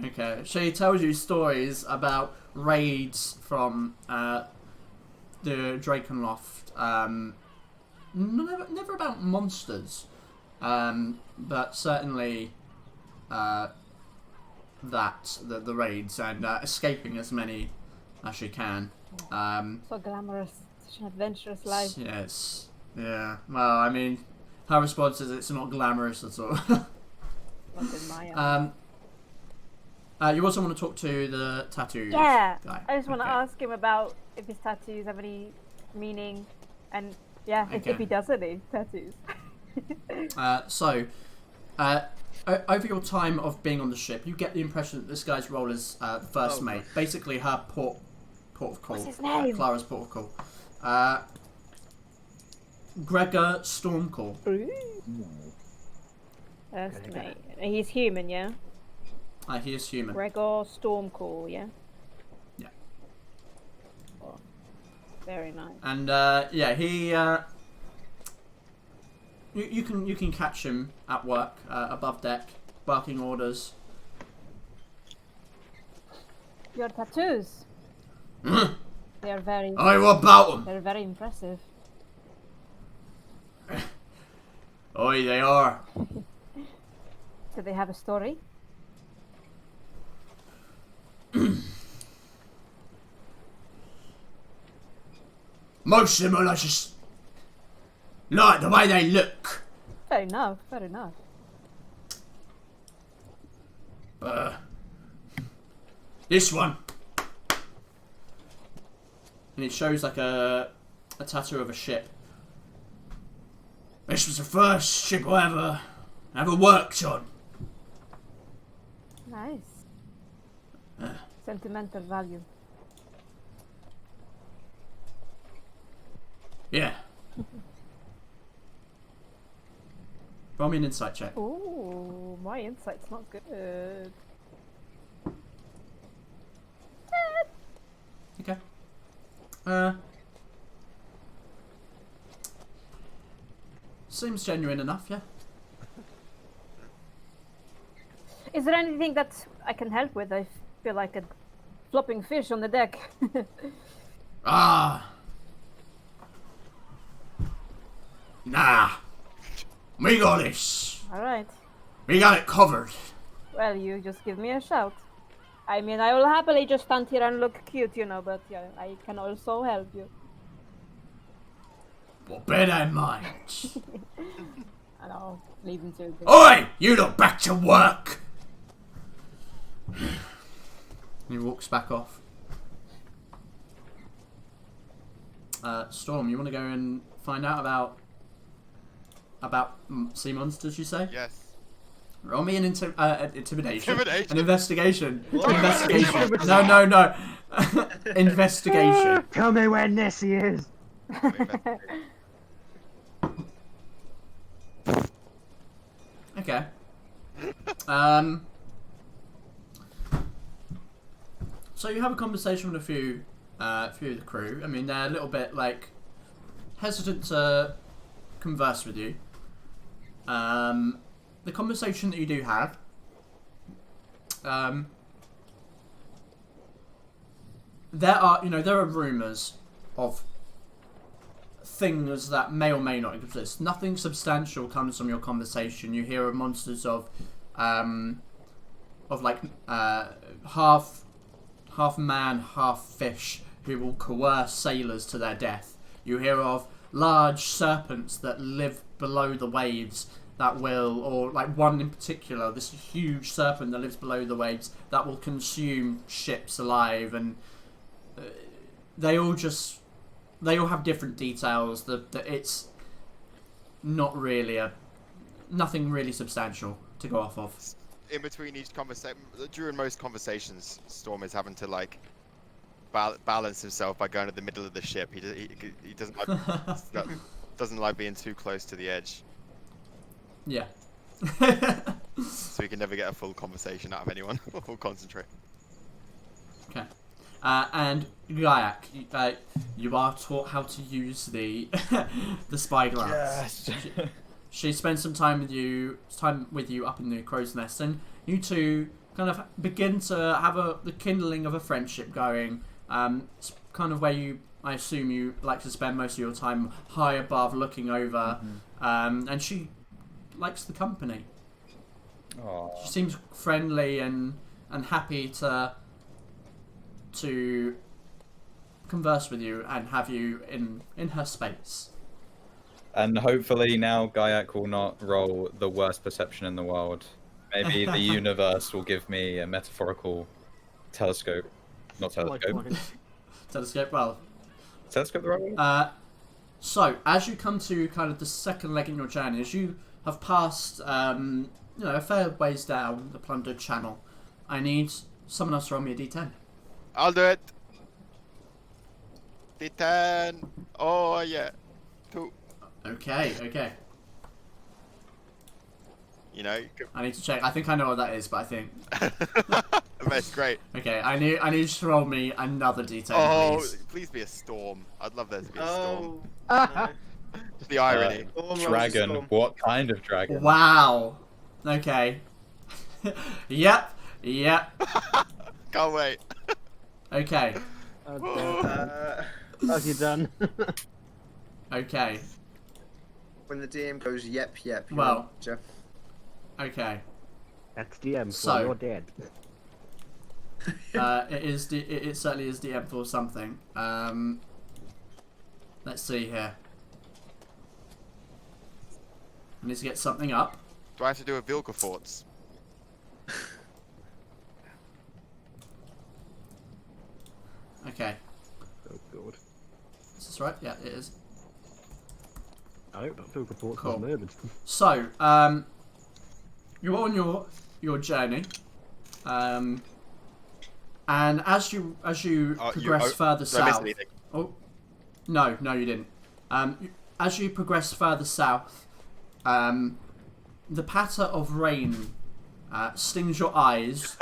Okay. She tells you stories about raids from the Drakenloft. Never about monsters, but certainly the raids and escaping as many as she can. So glamorous, such an adventurous life. Yes. Yeah. Well, I mean, her response is it's not glamorous at all. Not in my eyes. You also want to talk to the tattoo Yeah, guy. I just want to Okay. ask him about if his tattoos have any meaning, and yeah, Okay. if he does any tattoos. Over your time of being on the ship, you get the impression that this guy's role is first mate, basically her port of call. What's his name? Clara's port of call. Gregor Stormcall. First mate. He's human, yeah? He is human. Gregor Stormcall, yeah? Yeah. Oh, very nice. And he. You can catch him at work above deck, barking orders. your tattoos. They are very. Aye, what about them? They're very impressive. Aye, they are. Do they have a story? Most of them are just like the way they look. Fair enough. Fair enough. This one. And it shows like a tattoo of a ship. This was the first ship I ever worked on. Nice. Sentimental value. Yeah. Roll me an insight check. Ooh, my insight's not good. Okay. Seems genuine enough, yeah. Is there anything that I can help with? I feel like a flopping fish on the deck. Nah. We got this. Alright. We got it covered. Well, you just give me a shout. I mean, I will happily just stand here and look cute, you know, but yeah, I can also help you. Well, bear that in mind. And I'll leave him to it. Oi! You look back to work! He walks back off. Storm, you want to go and find out about sea monsters, you say? Yes. Roll me an intimidation. Intimidation? An investigation. Investigation. No. Investigation. Tell me where Nessie is. Okay. So you have a conversation with a few of the crew. I mean, they're a little bit like hesitant to converse with you. The conversation that you do have, there are rumours of things that may or may not exist. Nothing substantial comes from your conversation. You hear of monsters of like half man, half fish who will coerce sailors to their death. You hear of large serpents that live below the waves that will, or like one in particular, this huge serpent that lives below the waves that will consume ships alive, and they all have different details. That it's not really nothing really substantial to go off of. In between each conversation, during most conversations, Storm is having to like balance himself by going to the middle of the ship. He doesn't like doesn't like being too close to the edge. Yeah. So he can never get a full conversation out of anyone or concentrate. Okay. And Gaiak, you are taught how to use the the spyglass. Yes. She spends some time with you up in the crow's nest, and you two kind of begin to have the kindling of a friendship going. It's kind of where I assume you like to spend most of your time high above, looking over, and she likes the company. Aww. She seems friendly and happy to converse with you and have you in her space. And hopefully now Gaiak will not roll the worst perception in the world. Maybe the universe will give me a metaphorical telescope. Not telescope. Telescope, well. Telescope the right way? So, as you come to kind of the second leg in your journey, as you have passed a fair ways down the Plundered Channel, I need someone else to roll me a d10. I'll do it. D10. Oh yeah. 2. Okay. You know. I need to check. I think I know what that is, but I think. That's great. Okay, I need you to roll me another d10, please be a storm. I'd love there to be a storm. No. The irony. Dragon. What kind of dragon? Wow. Okay. Yep. Can't wait. Okay. How's you done? Okay. When the DM goes, yep, you're Well. a Jeff. Okay. That's DM. So- You're dead. It certainly is DM for something. Let's see here. I need to get something up. Do I have to do a Vilgefortz? Okay. Oh god. Is this right? Yeah, it is. I don't feel reports Cool. was murdered. So, you're on your journey, and as you progress further Did I miss south. anything? Oh, no, you didn't. As you progress further south, the patter of rain stings your eyes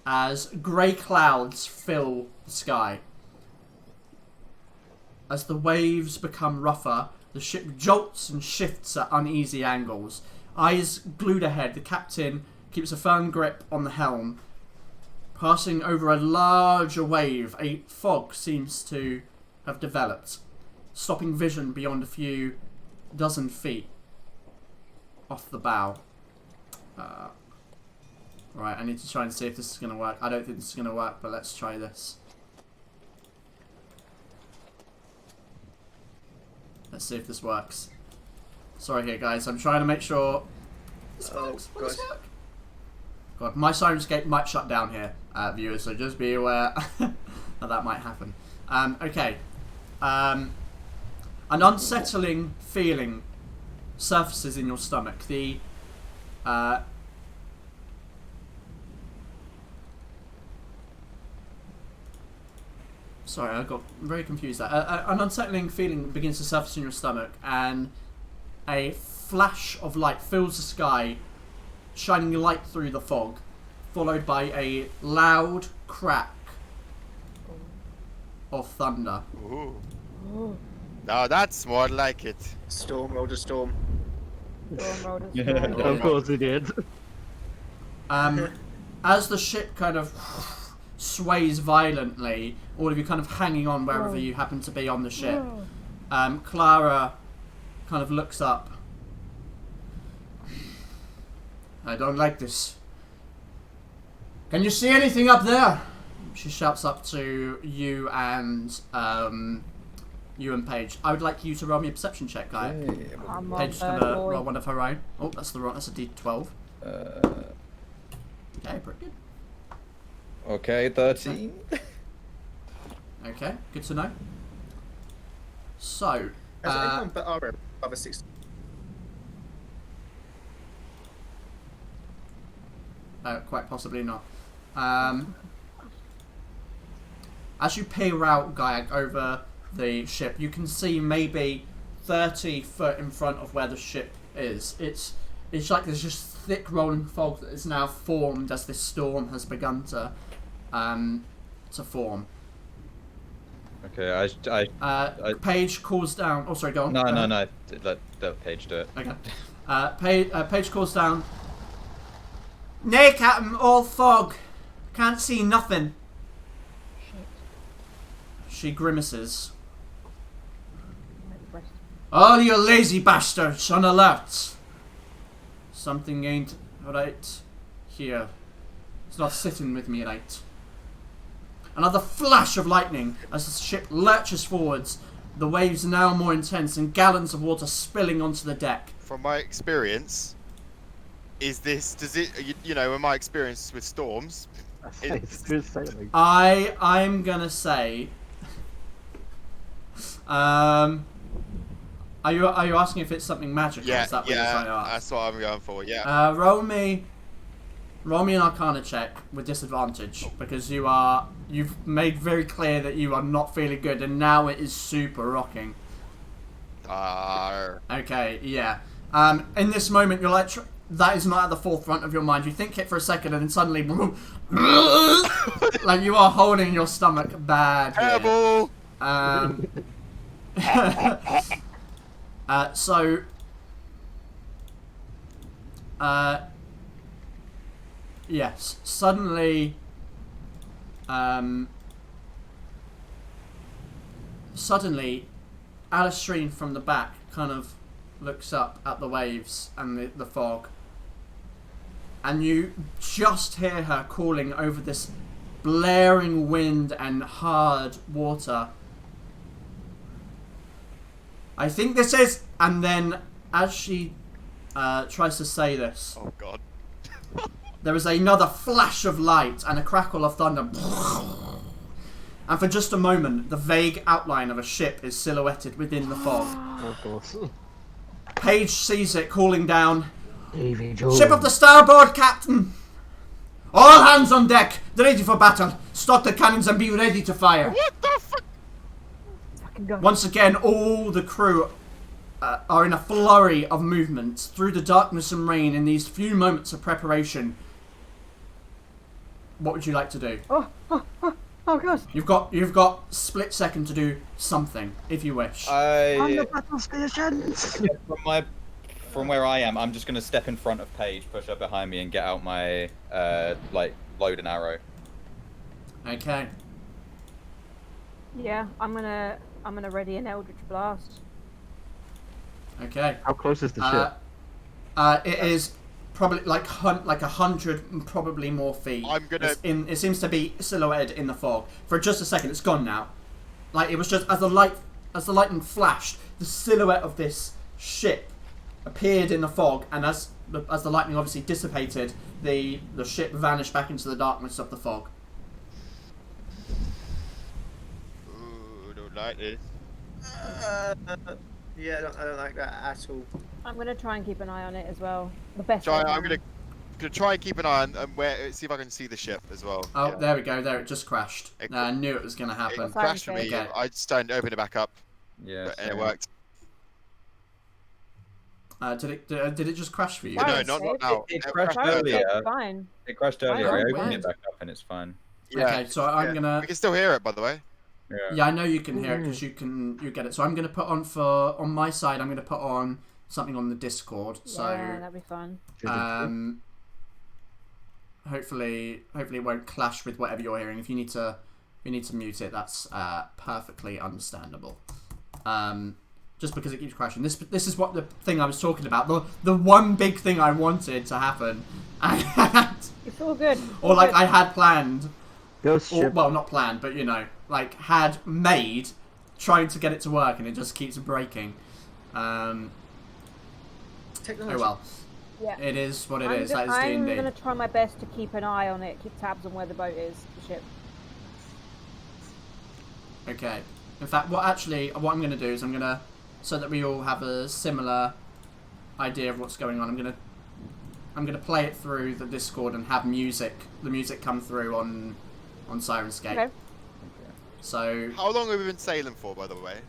as grey clouds fill the sky. As the waves become rougher, the ship jolts and shifts at uneasy angles. Eyes glued ahead, the captain keeps a firm grip on the helm. Passing over a larger wave, a fog seems to have developed, stopping vision beyond a few dozen feet off the bow. Right, I need to try and see if this is going to work. I don't think this is going to work, but let's try this. Let's see if this works. Sorry here, guys. I'm trying to make sure this works. Will this work? God, my Sirenscape might shut down here, viewers, so just be aware that might happen. Okay. An unsettling feeling surfaces in your stomach. The sorry, I got very confused there. An unsettling feeling begins to surface in your stomach, and a flash of light fills the sky, shining light through the fog, followed by a loud crack of thunder. Ooh. Now that's more like it. Storm, roll to storm. Of course it did. As the ship kind of sways violently, all of you kind of hanging on wherever you happen to be on the ship. Clara kind of looks up. I don't like this. Can you see anything up there? She shouts up to you and Paige. I would like you to roll me a perception check, guy. Paige's gonna roll one of her own. Oh, that's a D12. Okay, pretty good. Okay, 13. Okay, good to know. So, Has anyone but our other 6? quite possibly not. As you peer out, Gaiac, over the ship, you can see maybe 30 foot in front of where the ship is. It's like there's just thick rolling fog that is now formed as this storm has begun to form. Okay, I Paige calls down. Oh, sorry, go on. No. Let Paige do it. Okay. Paige calls down. Nay, Captain, all fog. Can't see nothing. She grimaces. All you lazy bastards on alert. Something ain't right here. It's not sitting with me right. Another flash of lightning as the ship lurches forwards, the waves now more intense and gallons of water spilling onto the deck. From my experience, in my experience with storms, I'm gonna say, are you asking if it's something magical? Yeah, Is that what you're trying to ask? that's what I'm going for. Yeah. Roll me an Arcana check with disadvantage because you've made very clear that you are not feeling good, and now it is super rocking. Okay, yeah. In this moment, you're like, that is not at the forefront of your mind. You think it for a second, and then suddenly, like you are holding your stomach bad. Terrible. Yes, suddenly, suddenly, Alistrine from the back kind of looks up at the waves and the fog, and you just hear her calling over this blaring wind and hard water. I think this is... And then, as she tries to say this... Oh, God. There is another flash of light and a crackle of thunder. And for just a moment, the vague outline of a ship is silhouetted within the fog. Oh, course. Paige sees it, calling down, Davy Jones. "Ship of the starboard, Captain! All hands on deck, ready for battle. Stock the cannons and be ready to fire." What the fuck? Fucking go. Once again, all the crew are in a flurry of movements through the darkness and rain in these few moments of preparation. What would you like to do? Oh god. You've got split second to do something, if you wish. On the battle stations! From where I am, I'm just gonna step in front of Paige, push her behind me, and get out my load and arrow. Okay. Yeah, I'm gonna ready an Eldritch Blast. Okay. How close is the ship? It is probably like 100 and probably more feet. I'm gonna. It seems to be silhouetted in the fog. For just a second, it's gone now. Like it was just as the lightning flashed, the silhouette of this ship appeared in the fog, and as the lightning obviously dissipated, the ship vanished back into the darkness of the fog. Ooh, don't like this. Yeah, I don't like that at all. I'm gonna try and keep an eye on it as well. The best. I'm gonna try and keep an eye on where. See if I can see the ship as well. Oh, Yeah. There we go. There, it just crashed. I knew it was going to happen. It crashed for me. Okay. I just opened it back up. Yeah, And it worked. Did it just crash for you? No, not now. It crashed Fine, earlier. it's fine. It crashed earlier. I opened weird. it back up and it's fine. Yeah. Okay, so I'm gonna. We can still hear it, by the way. Yeah, I know you can hear it because you get it. So I'm gonna put on my side. I'm gonna put on something on the Discord. So Yeah, that'd be fun. hopefully it won't clash with whatever you're hearing. If you need to mute it, that's perfectly understandable. Just because it keeps crashing. This is what the thing I was talking about. The one big thing I wanted to happen. It's all good. Or like I had planned. Ghost ship. Well, not planned, but you know, like had made, trying to get it to work, and it just keeps breaking. Oh Technology. well. Yeah. It is what it I'm is. That is I'm D&D. gonna try my best to keep an eye on it, keep tabs on where the boat is, the ship. Okay. In fact, what I'm going to do is so that we all have a similar idea of what's going on, I'm gonna play it through the Discord and have the music come through on Sirenscape. Okay. So How long have we been sailing for, by the way?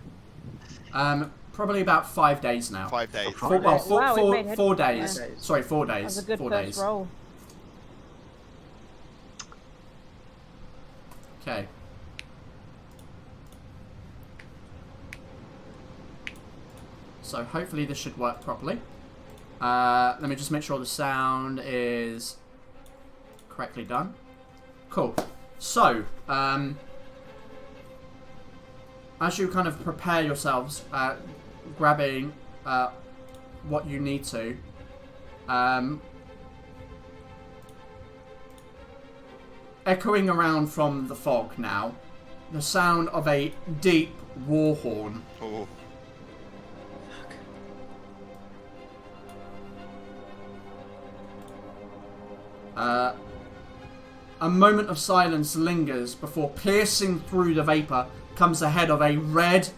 probably about 5 days now. 5 days. Wow, we made 4 it. days. Yeah. Sorry, 4 days. That was a good 4 first days. roll. Okay. So hopefully this should work properly. Let me just make sure the sound is correctly done. Cool. So, as you kind of prepare yourselves, grabbing what you need to, echoing around from the fog now, the sound of a deep war horn. Oh. A moment of silence lingers before piercing through the vapor comes the head of a red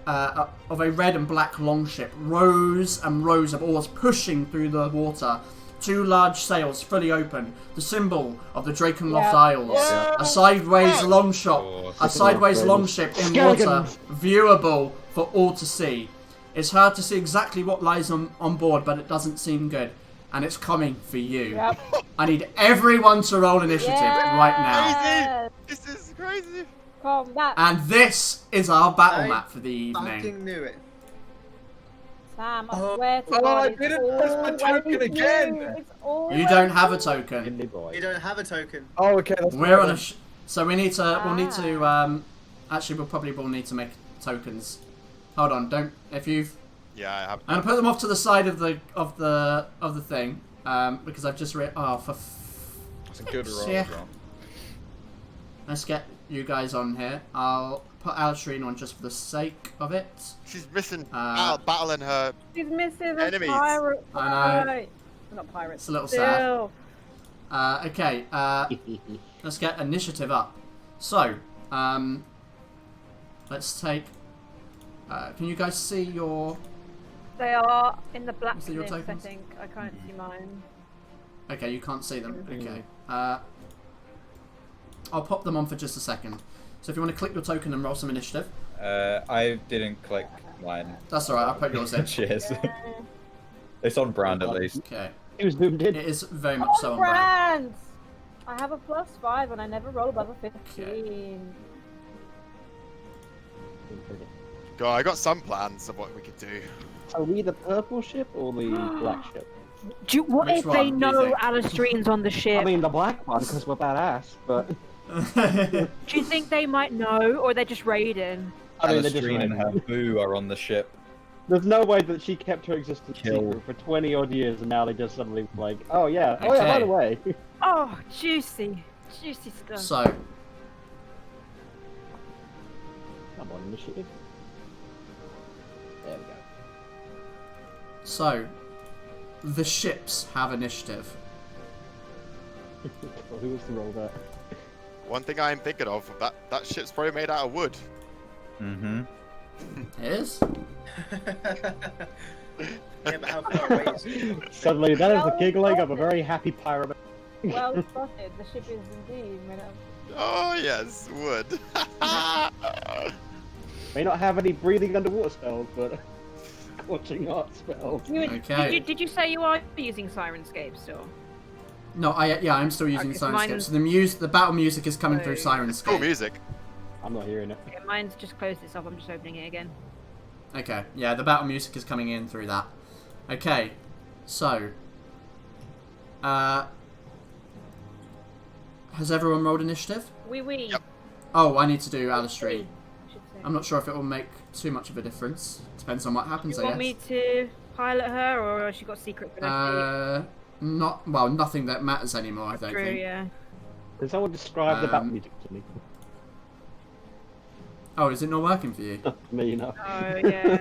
and black longship. Rows and rows of oars pushing through the water. 2 large sails fully open. The symbol of the Drakenloft Isles. Yeah. A sideways longship in water, viewable for all to see. It's hard to see exactly what lies on board, but it doesn't seem good. And it's coming for you. Yep. I need everyone to roll initiative right now. Yes. This is crazy. Combat. And this is our battle I map for the evening. Fucking knew it. Sam, I swear to Oh, God, I it's didn't press my always token you. again. It's always You don't have a token. Indie boy. You don't have a token. Oh, okay. That's We're on a so we need to. We'll need to. Actually, we'll probably will need to tokens. Hold on, don't. If you've. Yeah, I have. I'm gonna put them off to the side of the thing because I've just read. Oh, for. That's a good roll. Yeah. Let's get you guys on here. I'll put Altrine on just for the sake of it. She's missing out battling her. She's missing enemies. a pirate. I know. Fight. Not pirates. It's a little Still. sad. Okay. Let's get initiative up. So, let's take. Can you guys see your? They are in the black Is it your list, I tokens? think. I can't see mine. Okay, you can't see them. Okay. I'll pop them on for just a second. So if you want to click your token and roll some initiative. I didn't click mine. That's alright, I'll put yours in. Cheers. It's on brand at least. Okay. He was zoomed in. It is very much so on brand. Brand! I have a +5 and I never roll above a 15. Okay. God, I got some plans of what we could do. Are we the purple ship or the black ship? What Which if one they do you know think? Alistrine's on the ship? I mean the black one because we're badass, but Do you think they might know, or they're just raiding? I mean they're just Alistrine and her random. boo are on the ship. There's no way that she kept her existence Kill. secret for 20 odd years and now they just suddenly like, oh yeah, by Okay. the way. Oh, juicy. Juicy stuff. So, Come on, initiative. There we go. so the ships have initiative. Well, who was to roll that? One thing I'm thinking of, that ship's probably made out of wood. Mm-hmm. It is? Yeah, but how far away is it? Suddenly, that is the giggling of a very happy pirate. Well spotted. The ship is indeed made of. Oh yes, wood. May not have any breathing underwater spells, but scorching hot spells. Okay. Did you say you are using Sirenscape still? No, I'm still using Okay, so Sirenscape. mine's- So the battle music is coming through So- Cool Sirenscape. music. I'm not hearing it. Okay, mine's just closed itself. I'm just opening it again. Okay, yeah, the battle music is coming in through that. Okay, so has everyone rolled initiative? Oui. Yep. Oh, I need to do Alistrine. I should say. I'm not sure if it will make too much of a difference. Depends on what happens, You I want guess. me to pilot her, or has she got secret ability? Nothing that matters anymore, I don't True, think. yeah. Can someone describe the battle Um, music to me? Oh, is it not working for you? Me, you know. Oh, yeah.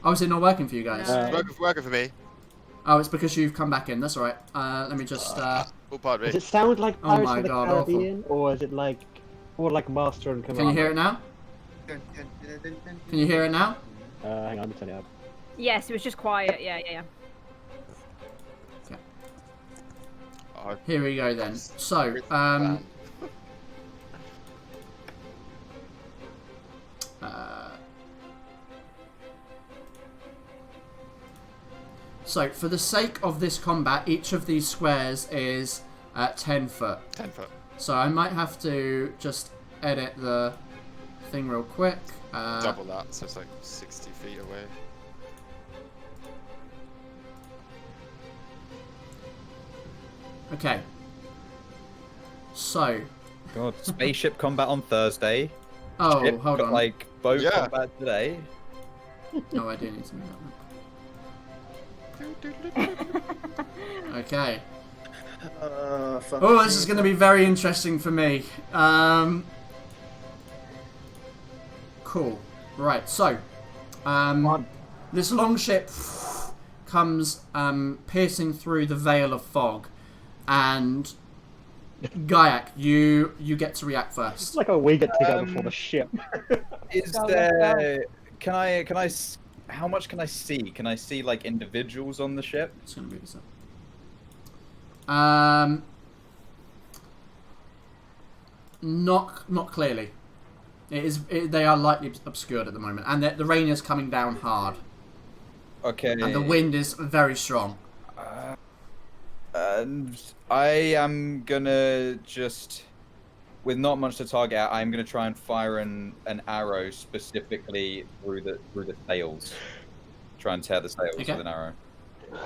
Oh, is it not working for you guys? No. It's working for me. Oh, it's because you've come back in. That's alright. Let me just. Oh, pardon Does me. it sound like Oh Pirates my of the God, Caribbean, or is it like more like Master and Commander? Can you hear it now? Can you hear it now? Hang on, let me turn it up. Yes, it was just quiet. Yeah. Oh, Here we go then. So, it's bad. So, for the sake of this combat, each of these squares is 10 foot. 10 foot. So I might have to just edit the thing real quick. Double that, so it's like 60 feet away. Okay. So, God, spaceship combat on Thursday. oh, Ship hold got, on. like boat Yeah. combat today. No, I do need to move that. Okay. Fuck. Oh, this is going to be very interesting for me. Cool. Right, so, this long ship comes piercing through the veil of fog, and Gaiak, you get to react first. It's like a we get together before the ship. Is Go, there? Can I? How much can I see? Can I see like individuals on the ship? It's going to move this up. Not clearly. They are lightly obscured at the moment, and the rain is coming down hard, Okay. and the wind is very strong. And I am gonna just, with not much to target at, I'm gonna try and fire an arrow specifically through the sails. Try and tear the sails Okay. with an arrow.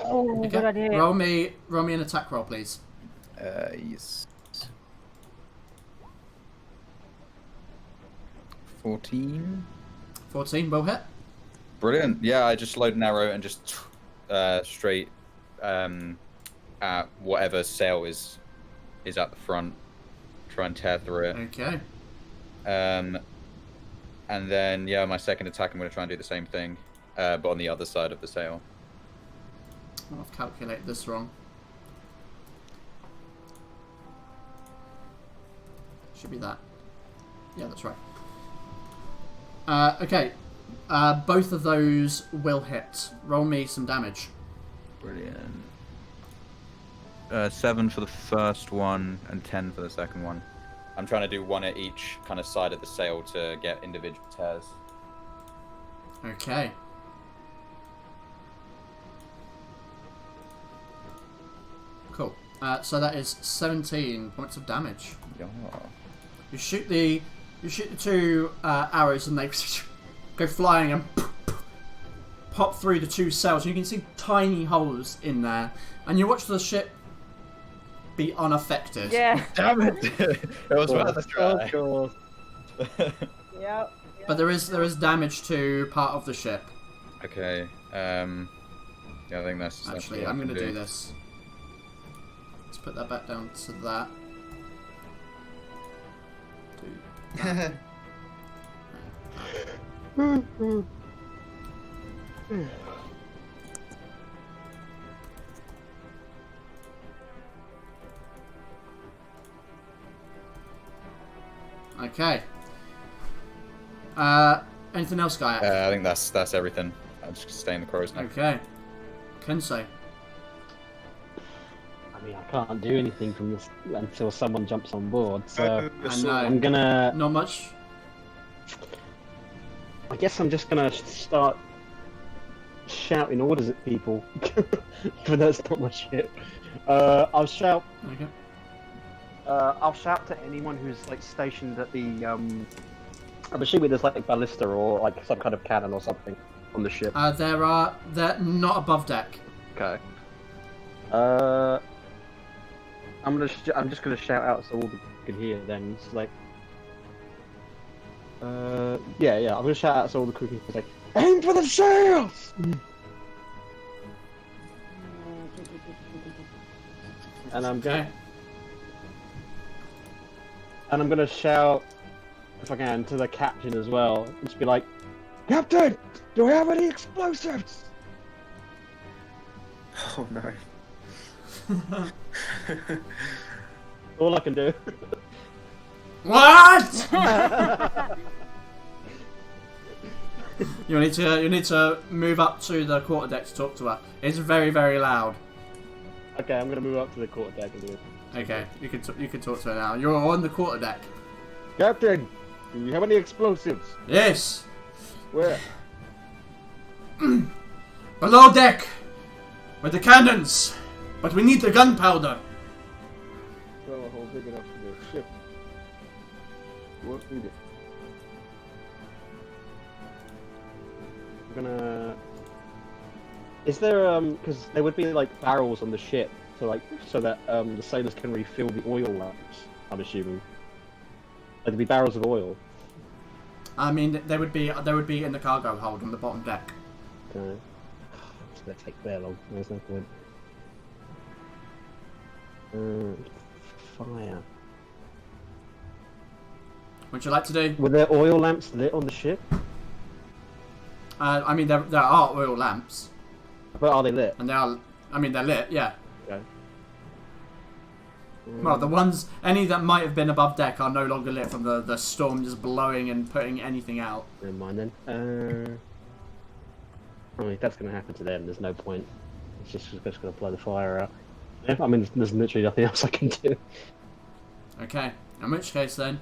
Oh, Okay. good idea. Roll me an attack roll, please. Yes. 14. 14 will hit. Brilliant. Yeah, I just load an arrow and just straight at whatever sail is at the front. Try and tear through it. Okay. And then, yeah, my second attack, I'm going to try and do the same thing, but on the other side of the sail. I've calculated this wrong. Should be that. Yeah, that's right. Okay. Both of those will hit. Roll me some damage. Brilliant. 7 for the first one and 10 for the second one. I'm trying to do one at each kind of side of the sail to get individual tears. Okay. Cool. So that is 17 points of damage. Yeah. You shoot the two arrows and they go flying and pop through the two sails. You can see tiny holes in there, and you watch the ship be unaffected. Yeah. Damn it! It was worth a try. Yeah. But there is damage to part of the ship. Okay. Yeah, I think that's Actually, what I'm I going to can do this. Let's put that back down to that. Okay. Anything else, Guy? I think that's everything. I'm just staying the crow's neck. Okay. Kensei. I mean, I can't do anything from this until someone jumps on board, so I know. I'm gonna... Not much. I guess I'm just gonna start shouting orders at people, even though it's not my ship. I'll shout... Okay. I'll shout to anyone who's like stationed at the I'm assuming there's like a ballista or like some kind of cannon or something on the ship. They're not above deck. Okay. I'm just gonna shout out so all the can hear. Then it's like, yeah. I'm gonna shout out so all the crew can hear. Like, aim for the sails. And I'm going. Okay. And I'm gonna shout, if I can, to the captain as well. Just be like, Captain, do we have any explosives? Oh no. All I can do. What? you need to move up to the quarterdeck to talk to her. It's very, very loud. Okay, I'm gonna move up to the quarterdeck and do it. Okay, you can talk to her now. You're on the quarterdeck. Captain, do you have any explosives? Yes. Where? Below deck, with the cannons. But we need the gunpowder. Well, a hole big enough for the ship. Won't need it. I'm gonna... Is there, because there would be, like, barrels on the ship, so that, the sailors can refill the oil lamps, I'm assuming. There'd be barrels of oil. I mean, they would be in the cargo hold on the bottom deck. Okay. It's gonna take very long, there's no point. Fire. What would you like to do? Were there oil lamps lit on the ship? I mean, there are oil lamps. But are they lit? And they are. I mean, they're lit. Yeah. Okay. Well, the ones, any that might have been above deck are no longer lit from the storm just blowing and putting anything out. Never mind then. I mean, if that's going to happen to them, there's no point. It's just going to blow the fire out. Yeah, I mean, there's literally nothing else I can do. Okay. In which case, then,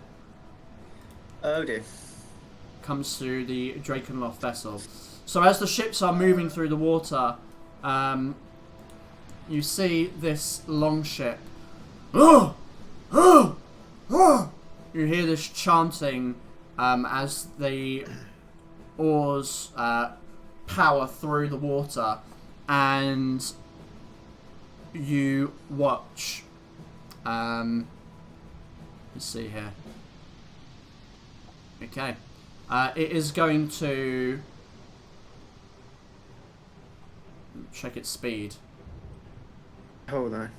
Oh dear. comes to the Drakenloft vessel. So as the ships are moving through the water, you see this longship. Oh! Oh! Oh! You hear this chanting as the oars power through the water, and you watch. Let's see here. Okay. It is going to check its speed. Hold on.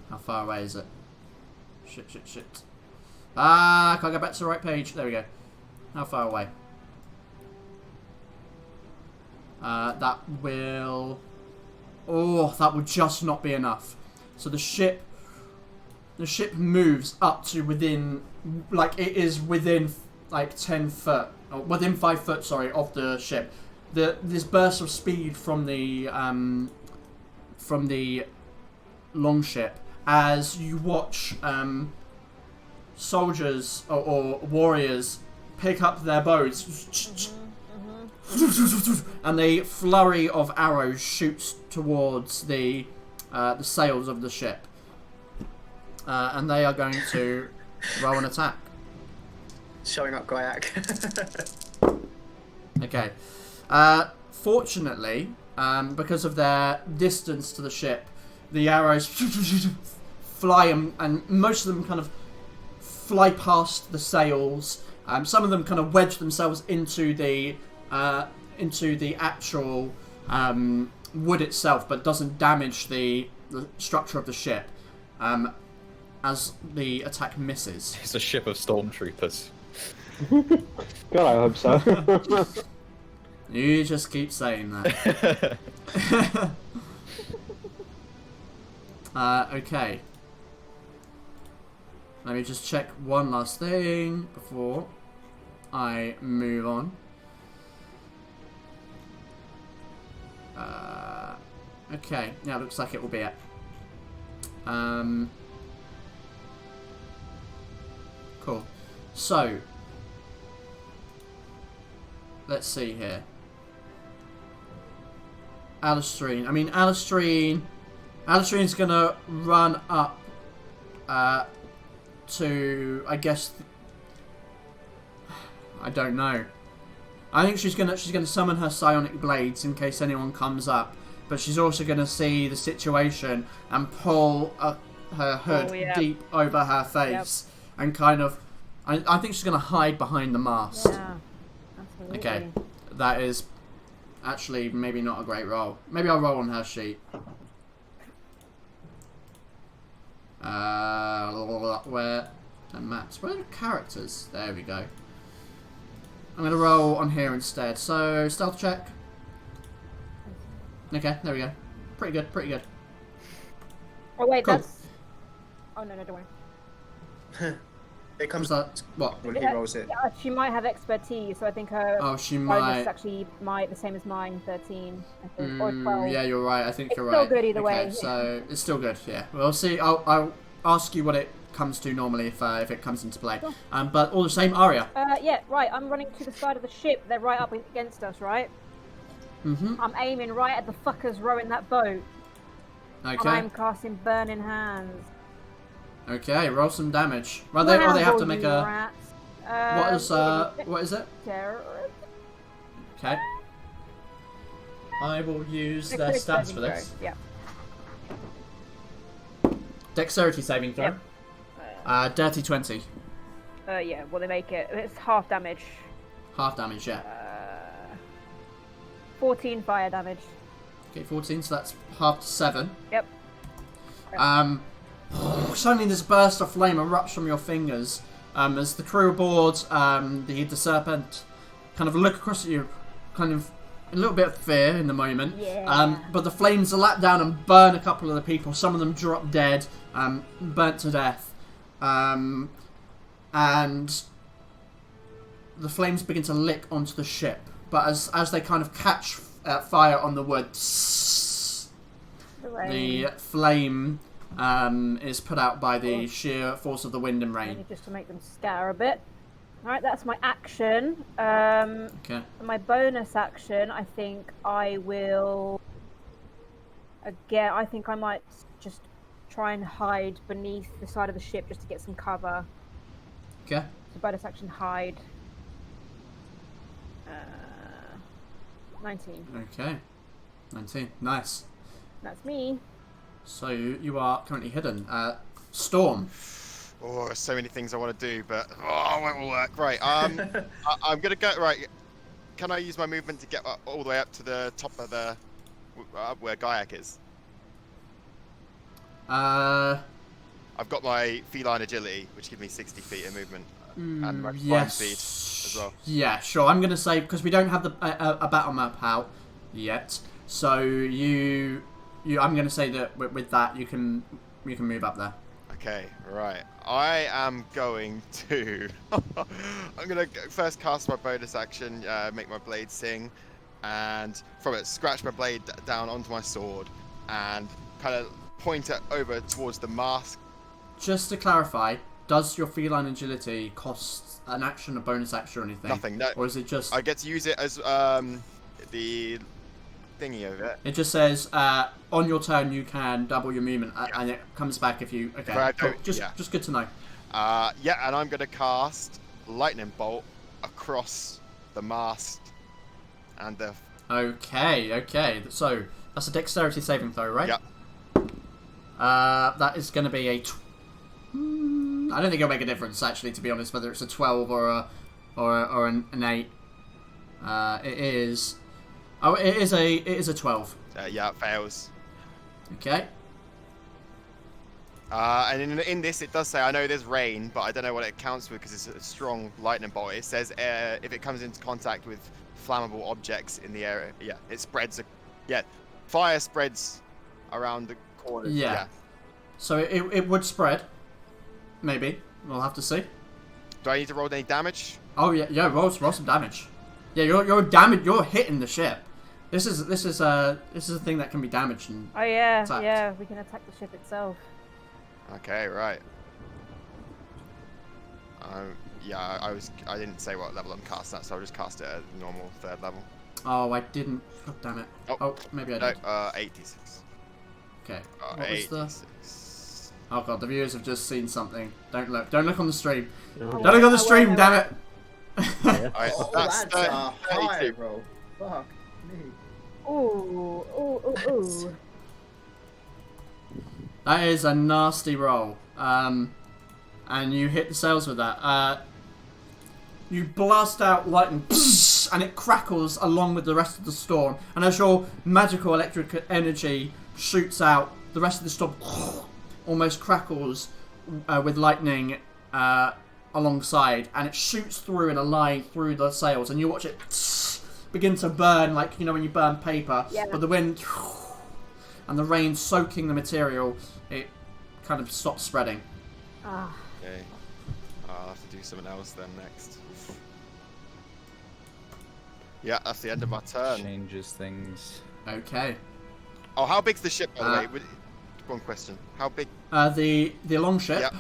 How far away is it? Shit. Can't go back to the right page. There we go. How far away? That will... Oh, that would just not be enough. So the ship moves up to within... Like, it is within, like, 10 foot... Or within 5 foot, sorry, of the ship. This burst of speed from the longship, as you watch soldiers or warriors pick up their bows, and a flurry of arrows shoots towards the sails of the ship, and they are going to roll an attack. Showing up Gaiac. Okay. Fortunately, because of their distance to the ship, the arrows fly and most of them kind of fly past the sails. Some of them kind of wedge themselves into the actual wood itself, but doesn't damage the structure of the ship as the attack misses. It's a ship of stormtroopers. God, I hope so. You just keep saying that. Okay. Let me just check one last thing before I move on. Okay, yeah, looks like it will be it. Cool. So, let's see here. Alistrine. I mean, Alistrine's gonna run up to, I guess, I don't know. I think she's gonna summon her psionic blades in case anyone comes up, but she's also gonna see the situation and pull her hood deep over her face and kind of. I think she's gonna hide behind the mast. Yeah, absolutely. Okay, that is actually maybe not a great roll. Maybe I'll roll on her sheet. Where the maps? Where are the characters? There we go. I'm gonna roll on here instead. So stealth check. Okay, there we go. Pretty good, pretty good. Oh wait, Cool. that's. Oh no, don't worry. It comes that what? when he rolls it. Yeah, she might have expertise, so I think her Oh, she bonus might. is actually the same as mine, 13, I think, or 12. Yeah, you're right. I think It's you're still right. good either Okay, way. so it's still good. Yeah, we'll see. I'll ask you what it comes to normally if it comes into play. Sure. But all the same, Aria. Yeah, right. I'm running to the side of the ship. They're right up against us, right? I'm aiming right at the fuckers rowing that boat. And Okay. I'm casting Burning Hands. Okay, roll some damage. Well, they have to make a. Rats. What is it? Terrorist. Okay. I will use their stats for this. Yeah. Dexterity saving throw. Yep. Dirty 20. Yeah. Well, they make it. It's half damage. Half damage, yeah. 14 fire damage. Okay, 14, so that's half to 7. Yep. Suddenly this burst of flame erupts from your fingers as the crew aboard the Serpent kind of look across at you, kind of a little bit of fear in the moment. Yeah. But the flames lap down and burn a couple of the people. Some of them drop dead, burnt to death. And the flames begin to lick onto the ship. But as they kind of catch fire on the wood, the flame is put out by the sheer force of the wind and rain. Just to make them scatter a bit. Alright, that's my action. Okay. My bonus action, I think I will... Again, I think I might just try and hide beneath the side of the ship just to get some cover. Okay. So bonus action, hide. 19. Okay. 19. Nice. That's me. So you are currently hidden. Storm. Oh, there's so many things I want to do, but it won't work. Right. I'm gonna go. Right. Can I use my movement to get all the way up to the top of the where Gaiac is? I've got my feline agility, which gives me 60 feet of movement, and my climb speed as well. Yeah, sure. I'm going to say, because we don't have a battle map out yet, so I'm going to say that with that you can move up there. Okay, right. I am going to. I'm going to first cast my bonus action, make my blade sing, and from it scratch my blade down onto my sword, and kind of point it over towards the mask. Just to clarify, does your feline agility cost an action, a bonus action, or anything? Nothing. No. Or is it just? I get to use it as the thingy over it. It just says on your turn you can double your movement, and it comes back if you. Okay. Cool. Just good to know. Yeah, and I'm going to cast lightning bolt across the mast and the. Okay. So that's a dexterity saving throw, right? Yep. That is going to be a. I don't think it'll make a difference, actually, to be honest, whether it's a 12 or an 8. It is. Oh, it is a 12. Yeah, it fails. Okay. And in this, it does say, I know there's rain, but I don't know what it counts with because it's a strong lightning bolt. It says if it comes into contact with flammable objects in the area, it spreads. Fire spreads around the corners. Yeah. So it would spread. Maybe. We'll have to see. Do I need to roll any damage? Oh yeah. Roll some damage. Yeah, you're hitting the ship. This is a thing that can be damaged and attacked. Yeah, we can attack the ship itself. Okay, right. I didn't say what level I'm casting at, so I'll just cast it at normal 3rd level. Oh, I didn't. God damn it. Oh, maybe I did. No, 86. Okay. What 86. was the? Oh god, the viewers have just seen something. Don't look on the stream. Oh. Don't look on the stream, damn it. Alright, that's a high roll. Fuck me. Ooh. That is a nasty roll. And you hit the sails with that. You blast out lightning, and it crackles along with the rest of the storm. And as your magical electric energy shoots out, the rest of the storm almost crackles with lightning alongside, and it shoots through in a line through the sails, and you watch it begin to burn like when you burn paper. Yeah. But the wind and the rain soaking the material, it kind of stops spreading. Okay. I'll have to do something else then next. Yeah, that's the end of my turn. Changes things. Okay. Oh, how big's the ship, by the way? One question. How big? The long ship. Yep.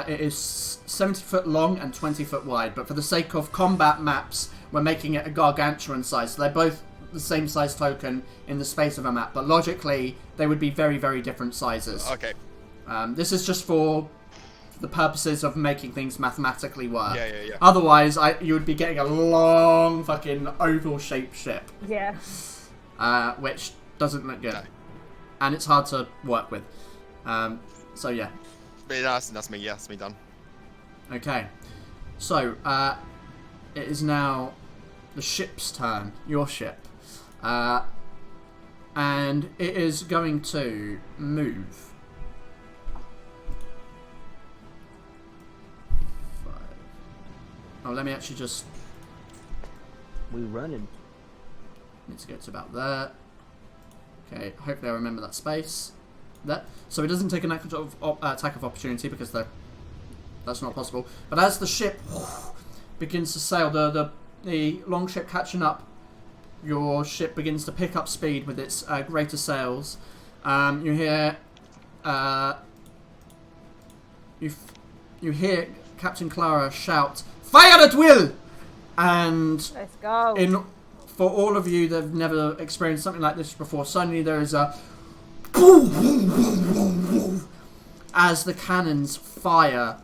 It is 70 foot long and 20 foot wide, but for the sake of combat maps, we're making it a gargantuan size. So they're both the same size token in the space of a map, but logically they would be very, very different sizes. Okay. This is just for the purposes of making things mathematically work. Yeah. Otherwise, you would be getting a long fucking oval-shaped ship. Yeah. Which doesn't look good. No. And it's hard to work with. So yeah. But that's me. Yeah, that's me done. Okay. So, it is now the ship's turn. Your ship. And it is going to move. 5. Oh, let me actually just... We running. Need to get to about there. Okay, hopefully I remember that space. There. So it doesn't take an attack of opportunity because that's not possible. But as the ship begins to sail, the long ship catching up, your ship begins to pick up speed with its greater sails. You hear you hear Captain Clara shout, "Fire at will!" And Let's go. For all of you that have never experienced something like this before, suddenly there is a as the cannons fire,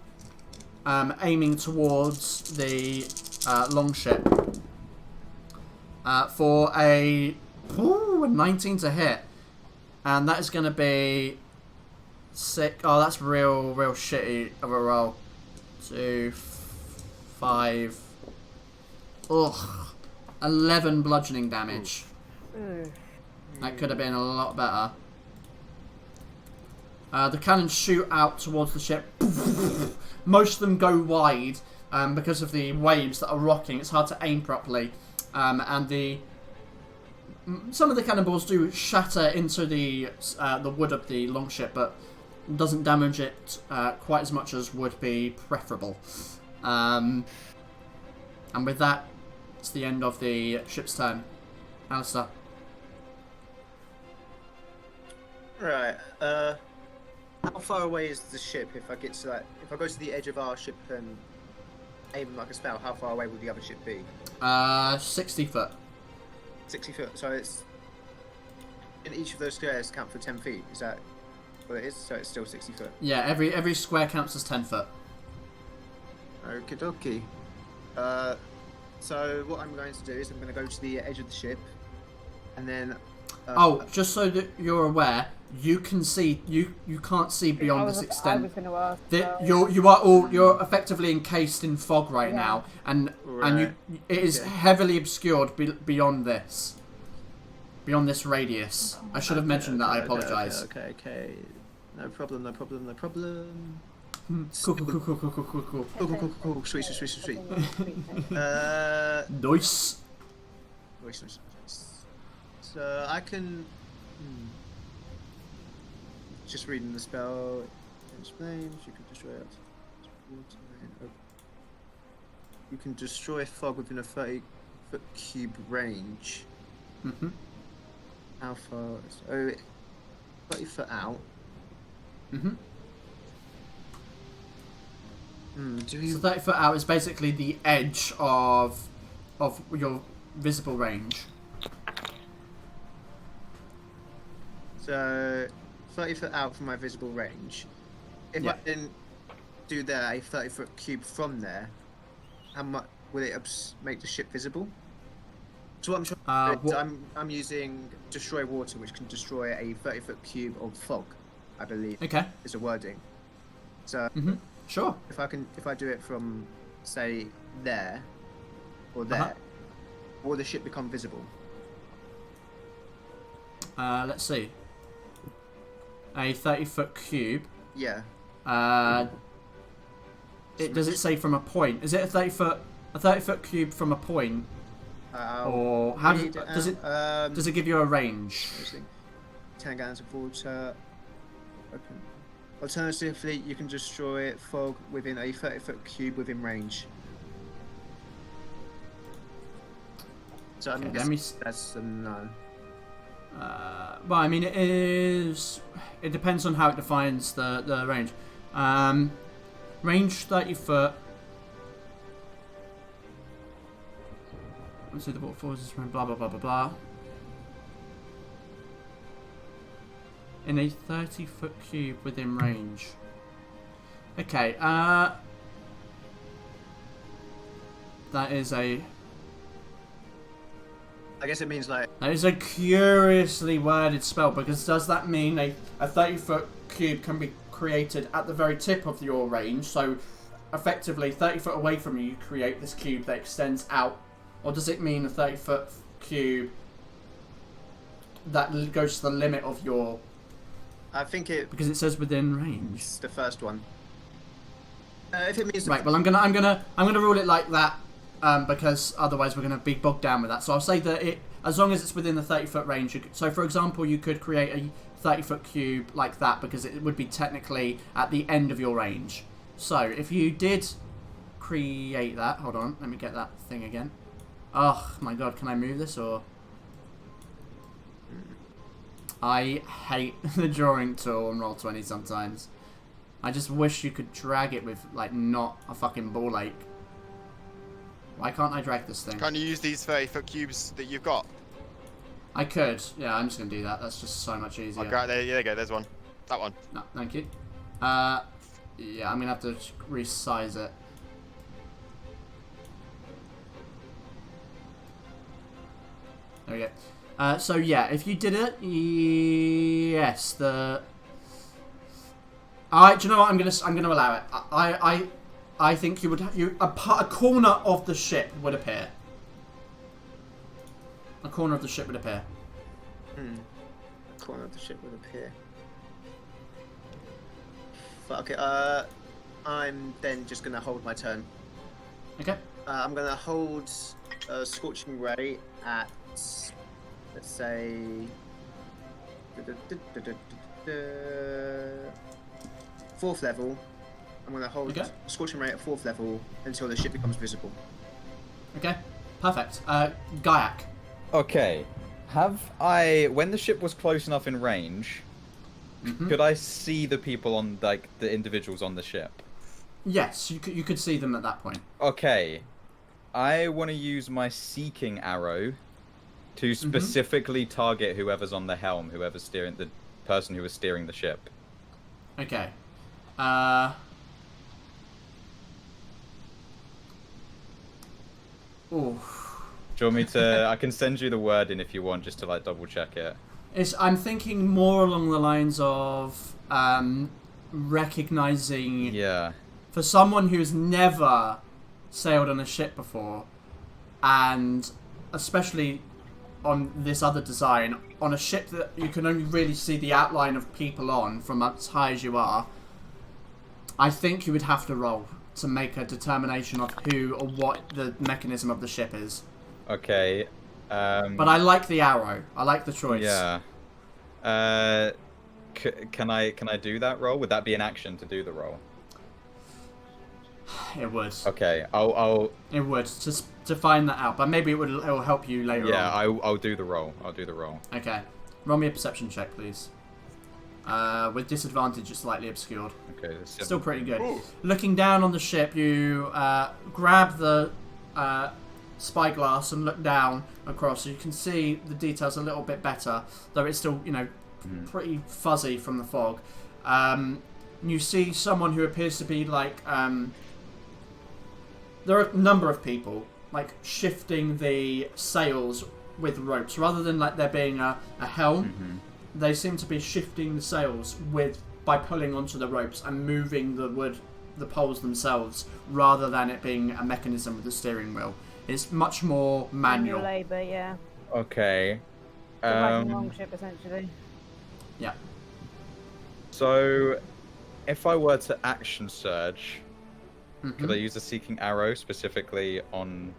aiming towards the longship for a 19 to hit, and that is going to be 6. Oh, that's real shitty of a roll. 2, 5. Ugh. 11 bludgeoning damage. That could have been a lot better. The cannons shoot out towards the ship. Most of them go wide because of the waves that are rocking. It's hard to aim properly. And some of the cannonballs do shatter into the wood of the longship, but doesn't damage it quite as much as would be preferable. And with that, it's the end of the ship's turn. Alistair. Right. How far away is the ship? If I go to the edge of our ship and aim like a spell, how far away would the other ship be? 60 foot. 60 foot. So it's in each of those squares count for 10 feet. Is that what it is? So it's still 60 foot. Yeah, every square counts as 10 foot. Okie dokie. So what I'm going to do is I'm going to go to the edge of the ship, and then. Just so that you're aware, you can see you can't see beyond this extent. I was going to ask. You're effectively encased in fog right now, and it is heavily obscured beyond this radius. I should have mentioned that. I apologise. Okay. No problem. Cool. Sweet. Nice. So I can. Just reading the spell. Explains. You can destroy it. You can destroy fog within a 30-foot cube range. Mhm. How far? So 30 foot out. Mhm. Do you? So 30 foot out is basically the edge of your visible range. So 30 foot out from my visible range. If I didn't do there a 30-foot cube from there, how much will it make the ship visible? So what I'm trying I'm using destroy water, which can destroy a 30-foot cube of fog, I believe. Okay. Is a wording. So sure. If I do it from say there or there, will the ship become visible? Let's see. A 30-foot cube. Yeah. Does it say from a point? Is it a 30-foot cube from a point? Or how does it give you a range? 10 gallons of water. Open. Alternatively, you can destroy fog within a 30-foot cube within range. So I mean, that's a no. Well, I mean, it depends on how it defines the range. Range 30 foot. Let's see the water forces around. Blah blah blah blah blah. In a 30-foot cube within range. Okay. That is a. I guess it means like. That is a curiously worded spell, because does that mean a 30-foot cube can be created at the very tip of your range? So, effectively, 30 foot away from you create this cube that extends out, or does it mean a 30-foot cube that goes to the limit of your? I think it because it says within range. It's the first one. If it means right, well, I'm gonna rule it like that. Because otherwise we're going to be bogged down with that. So I'll say that as long as it's within the 30-foot range. So for example, you could create a 30-foot cube like that, because it would be technically at the end of your range. So if you did create that, hold on, let me get that thing again. Oh my god, can I move this or? I hate the drawing tool on Roll20 sometimes. I just wish you could drag it with like not a fucking ball ache. Why can't I drag this thing? Can't you use these 30-foot cubes that you've got? I could. Yeah, I'm just going to do that. That's just so much easier. Okay, there you go. There's one. That one. No, thank you. Yeah, I'm going to have to resize it. There we go. So yeah, if you did it, yes, Do you know what? I'm gonna allow it. I think you would a corner of the ship would appear. A corner of the ship would appear. A corner of the ship would appear. Okay. I'm then just gonna hold my turn. Okay. I'm gonna hold Scorching Ray at, let's say, 4th level. I'm gonna hold Scorching Ray at 4th level until the ship becomes visible. Okay. Perfect. Gaiak. Okay. When the ship was close enough in range, could I see the people on, like, the individuals on the ship? Yes, you could see them at that point. Okay. I want to use my seeking arrow to specifically target whoever's on the helm, whoever's steering, the person who was steering the ship. Okay. Ooh. Do you want me to... I can send you the wording if you want, just to, like, double-check it. I'm thinking more along the lines of recognizing... Yeah. For someone who's never sailed on a ship before, and especially on this other design, on a ship that you can only really see the outline of people on from as high as you are, I think you would have to roll to make a determination of who or what the mechanism of the ship is. Okay. But I like the arrow. I like the choice. Yeah. Can I do that roll? Would that be an action to do the roll? It would. Okay. It would to find that out, but maybe it will help you later on. Yeah, I'll do the roll. I'll do the roll. Okay. Roll me a perception check, please. With disadvantage, it's slightly obscured. Okay. Still pretty good. Ooh. Looking down on the ship, you grab the spyglass and look down across, so you can see the details a little bit better, though it's still, pretty fuzzy from the fog. You see someone who appears to be like, there are a number of people like shifting the sails with ropes, rather than like there being a helm. They seem to be shifting the sails by pulling onto the ropes and moving the poles themselves, rather than it being a mechanism with the steering wheel. It's much more manual. Labour, yeah. Okay. Like a long ship, essentially. Yeah. So, if I were to action surge, could I use a seeking arrow specifically on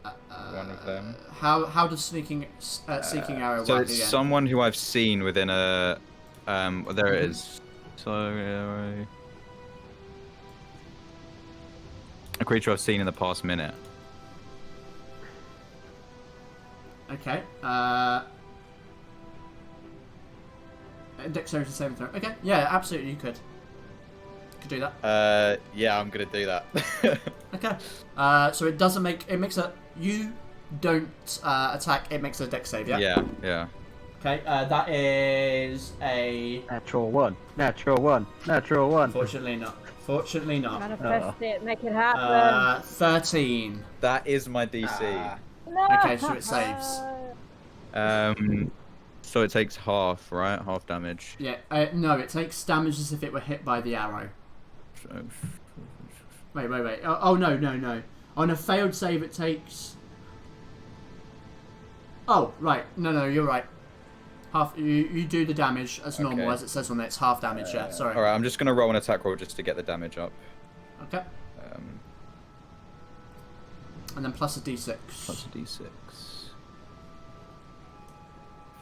one of them? How does seeking arrow work? So it's again? someone who I've seen within a. There it is. So a creature I've seen in the past minute. Okay. Dexterity saving throw. Okay. Yeah, absolutely. You could do that. Yeah, I'm gonna do that. Okay. So it doesn't make it makes a you don't attack. It makes a dex save. Yeah. Yeah. Okay. That is a natural one. Natural one. Natural one. Fortunately not. Fortunately not. Manifest it. Make it happen. 13. That is my DC. No. Okay, so it saves. So it takes half, right? Half damage. Yeah. No, it takes damage as if it were hit by the arrow. Wait. Oh no. On a failed save, it takes. Oh right. No, you're right. Half. You do the damage as normal, as it says on there. It's half damage. Yeah. Sorry. All right. I'm just gonna roll an attack roll just to get the damage up. Okay. And then plus a d6. Plus a d6.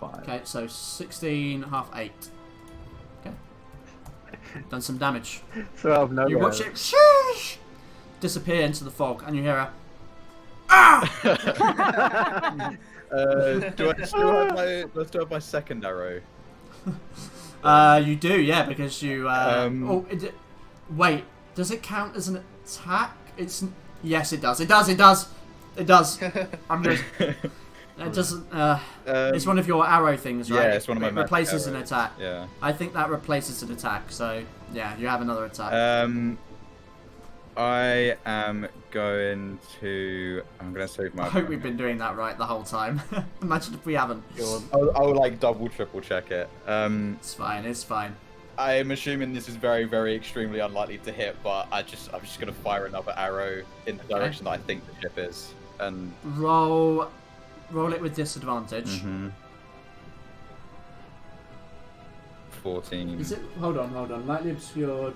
5. Okay, so 16, half 8. Okay. Done some damage. So out of nowhere. You watch it sheesh, disappear into the fog, and you hear a ah! Do I still have my second arrow? You do, yeah, because you. Wait, does it count as an attack? Yes, it does. It does. I'm good. It doesn't. It's one of your arrow things, right? Yeah, it's one of my. It replaces arrows. An attack. Yeah. I think that replaces an attack. So yeah, you have another attack. I am going to. I'm going to save my. I hope we've been doing that right the whole time. Imagine if we haven't. I'll like double, triple check it. It's fine. I'm assuming this is very, very extremely unlikely to hit, but I'm just gonna fire another arrow in the direction that I think the ship is, and roll it with disadvantage. 14. Is it? Hold on. Lightly obscured.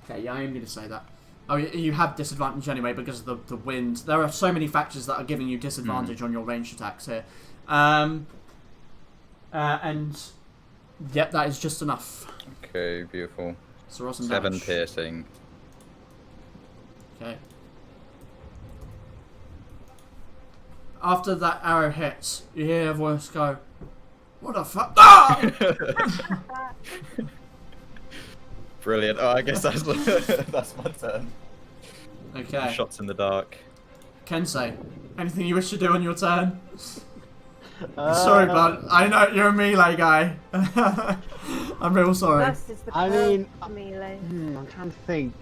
Okay, yeah, I am going to say that. Oh, you have disadvantage anyway because of the wind. There are so many factors that are giving you disadvantage on your ranged attacks here. And yep, that is just enough. Okay, beautiful. So roll some 7 damage. piercing. Okay. After that arrow hits, you hear a voice go, "What the fuck?" Ah! Brilliant. Oh, I guess that's that's my turn. Okay. Shots in the dark. Kensei, anything you wish to do on your turn? Sorry, bud. I know you're a melee guy. I'm real sorry. Dust is the I mean, melee. I'm trying to think.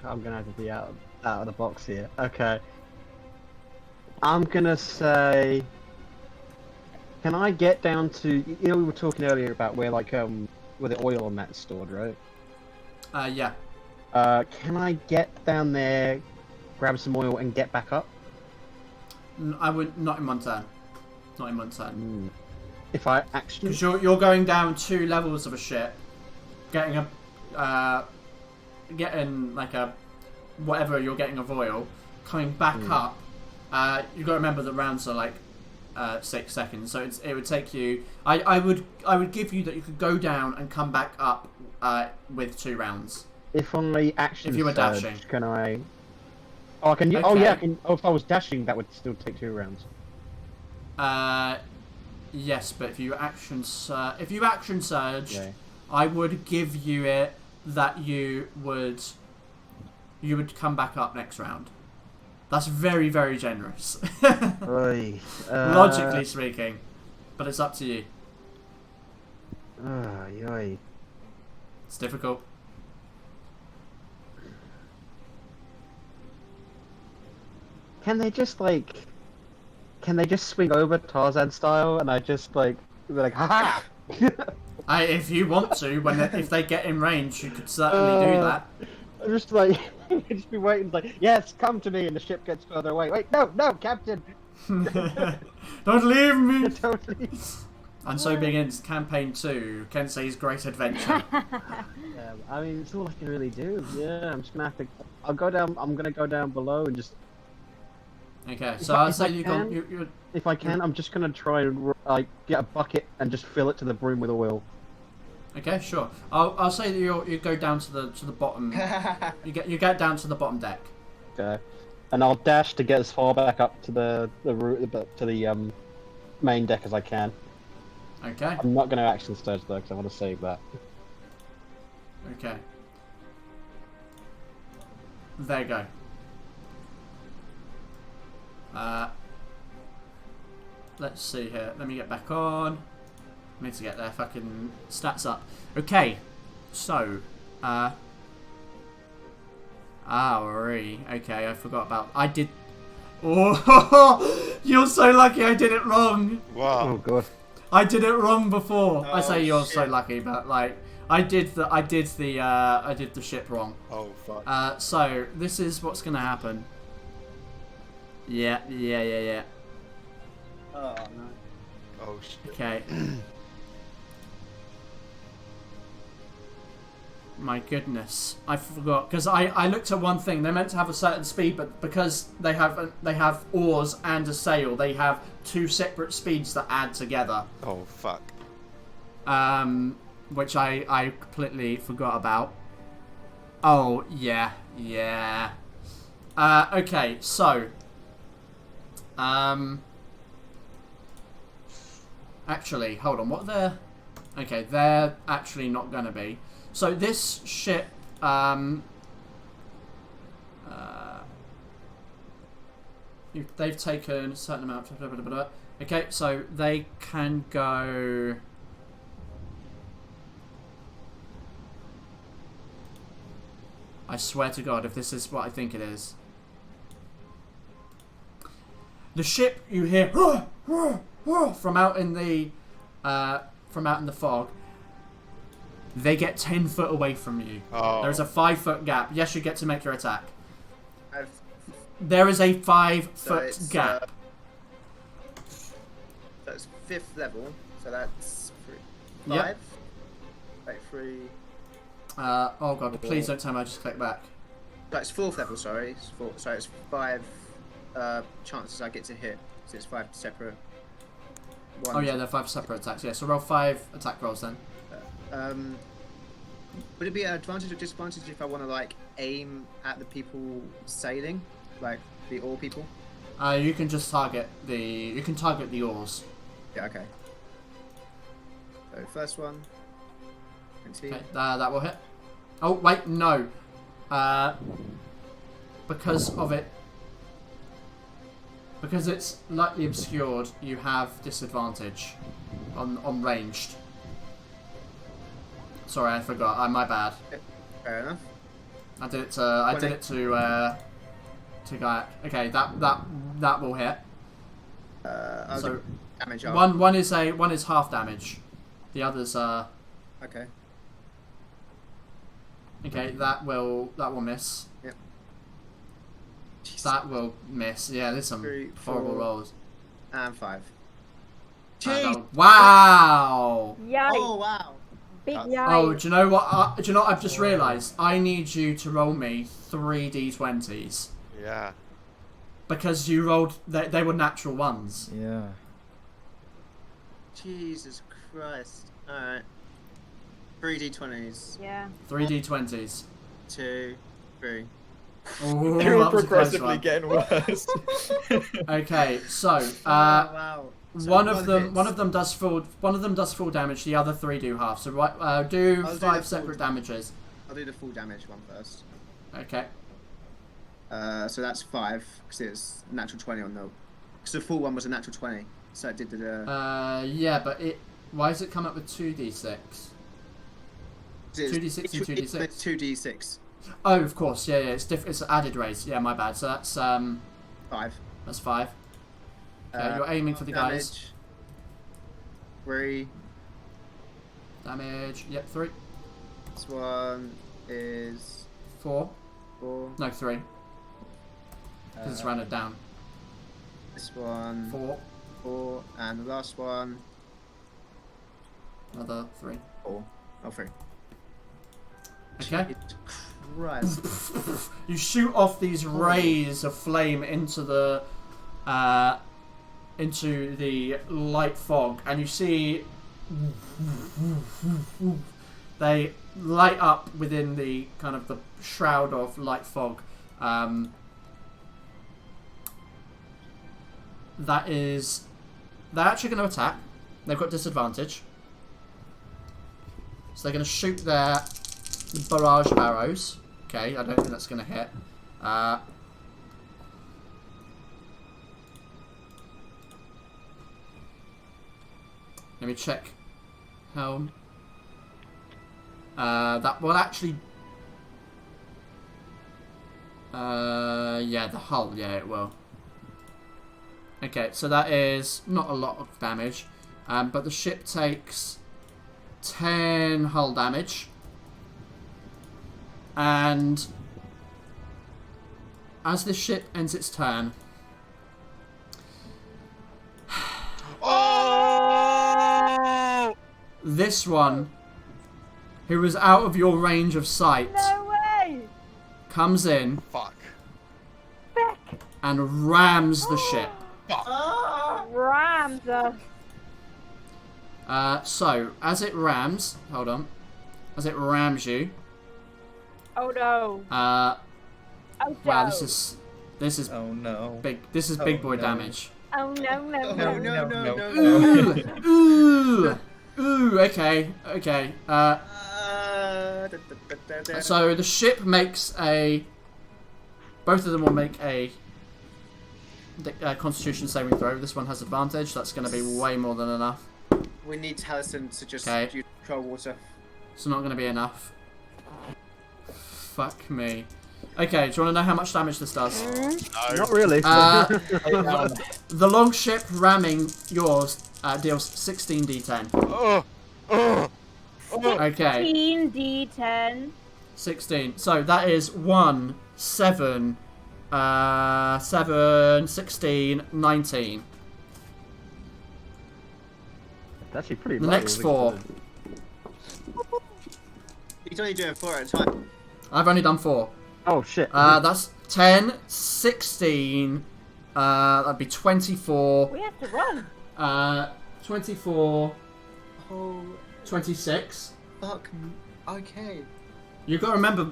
I'm gonna have to be out of the box here. Okay. I'm gonna say. Can I get down to? You know, we were talking earlier about where where the oil on that's stored, right? Yeah. Can I get down there, grab some oil, and get back up? I would not in one turn. Not in one turn. If I actually, Because you're going down 2 levels of a ship, getting like a whatever you're getting of oil, coming back up. You've got to remember that rounds are like 6 seconds, so it would take you. I would give you that you could go down and come back up with 2 rounds. if on the action If you were surge, dashing. can I? Oh, I can. Oh Okay. yeah, I can. Oh, if I was dashing, that would still take 2 rounds. Yes, but if you action surged, Okay. I would give you it that you would come back up next round. That's very, very generous. Right. Logically speaking, but it's up to you. Yoy. It's difficult. Can they just swing over Tarzan style and I just like be like, haha? If you want to, if they get in range, you could certainly do that. I'm just like, just be waiting, like, yes, come to me, and the ship gets further away. Wait, no, Captain! Don't leave me! Don't leave. And so begins campaign 2, Kensei's Great Adventure. I mean, it's all I can really do. Yeah, I'm just gonna have to. I'm gonna go down below and just. Okay, so I'll say If I can, I'm just gonna try and get a bucket and just fill it to the brim with oil. Okay, sure. I'll say that you go down to the bottom. you get down to the bottom deck. Okay, and I'll dash to get as far back up to the main deck as I can. Okay. I'm not gonna action surge though, because I want to save that. Okay. There you go. Let's see here. Let me get back on. I need to get their fucking stats up. Okay. So, okay, I forgot about. I did. Oh, you're so lucky. I did it wrong. Wow. Oh god. I did it wrong before. I say you're shit. so lucky, but like I did the ship wrong. Oh fuck. So this is what's gonna happen. Yeah. Oh no. Oh shit. Okay. My goodness, I forgot because I looked at one thing. They're meant to have a certain speed, but because they have oars and a sail, they have 2 separate speeds that add together. Oh fuck. Which I completely forgot about. Oh yeah. Okay, so actually, hold on. What they're they're actually not gonna be. So this ship, they've taken a certain amount. Okay, so they can go. I swear to God, if this is what I think it is. The ship, you hear from out in the fog. They get 10 foot away from you. Oh. There's a 5 foot gap. Yes, you get to make your attack. There is a 5 foot gap. That's 5th level. So that's 5. Yep. Like 3. Oh god, please don't tell me I just click back. That's 4th level. Sorry. So it's 5 chances I get to hit. So it's 5 separate. Oh yeah, they're 5 separate attacks. Yeah, so roll 5 attack rolls then. Would it be an advantage or disadvantage if I want to like aim at the people sailing, like the oar people? You can just target the. You can target the oars. Yeah. Okay. So first one. Okay, that will hit. Oh wait, no. Because of it. Because it's lightly obscured, you have disadvantage on ranged. Sorry, I forgot. My bad. Fair enough. I did it to Gaiac. Okay, that will hit. So damage. One is half damage. The others are. Okay. Okay, that will miss. Yep. That will miss. Yeah, there's some 3, horrible 4, rolls. And 5. Wow! Yikes! Oh wow! Big Oh, yikes! do you know what? Do you know what I've just realised? I need you to roll me 3 d20s. Yeah. Because you rolled, they were natural ones. Yeah. Jesus Christ! All right. 3 d20s. Yeah. 3 d20s. 2, 3. Ooh, They're all that was a close progressively one. getting worse. Okay, so Wow. So one of them does full damage. The other 3 do half. So do I'll do 5 the separate full- damages. I'll do the full damage one first. Okay. So that's 5 because it's natural 20 on the. Because the full one was a natural 20, so it did the. Yeah, but why does it come up with 2d6? 2d6 and 2d6. 2d6. Oh, of course. Yeah. It's it's an added raise. Yeah, my bad. So that's 5. That's 5. Okay, you're aiming for the guys. Damage. 3. Damage. Yep, 3. This one is 4. 4. No, 3. Because it's rounded down. This one 4. 4, and the last one Another 3. 4. Oh, 3. Okay. Jesus Christ. You shoot off these rays of flame into the light fog, and you see they light up within the kind of the shroud of light fog. They're actually going to attack. They've got disadvantage, so they're going to shoot their barrage of arrows. Okay, I don't think that's going to hit. Let me check how. That will actually. Yeah, the hull. Yeah, it will. Okay, so that is not a lot of damage, but the ship takes 10 hull damage. And as the ship ends its turn, this one, who was out of your range of sight, No way! comes in Fuck. Beck! and rams the ship. Rams us. So, as it rams, hold on, as it rams you, Oh no. wow, no. this is Oh no. big. This is Oh, big boy no. damage. Oh no, no, No, no. no, no, no. Ooh. Okay. So the ship makes a. Both of them will make a Constitution saving throw. This one has advantage. That's going to be way more than enough. We need Taliesin to just Okay. use control water. It's not going to be enough. Fuck me. Okay, do you want to know how much damage this does? No. Not really. The long ship ramming yours deals 16d10. Okay. 16d10. 16. So that is 1, 7, 7, 16, 19. That's actually pretty The low. next 4. He's only doing 4 at a time. I've only done 4. Oh shit. That's 10, 16, that'd be 24. We have to run. 24, Oh, 26. fuck. Okay. You've got to remember,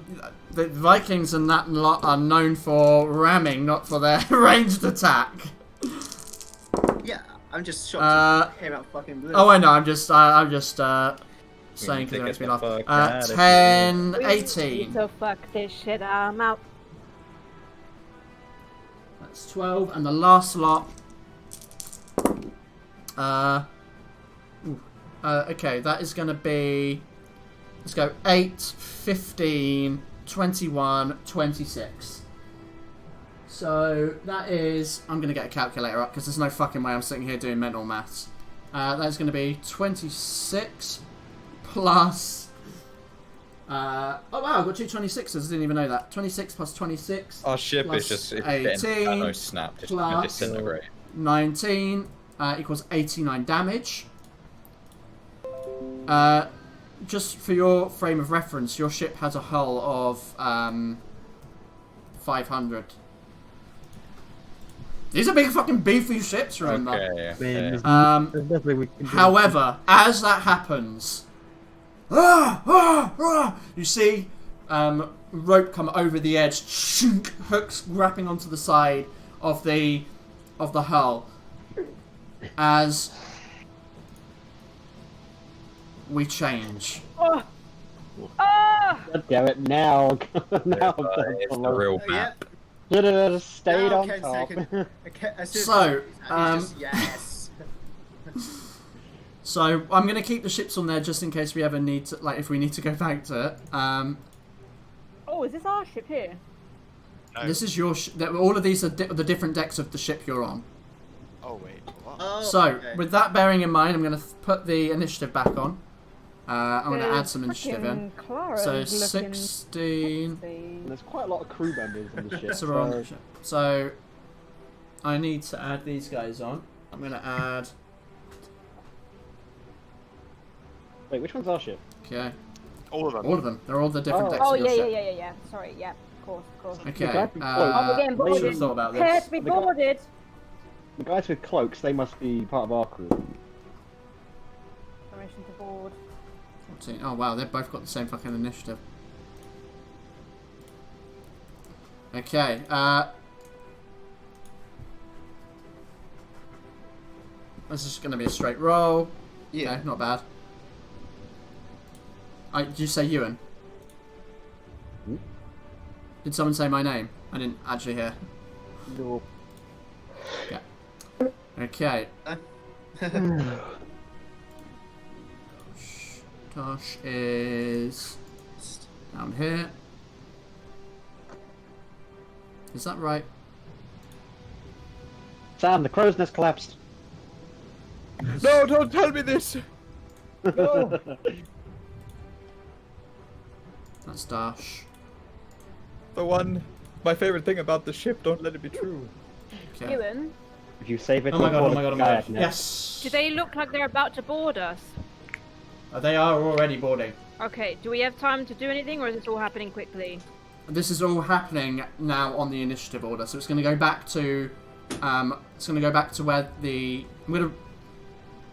the Vikings and that lot are known for ramming, not for their ranged attack. Yeah, I'm just shocked. It came out fucking blue. Oh, I know. I'm just saying because it makes me laugh. 10, 18. So fuck this shit. I'm out. That's 12, and the last lot. Okay, that is going to be. Let's go 8, 15, 21, 26. So that is. I'm going to get a calculator up because there's no fucking way I'm sitting here doing mental maths. That is going to be 26 plus. Oh wow, I've got 2 26s. I didn't even know that. 26 plus 26. Our ship plus is just 18 snapped. It's plus gonna disintegrate. 19 equals 89 damage. Just for your frame of reference, your ship has a hull of 500. These are big fucking beefy ships, remember? Okay. However, as that happens, you see rope come over the edge, hooks wrapping onto the side of the hull, as we change. Oh. God damn it! Now, It's the real map. Should have stayed Now on Ken's top. taken- So, yes. So I'm gonna keep the ships on there just in case we ever need to, like, if we need to go back to it. Oh, is this our ship here? No. This is your. All of these are the different decks of the ship you're on. Oh wait. What? Oh, So okay. with that bearing in mind, I'm gonna put the initiative back on. I'm gonna add some initiative in. So 16. There's quite a lot of crew members on the ship. So we're on the ship. So I need to add these guys on. I'm gonna add. Wait, which one's our ship? Okay. All of them. All of them. They're all the different decks Oh of your yeah, ship. yeah. Sorry, yeah. Of course. Okay. Yeah, Oh, we're getting I should boarded. have thought about Prepare this. to be boarded. The guys with cloaks, they must be part of our crew. Permission to board. 14. Oh wow, they've both got the same fucking initiative. Okay. This is going to be a straight roll. Yeah. Okay, not bad. Did you say Ewan? Hmm? Did someone say my name? I didn't actually hear. No. Okay. Tosh is down here. Is that right? Sam, the crow's nest collapsed. No, don't tell me this. No. That's Dash. My favorite thing about the ship. Don't let it be true. Okay. Ewan, If you save it, Oh my god, oh my god, oh my god. kayak now. Yes! do they look like they're about to board us? They are already boarding. Okay, do we have time to do anything, or is this all happening quickly? This is all happening now on the initiative order, so it's going to go back to, where the. I'm going to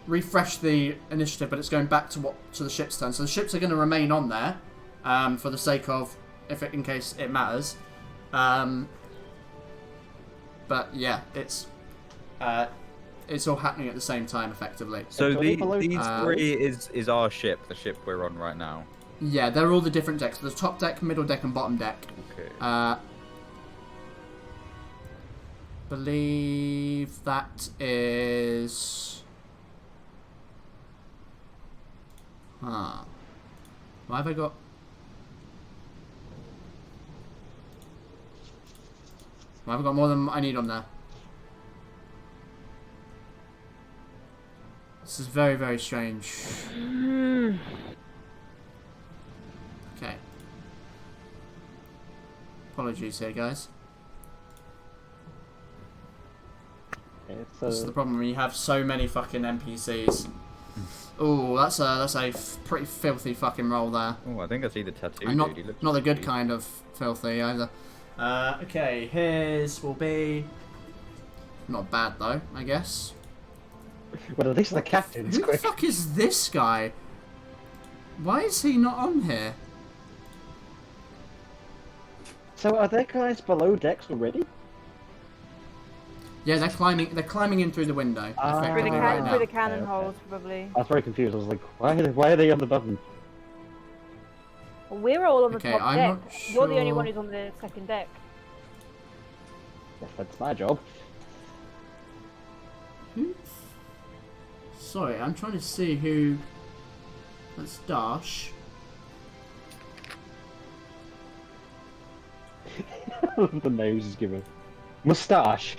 refresh the initiative, but it's going back to the ship's turn. So the ships are going to remain on there, for the sake of in case it matters. But yeah, it's all happening at the same time, effectively. So Tony these Baloo? three is our ship, the ship we're on right now. Yeah, they're all the different decks. There's top deck, middle deck, and bottom deck. Okay. Believe that is. Why have I got? I've got more than I need on there. This is very, very strange. Okay. Apologies here, guys. This is the problem when you have so many fucking NPCs. Oh, that's a pretty filthy fucking roll there. Oh, I think I see the tattoo. And not, dude. He looks not the good sweet. kind of filthy either. Okay, his will be not bad though, I guess. Well, at least the captain's Who the quick. fuck is this guy? Why is he not on here? So are there guys below decks already? Yeah, they're climbing in through the window. Through the, Effectively right through the now. cannon Okay. holes, probably. I was very confused. I was like, why are they on the button? Well, we're all on the Okay, top I'm deck. not You're the only sure. one who's on the second deck. Yes, that's my job. Sorry, I'm trying to see who. That's Dash. The nose is given. Moustache.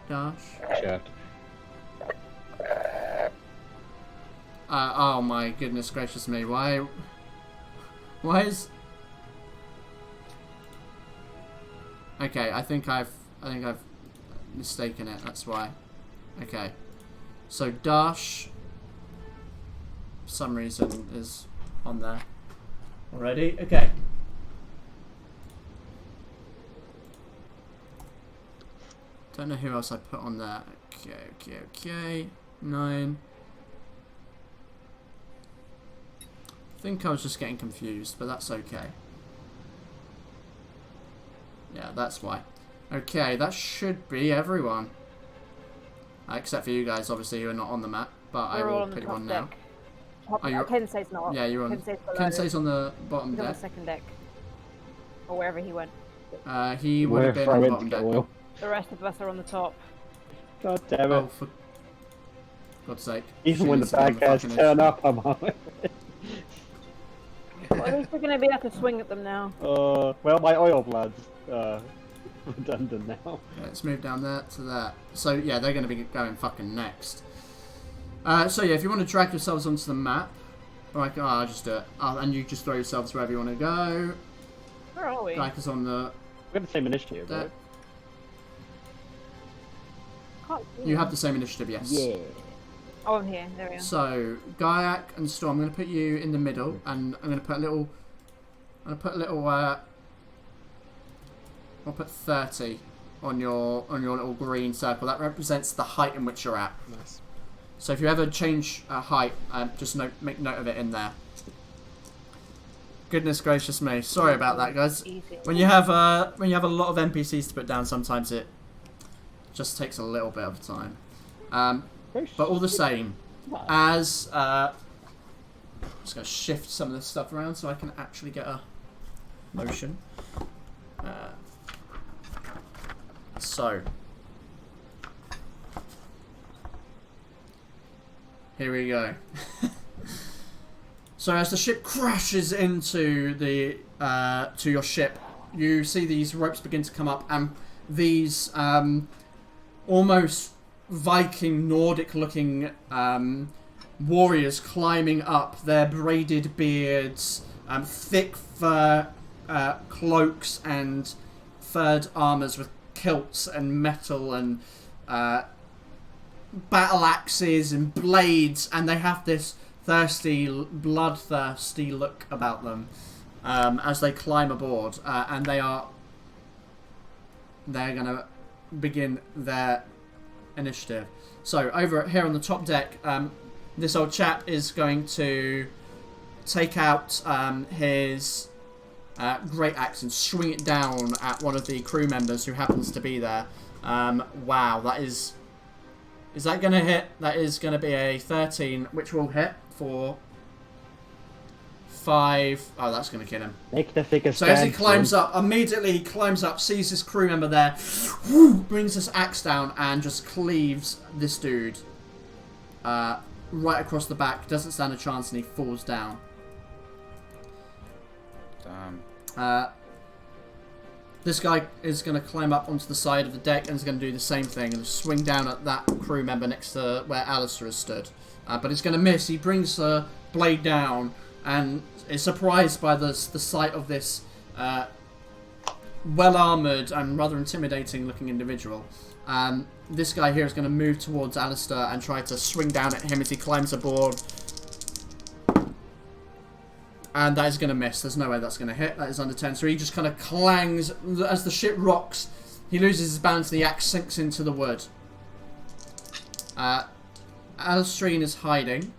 Dash. Shirt. Oh my goodness gracious me! Why is? Okay, I think I've mistaken it. That's why. Okay, so Dash, for some reason, is on there already. Okay. Don't know who else I put on there. Okay. 9. I think I was just getting confused, but that's okay. Yeah, that's why. Okay, that should be everyone. Except for you guys, obviously, who are not on the map, but I We're all will on the put you top on now. deck. Top, Oh, you're- Kensei's not. Yeah, you're on. Kensei's below. Kensei's on the bottom He's on the deck. second deck. Or wherever he went. He would have been Wherever I on the went bottom to get deck. oil. The rest of us are on the top. God damn it. Oh, for God's sake. Even when the Shouldn't bad have guys fucking turn issue. up, I'm on it. Well, at least we're going to be able to swing at them now. Well, my oil blood's redundant now. Okay, let's move down there to that. So yeah, they're going to be going fucking next. So yeah, if you want to drag yourselves onto the map, like, I'll just do it. And you just throw yourselves wherever you want to go. Where are we? Like us on the. We have the same initiative, There. right? Can't see You them. have the same initiative, yes. Yeah. Oh, I'm here. There we are. So Gaiac and Storm, I'm going to put you in the middle, and I'm going to put a little. I'll put 30 on your little green circle. That represents the height in which you're at. Nice. So if you ever change height, just make note of it in there. Goodness gracious me! Sorry about that, guys. Easy. When you have a lot of NPCs to put down, sometimes it just takes a little bit of time. But all the same, as I'm just gonna shift some of this stuff around so I can actually get a motion. So here we go. So as the ship crashes into the to your ship, you see these ropes begin to come up, and these almost Viking Nordic-looking warriors climbing up. Their braided beards, thick fur cloaks, and furred armors with kilts and metal and battle axes and blades, and they have this bloodthirsty look about them as they climb aboard, and they're gonna begin their initiative. So over here on the top deck, this old chap is going to take out his great axe and swing it down at one of the crew members who happens to be there. Wow, that is that going to hit? That is going to be a 13, which will hit for 5. Oh, that's going to kill him. Make the figure So as he stand, climbs son. up, immediately he climbs up, sees this crew member there, brings this axe down and just cleaves this dude right across the back. Doesn't stand a chance and he falls down. Damn. This guy is going to climb up onto the side of the deck and is going to do the same thing and swing down at that crew member next to where Alistair has stood. But it's going to miss. He brings the blade down and is surprised by the sight of this well-armoured and rather intimidating-looking individual. This guy here is going to move towards Alistair and try to swing down at him as he climbs aboard. And that is going to miss. There's no way that's going to hit. That is under 10. So he just kind of clangs. As the ship rocks, he loses his balance and the axe sinks into the wood. Alistrine is hiding.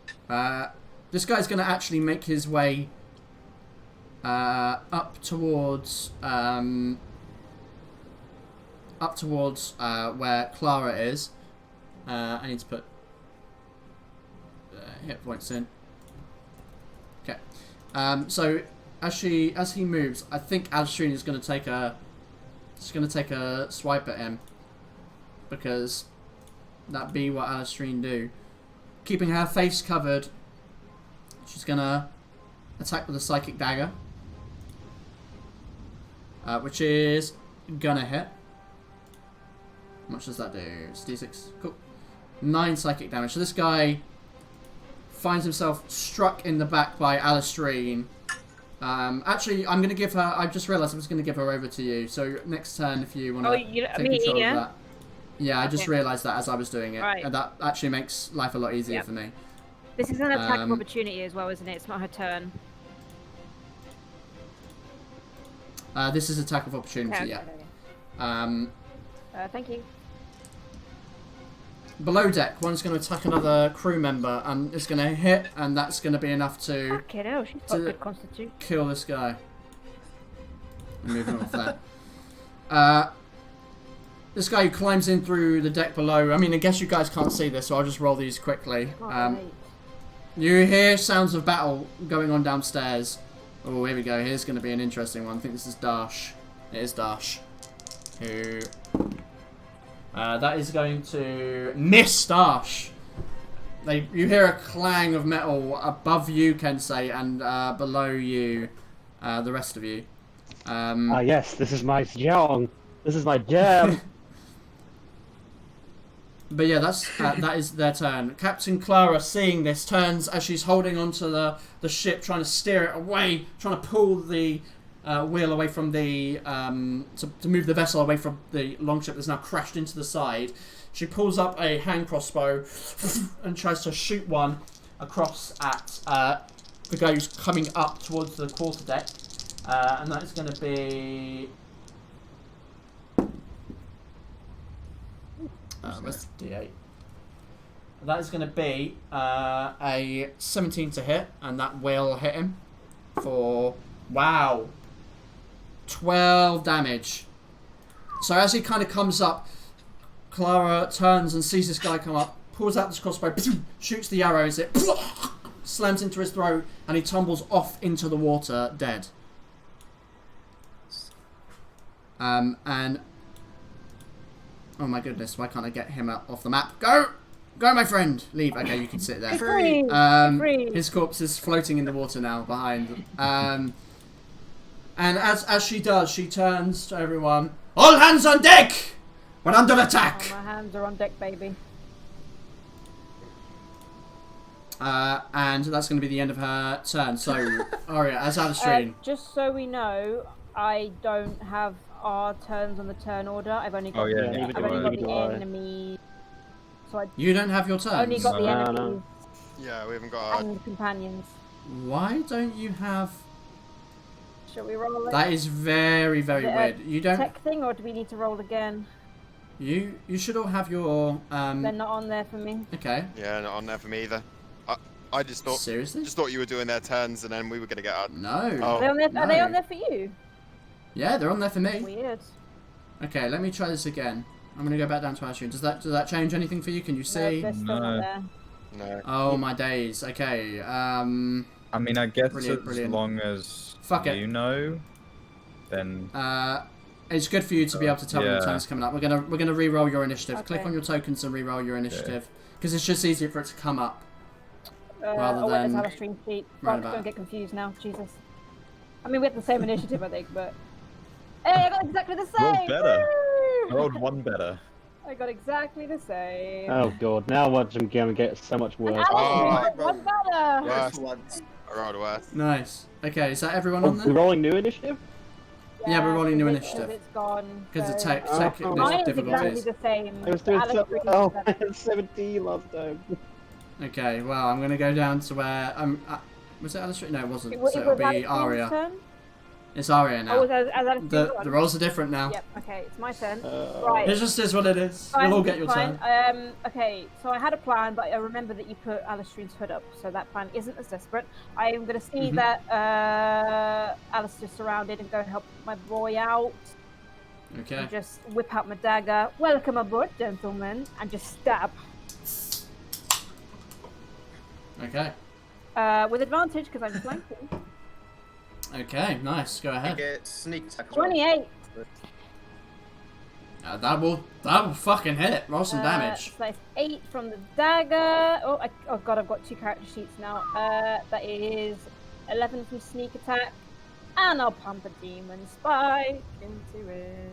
This guy's going to actually make his way up towards where Clara is. I need to put hit points in. Okay. So as he moves, I think Alistrine is going to take a swipe at him, because that'd be what Alistrine do. Keeping her face covered, she's going to attack with a psychic dagger, which is gonna hit. How much does that do? It's D6. Cool. 9 psychic damage. So this guy finds himself struck in the back by Alistrine. Actually, I'm going to give her... I've just realised I was going to give her over to you. So next turn, if you want to take control of that. Yeah, I just realised that as I was doing it. Right. And that actually makes life a lot easier for me. This is an attack of opportunity as well, isn't it? It's not her turn. This is attack of opportunity, yeah. Thank you. Below deck, one's going to attack another crew member, and it's going to hit, and that's going to be enough to... Fucking hell, she's got good constitution. Kill this guy. Moving off that. This guy who climbs in through the deck below, I mean, I guess you guys can't see this, so I'll just roll these quickly. You hear sounds of battle going on downstairs. Oh, here we go. Here's going to be an interesting one. I think this is Dash. It is Dash. Who... that is going to miss Dash. You hear a clang of metal above you, Kensei, and below you, the rest of you. Yes, this is my jam. This is my jam. But yeah, that is their turn. Captain Clara, seeing this, turns as she's holding onto the ship, trying to steer it away, trying to pull the wheel away from the to move the vessel away from the longship that's now crashed into the side. She pulls up a hand crossbow and tries to shoot one across at the guy who's coming up towards the quarterdeck, and that is going to be. Where's the D8? That is going to be a 17 to hit, and that will hit him for, wow, 12 damage. So as he kind of comes up, Clara turns and sees this guy come up, pulls out this crossbow, shoots the arrow as it slams into his throat, and he tumbles off into the water dead. And oh my goodness, why can't I get him off the map? Go! Go, my friend! Leave. Okay, you can sit there. Free! His corpse is floating in the water now behind. And as she does, she turns to everyone. All hands on deck! We're under attack! Oh, my hands are on deck, baby. And that's going to be the end of her turn. So, Aria, as Alistrine. Just so we know, I don't have our turns on the turn order. I've only got the enemy. So you don't have your turns? I've only got the enemies. Yeah, we haven't got and companions. Why don't you have... Shall we roll it? That is very, very weird. You don't... tech thing, or do we need to roll again? You should all have your... They're not on there for me. Okay. Yeah, not on there for me either. I just thought... Seriously? Just thought you were doing their turns and then we were going to get out. No. Oh. Are they on there for you? Yeah, they're on there for me. Weird. Okay, let me try this again. I'm going to go back down to Ashley. Does that change anything for you? Can you see? No, they're still not there. No. Oh, my days. Okay. I mean, I guess brilliant. Long as you know, then... it's good for you to be able to tell when the turn's coming up. We're gonna re-roll your initiative. Okay. Click on your tokens and re-roll your initiative. Because it's just easier for it to come up. Rather let's than... have a stream sheet. Don't get confused now. Jesus. I mean, we have the same initiative, I think, but... Hey, I got exactly the same. Rolled better. Woo! I rolled one better. I got exactly the same. Oh god, now I'm gonna get so much And worse. Alice got one better. Worse. Once. I rolled worse. Nice. Okay, is that everyone Oh, on we're there? rolling new initiative? Yeah, we're rolling new because initiative. It's gone. Because the so- tech Oh, there's Mine is exactly difficulties. the same. I was doing Alex so freaking well. I seven. had 17 last time. Okay, well, I'm gonna go down to where was it Alistair? No, it wasn't. It So was it'll be Alex's Aria. turn? It's Aria now. Oh, as Alex The roles are different now. Yep. Okay, it's my turn. Uh, Right. It just is what it is. Fine, You'll all get your fine. turn. Okay, so I had a plan, but I remember that you put Alistair's hood up, so that plan isn't as desperate. I am going to see Mhm. that Alistair's surrounded and go help my boy out. Okay. And just whip out my dagger. Welcome aboard, gentlemen, and just stab. Okay. With advantage because I'm flanking. Okay, nice. Go ahead. Get sneak attack as well. 28. That will fucking hit. Roll some damage. So that's 8 from the dagger. Oh god, I've got 2 character sheets now. That is 11 from sneak attack. And I'll pump a demon spike into it.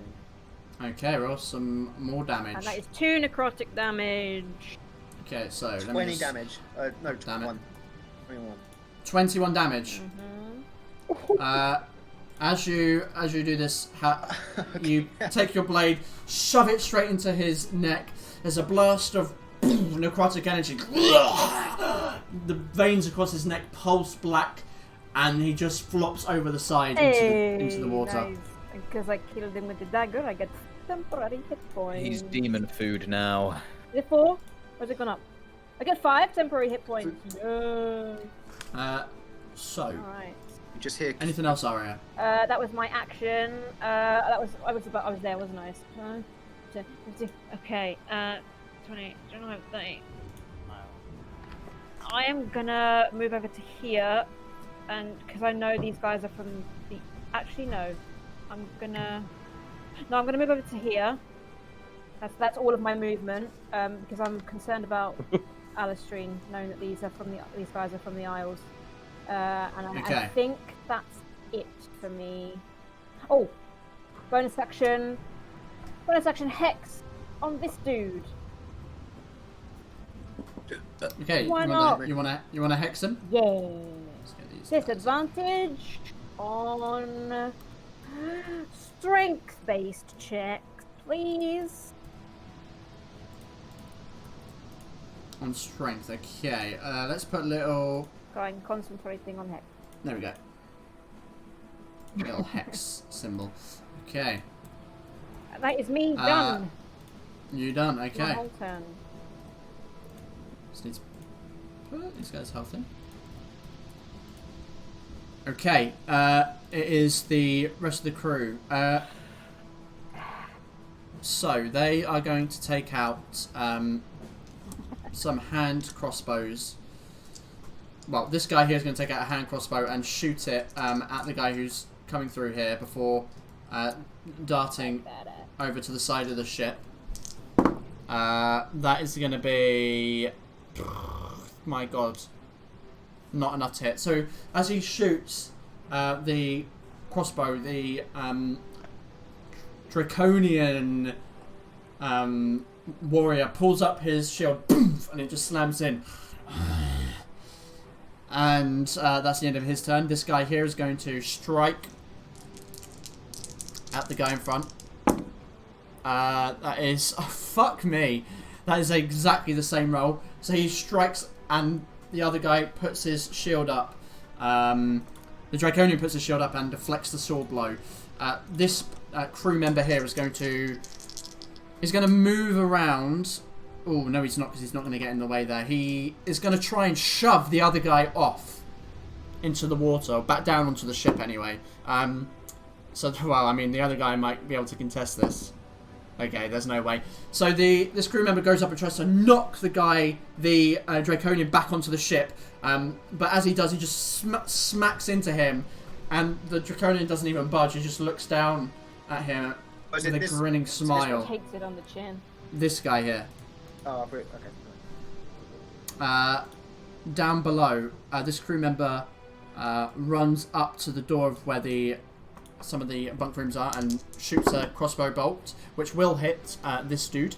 Okay, roll some more damage. And that is 2 necrotic damage. Okay, so let me 20 just- damage. No, Damn it. 21. 21. 21 damage. Mm-hmm. As you do this, you take your blade, shove it straight into his neck. There's a blast of necrotic energy. The veins across his neck pulse black, and he just flops over the side into the water. Nice. Because I killed him with the dagger, I get temporary hit points. He's demon food now. Is it 4? Or has it gone up? I get 5 temporary hit points. So, Alright. You just hear. anything else, Aria? That was my action. I was there, wasn't I? Okay. 20, 29, 30. I am gonna move over to here, and because I know these guys are from the. Actually, no. I'm gonna move over to here. That's all of my movement. Because I'm concerned about Alistrine, knowing that these guys are from the Isles. And I think that's it for me. Oh, bonus action hex on this dude. Okay, Why you wanna hex him? Yeah. Let's get these guys. Disadvantage on strength-based checks, please. On strength, okay. Let's put a little. I'm concentrating on hex. There we go. Little hex symbol. Okay. That is me done. You done? My Okay. whole turn. Just need to put these guys health in. Okay. It is the rest of the crew. So they are going to take out some hand crossbows. Well, this guy here is going to take out a hand crossbow and shoot it at the guy who's coming through here before darting over to the side of the ship. That is going to be... My god. Not enough to hit. So, as he shoots the crossbow, the draconian warrior pulls up his shield and it just slams in. And that's the end of his turn. This guy here is going to strike at the guy in front. That is... Oh, fuck me. That is exactly the same roll. So he strikes and the other guy puts his shield up. The Draconian puts his shield up and deflects the sword blow. This crew member here is going to... He's going to move around... Oh, no, he's not, because he's not going to get in the way there. He is going to try and shove the other guy off into the water, or back down onto the ship anyway. So, well, I mean, the other guy might be able to contest this. Okay, there's no way. So this crew member goes up and tries to knock the guy, the Draconian, back onto the ship. But as he does, he just smacks into him, and the Draconian doesn't even budge. He just looks down at him with a grinning smile. Takes it on the chin. This guy here. Oh, okay. Down below, this crew member runs up to the door of where the some of the bunk rooms are and shoots a crossbow bolt, which will hit this dude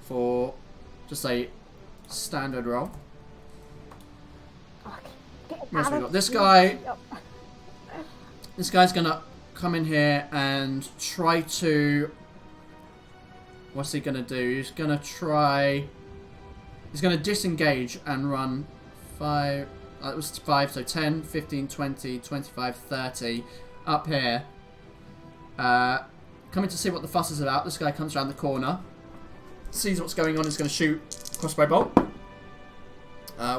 for just a standard roll. What else we got? This guy. This guy's gonna come in here and try to. What's he gonna do? He's gonna disengage and run 5. It was 5, so 10, 15, 20, 25, 30 up here. Coming to see what the fuss is about. This guy comes around the corner, sees what's going on. He's going to shoot crossbow bolt,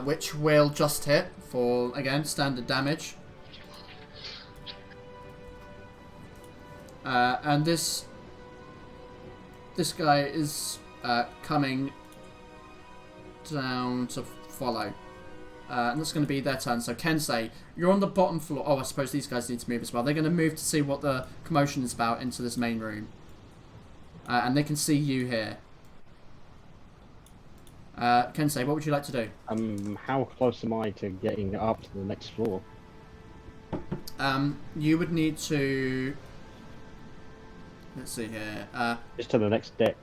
which will just hit for, again, standard damage. And this guy is coming down to follow. And that's going to be their turn. So Kensei, you're on the bottom floor. Oh, I suppose these guys need to move as well. They're going to move to see what the commotion is about into this main room. And they can see you here. Kensei, what would you like to do? How close am I to getting up to the next floor? You would need to... Let's see here. Just to the next deck.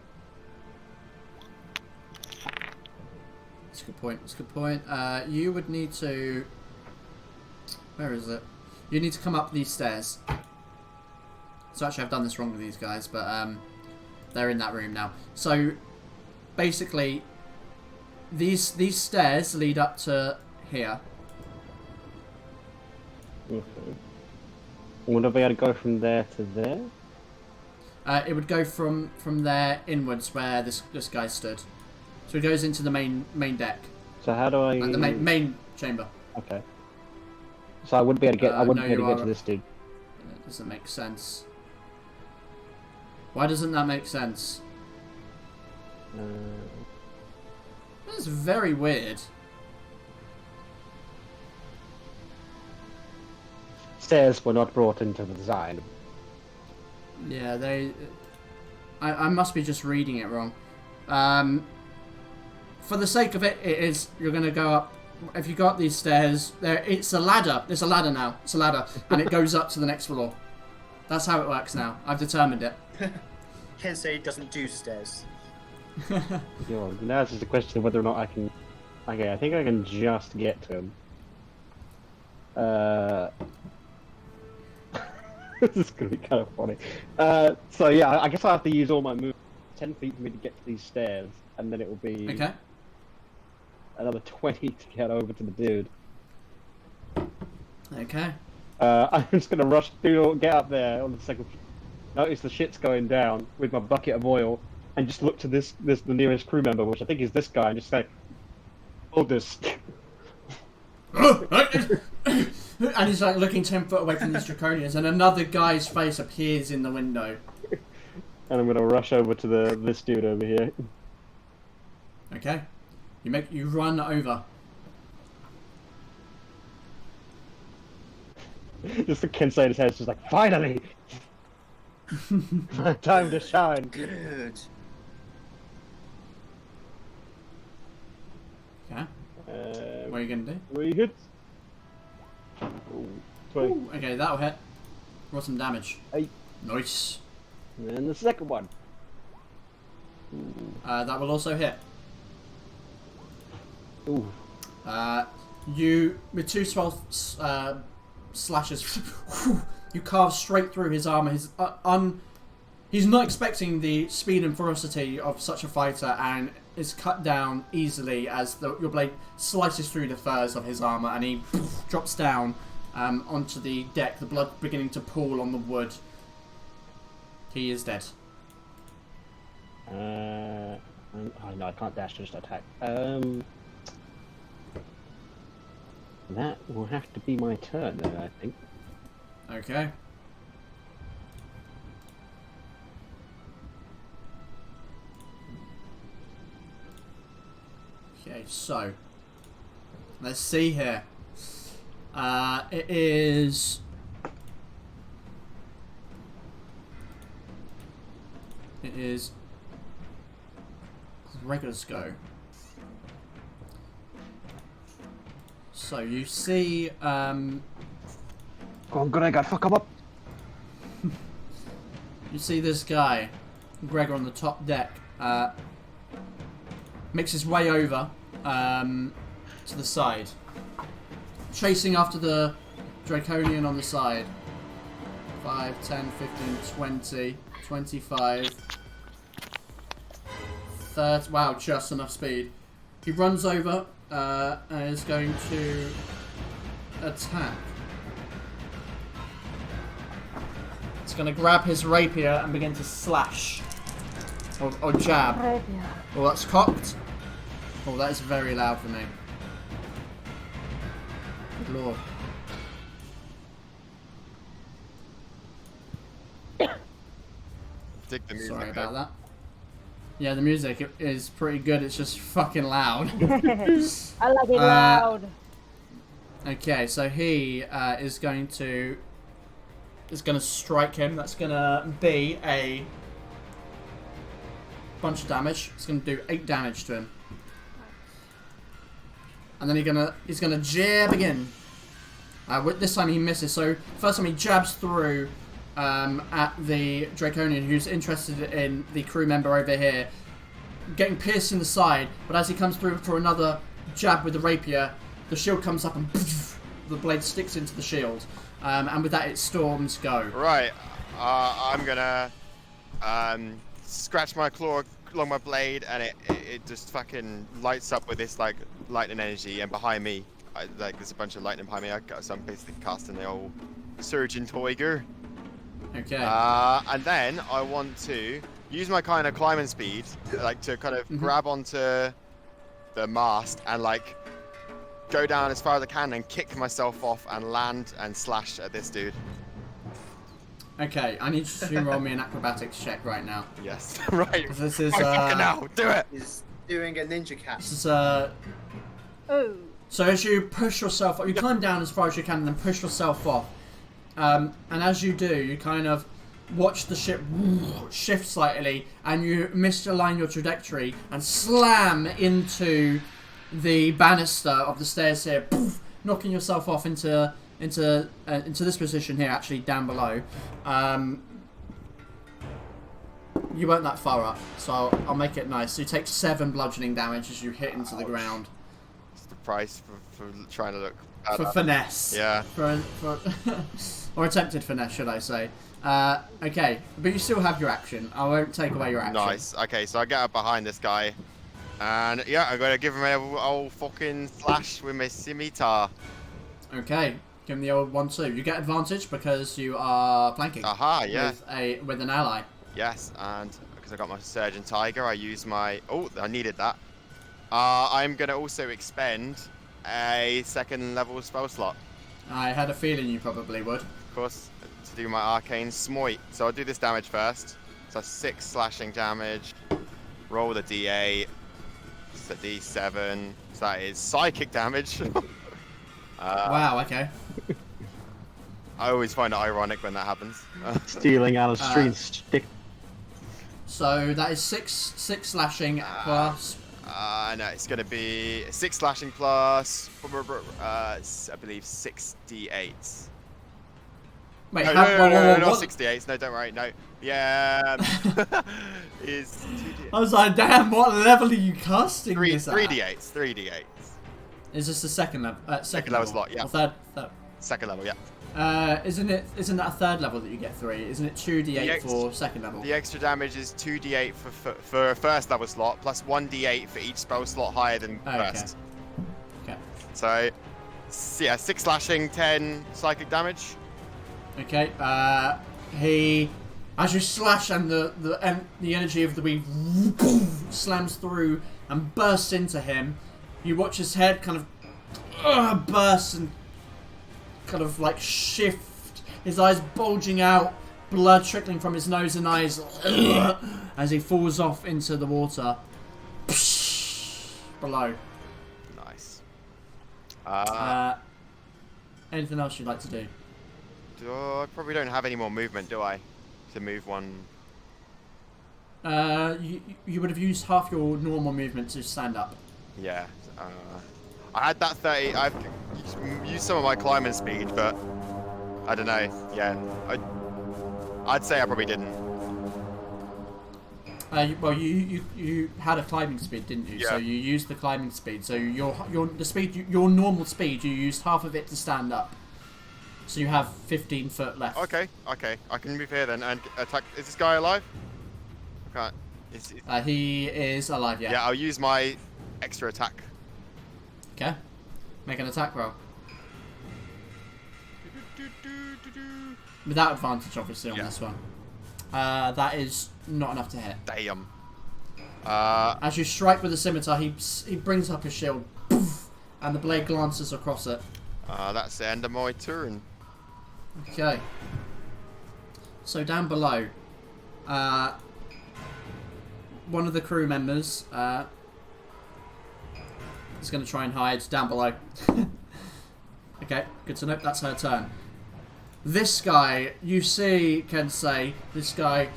That's a good point. That's a good point. You would need to... Where is it? You need to come up these stairs. So actually I've done this wrong with these guys, but they're in that room now. So basically these stairs lead up to here. Okay. Would I be able to go from there to there? It would go from there inwards where this guy stood. So it goes into the main deck. So how do I? The main chamber. Okay. So I wouldn't be able to get. I wouldn't be able to get to this dude. That doesn't make sense. Why doesn't that make sense? That's very weird. Stairs were not brought into the design. Yeah, they... I must be just reading it wrong. For the sake of it, you're going to go up... If you go up these stairs, it's a ladder. It's a ladder now. It's a ladder. And it goes up to the next floor. That's how it works now. I've determined it. Kensei doesn't do stairs. Yo, now it's just a question of whether or not I can... Okay, I think I can just get to him. This is going to be kind of funny. So yeah, I guess I have to use all my moves. 10 feet for me to get to these stairs, and then it will be... Okay. Another 20 to get over to the dude. Okay. I'm just going to rush through, get up there on the second floor. Notice the shit's going down with my bucket of oil, and just look to the nearest crew member, which I think is this guy, and just say, hold this. And he's like looking 10 foot away from these draconians, and another guy's face appears in the window. And I'm gonna rush over to this dude over here. Okay. You run over. Just the Kensei in his head is just like, finally! Time to shine. Good. Okay. What are you gonna do? Were you good? Ooh, okay, that'll hit. Roll some damage. 8. Nice. And the second one. That will also hit. Ooh. You, with 2 slashes, you carve straight through his armor. He's not expecting the speed and ferocity of such a fighter, and is cut down easily as your blade slices through the furs of his armor, and he drops down onto the deck, the blood beginning to pool on the wood. He is dead. Oh no, I can't dash, just attack. That will have to be my turn then, I think. Okay. Okay, so let's see here. It is Gregor's go. So you see Go on, Gregor, fuck him up! You see this guy, Gregor, on the top deck, makes his way over to the side, chasing after the Draconian on the side. 5, 10, 15, 20, 25, 30. Wow, just enough speed. He runs over and is going to attack. He's going to grab his rapier and begin to slash. Or jab. Rapier. Oh, that's cocked. Oh, that is very loud for me. Good lord. Dig the music. Sorry about that. Yeah, the music is pretty good. It's just fucking loud. I like it loud. Okay, so he is going to strike him. That's going to be a bunch of damage. It's going to do 8 damage to him. And then he's gonna jab again. This time he misses. So first time he jabs through at the Draconian, who's interested in the crew member over here, getting pierced in the side. But as he comes through for another jab with the rapier, the shield comes up and the blade sticks into the shield. And with that, it storms go. Right. I'm gonna scratch my claw along my blade, and it just fucking lights up with this like lightning energy. And behind me, there's a bunch of lightning behind me. So I'm basically casting the old Surgeon Toiger. Okay. And then I want to use my kind of climbing speed, like to kind of grab onto the mast and like go down as far as I can and kick myself off and land and slash at this dude. Okay, I need you to roll me an acrobatics check right now. Yes, right. This is now, do it. He's doing a ninja cat. This is Oh. So as you push yourself, you climb down as far as you can and then push yourself off. And as you do, you kind of watch the ship shift slightly, and you misalign your trajectory and slam into the banister of the stairs here, knocking yourself off into this position here, actually down below. You weren't that far up, so I'll make it nice. So you take 7 bludgeoning damage as you hit into the ground. It's the price for trying to look For finesse. Yeah. For or attempted finesse, should I say. Okay, but you still have your action. I won't take away your action. Nice. Okay, so I get up behind this guy. And yeah, I'm going to give him an old fucking slash with my scimitar. Okay, give him the old 1-2. You get advantage because you are flanking. Aha, yeah. With an ally. Yes, and because I got my Surgeon Tiger, I use my... Oh, I needed that. I'm going to also expend a 2nd level spell slot. I had a feeling you probably would. Of course, to do my Arcane Smite. So I'll do this damage first. So 6 slashing damage. Roll the D8. It's a D7. So that is psychic damage. Wow, okay. I always find it ironic when that happens. Stealing Alistair's stick. So that is 6 slashing plus... no, it's going to be 6 slashing plus, I believe 6 D8s. Wait, no, not 6 D8s. No, don't worry. No. Yeah. Is 2D8. I was like, damn, what level are you casting this at? 3 D8s. 3 D8s. Is this the second level? Second level slot, yeah. Or third. 2nd level, yeah. Isn't that a 3rd level that you get 3? Isn't it 2d8 for 2nd level? The extra damage is 2d8 for 1st level slot, plus 1d8 for each spell slot higher than 1st. Okay. So, yeah, 6 slashing, 10 psychic damage. Okay. As you slash and the energy of the weave slams through and bursts into him, you watch his head kind of burst and kind of like shift, his eyes bulging out, blood trickling from his nose and eyes as he falls off into the water below. Nice. Anything else you'd like to do? I probably don't have any more movement, do I? To move one. You would have used half your normal movement to stand up. Yeah. I had that 30. I've used some of my climbing speed, but I don't know. Yeah. I'd say I probably didn't. You had a climbing speed, didn't you? Yeah. So you used the climbing speed. So your normal speed, you used half of it to stand up. So you have 15 foot left. Okay. I can move here then and attack. Is this guy alive? Okay. He is alive. Yeah. Yeah, I'll use my extra attack. Okay. Make an attack roll. Without advantage, obviously, on this one. That is not enough to hit. Damn. As you strike with the scimitar, he brings up his shield, poof, and the blade glances across it. That's the end of my turn. Okay. So down below, one of the crew members is going to try and hide down below. Okay, good to know. That's her turn. This guy, you see, can say, this guy,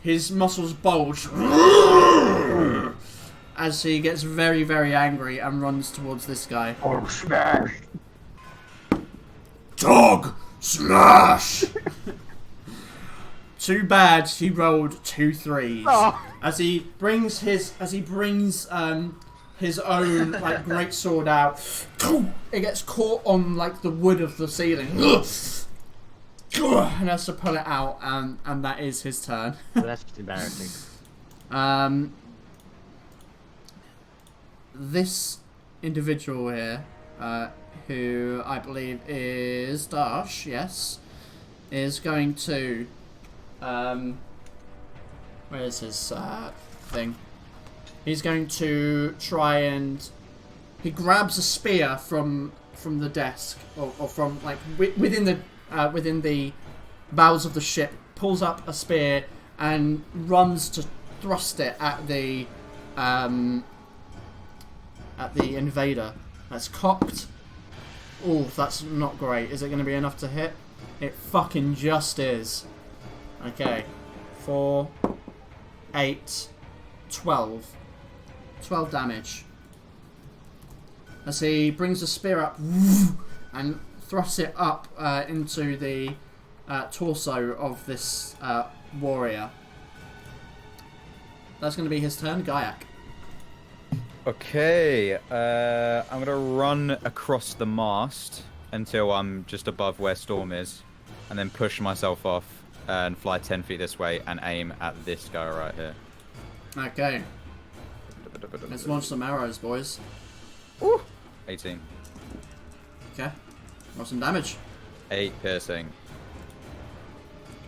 his muscles bulge as he gets very, very angry and runs towards this guy. Oh, smash! Dog smash! Too bad he rolled 2 3s. Oh. As he brings his own like great sword out, it gets caught on like the wood of the ceiling, and has to pull it out, and that is his turn. That's embarrassing. This individual here, who I believe is Dash, yes, is going to where's his thing? He's going to try and he grabs a spear from the desk or from like within the bowels of the ship, pulls up a spear and runs to thrust it at the invader. That's cocked. Oh, that's not great. Is it going to be enough to hit? It fucking just is. Okay. 4, 8, 12. 12 damage. As he brings the spear up and thrusts it up into the torso of this warrior. That's going to be his turn. Gaiak. Okay, I'm gonna run across the mast until I'm just above where Storm is, and then push myself off and fly 10 feet this way and aim at this guy right here. Okay. Let's launch some arrows, boys. Ooh. 18. Okay. Roll some damage. 8 piercing.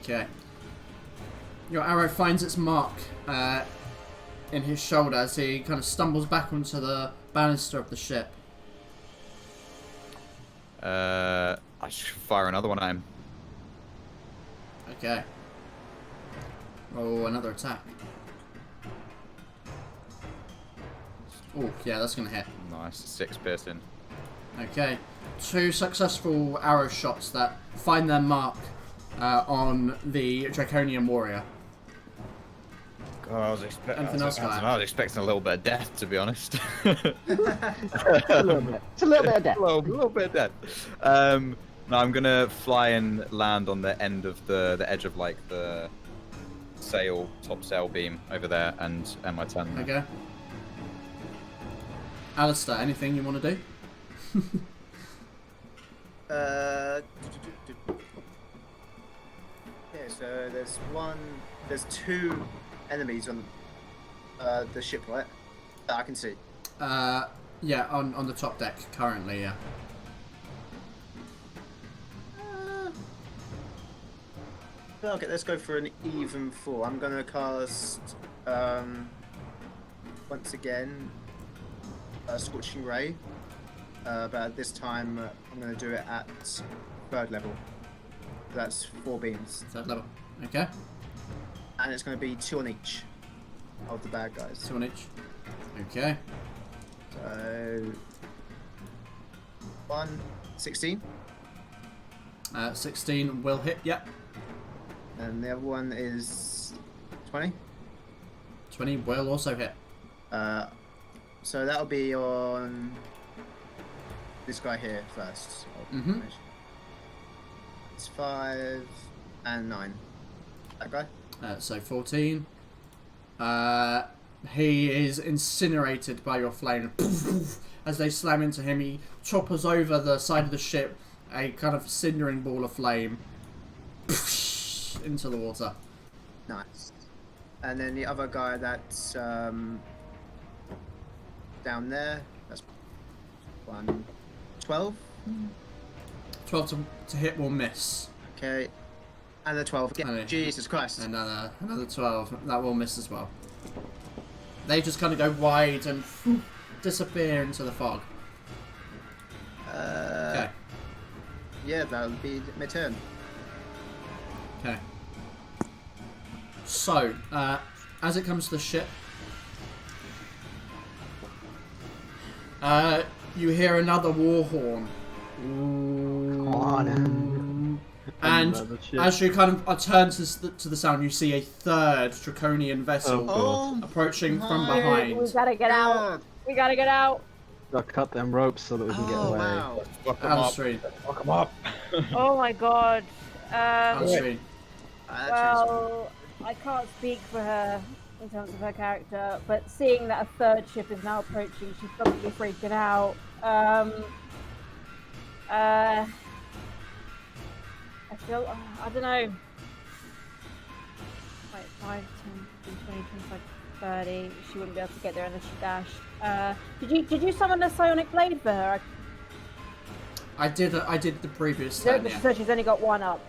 Okay. Your arrow finds its mark in his shoulder as he kind of stumbles back onto the banister of the ship. I should fire another one at him. Okay. Roll another attack. Oh, yeah, that's going to hit. Nice, 6 piercing. Okay. 2 successful arrow shots that find their mark on the Draconian warrior. God, I was expecting a little bit of death, to be honest. It's a little bit. It's a little bit of death. A little bit of death. No, I'm gonna fly and land on the end of the edge of like the top sail beam over there, and my turn. Okay. Alistair, anything you want to do? Okay, so there's 2 enemies on the ship, right? That I can see. Yeah, on the top deck currently, yeah. Okay, let's go for an even 4. I'm gonna cast once again Scorching Ray, but this time I'm gonna do it at 3rd level. So that's 4 beams. 3rd level. Okay. And it's going to be 2 on each of the bad guys. 2 on each. Okay. So 1, 16. 16 will hit, yep. And the other one is 20. 20 will also hit. So that'll be on this guy here first. Mm-hmm. It's 5 and 9. That guy? So 14. He is incinerated by your flame. As they slam into him, he choppers over the side of the ship, a kind of cindering ball of flame into the water. Nice. And then the other guy that's down there, that's 12. 12 to hit will miss. Okay. And the 12 again. And Jesus Christ. Another 12. That will miss as well. They just kind of go wide and disappear into the fog. Okay. Yeah, that'll be my turn. Okay. So, as it comes to the ship, you hear another war horn. Come on. And as you kind of turn to the sound, you see a third draconian vessel approaching from behind. We gotta get out. We gotta get out. Gotta cut them ropes so that we can get away. Wow. Fuck them Out up. the street. Fuck them up. Oh my god. Out the street. Well, I can't speak for her in terms of her character, but seeing that a third ship is now approaching, she's probably freaking out. I feel, I don't know. Like 5, 10, 15, 20, 25, 30. She wouldn't be able to get there unless she dashed. Did you summon a psionic blade for her? I did the previous turn, yeah. So she's only got one up.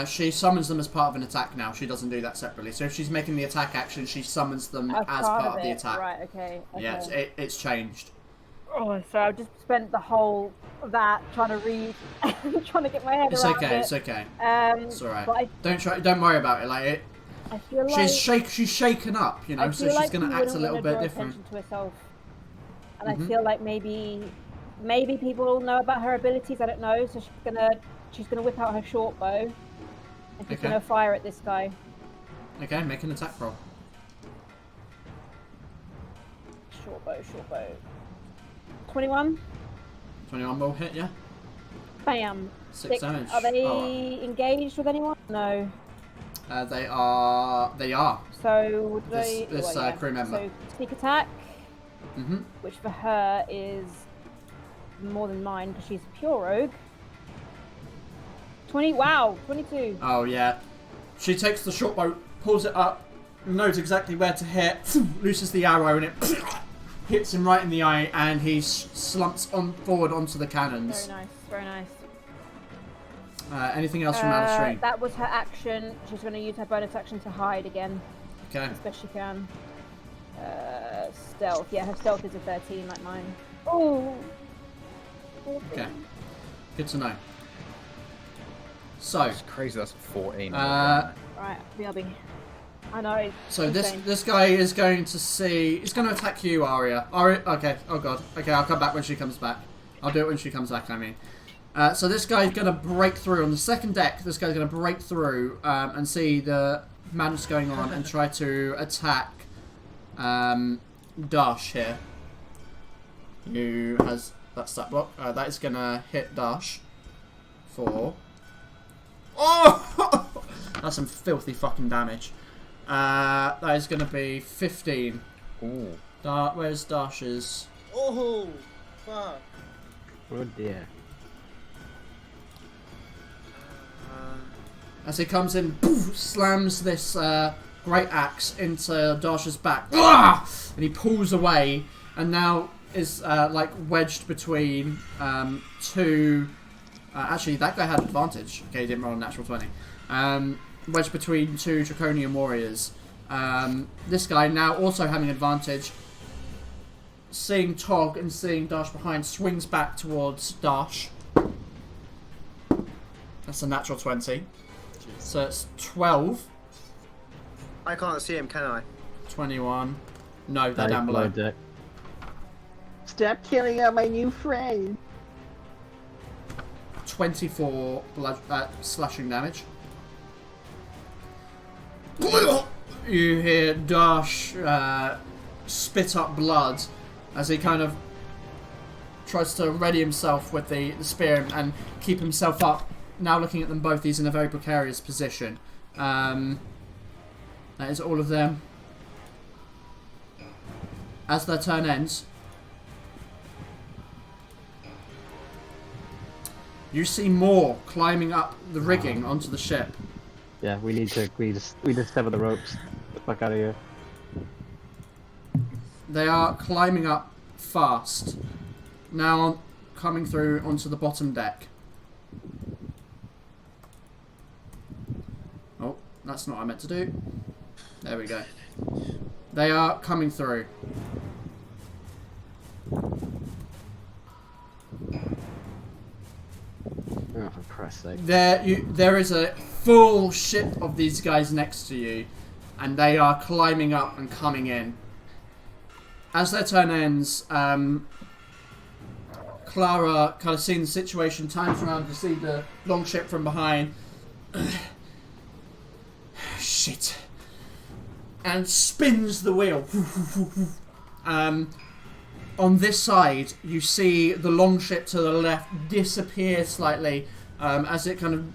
She summons them as part of an attack now. She doesn't do that separately. So if she's making the attack action, she summons them as part of the attack. Right, okay. Yeah, it's changed. Oh, so I've just spent the whole of that trying to read, trying to get my head around it. It's okay. It's alright. Don't worry about it. Like I feel like she's shaken up, you know, so she's gonna act a little bit different. To herself. And I feel like maybe people will know about her abilities. I don't know. So she's gonna whip out her short bow, and she's gonna fire at this guy. Okay, make an attack roll. Short bow. 21. 21 will hit, yeah. Bam. 6 damage. Are they engaged with anyone? No. They are. So this crew member. So sneak attack, Mhm. which for her is more than mine because she's a pure rogue. 20. Wow, 22. Oh yeah. She takes the short bow, pulls it up, knows exactly where to hit, looses the arrow, and it hits him right in the eye, and he slumps forward onto the cannons. Very nice. Anything else from Alistair? That was her action. She's going to use her bonus action to hide again. Okay. As best she can. Stealth. Yeah, her stealth is a 13 like mine. Oh. Okay. Good to know. So. It's crazy. That's 14. Right, BRB. I know. So this guy is going to see. He's going to attack you, Aria. Aria. Okay. Oh god. Okay, I'll come back when she comes back. I'll do it when she comes back. I mean. So this guy's going to break through on the second deck. This guy's going to break through and see the madness going on and try to attack Dash here. Who has that stat block? That is going to hit Dash for. Oh! That's some filthy fucking damage. That is going to be 15. Ooh. Where's Dash's? Oh, fuck. Oh dear. As he comes in, poof, slams this great axe into Dash's back, and he pulls away, and now is like wedged between two. Actually, that guy had advantage. Okay, he didn't roll a natural 20. Wedged between two Draconian warriors. This guy now also having advantage, seeing Tog and seeing Dash behind, swings back towards Dash. That's a natural 20. So it's 12. I can't see him, can I? 21. No, they're down below. Deck. Stop killing out my new friend. 24 slashing damage. You hear Dash spit up blood as he kind of tries to ready himself with the spear and keep himself up. Now looking at them both, he's in a very precarious position. That is all of them. As their turn ends, you see more climbing up the rigging onto the ship. Yeah, we just sever the ropes. Get the fuck out of here. They are climbing up fast. Now coming through onto the bottom deck. Oh, that's not what I meant to do. There we go. They are coming through. Oh, for Christ's sake. There is a full ship of these guys next to you, and they are climbing up and coming in. As their turn ends, Clara, kind of seeing the situation, turns around to see the long ship from behind. Shit. And spins the wheel. On this side, you see the long ship to the left disappear slightly as it kind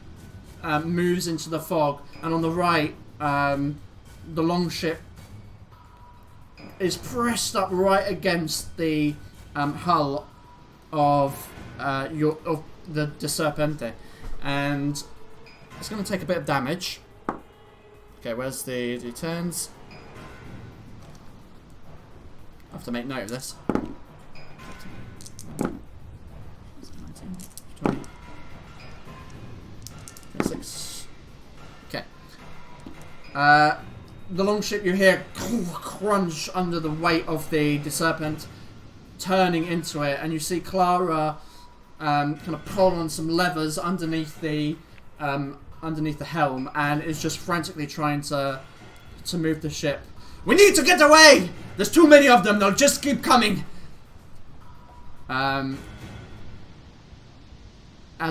of moves into the fog. And on the right, the long ship is pressed up right against the hull of the Serpente, and it's going to take a bit of damage. Okay, where's the turns? I have to make note of this. 19, 20, 26. Okay. The long ship, you hear crunch under the weight of the Serpent turning into it, and you see Clara kind of pull on some levers underneath the helm, and is just frantically trying to move the ship. We need to get away! There's too many of them, they'll just keep coming! As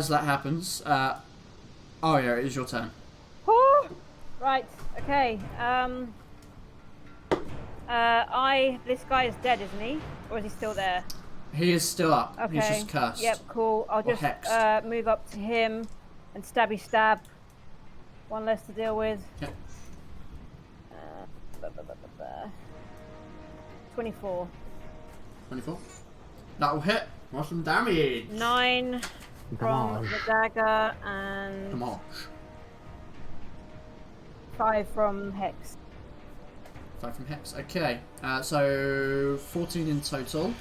that happens, Aria, it is your turn. Right, okay. This guy is dead, isn't he? Or is he still there? He is still up. Okay. He's just cursed. Yep, cool. I'll just move up to him and stabby stab. One less to deal with. Yep. 24. 24. That will hit. What's some damage? 9 from the dagger and Come on. 5 from Hex. 5 from Hex. Okay. So 14 in total.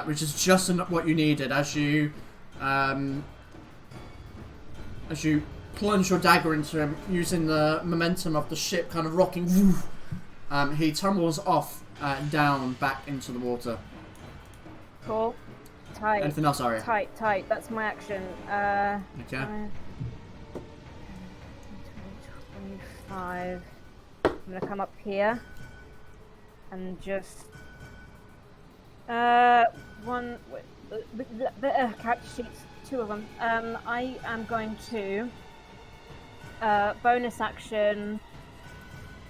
Which is just what you needed as you plunge your dagger into him using the momentum of the ship kind of rocking. He tumbles off down back into the water. Cool. Tight. Anything else, Aria? Tight. That's my action. Okay. 25. I'm gonna come up here and just character sheets, 2 of them. I am going to bonus action,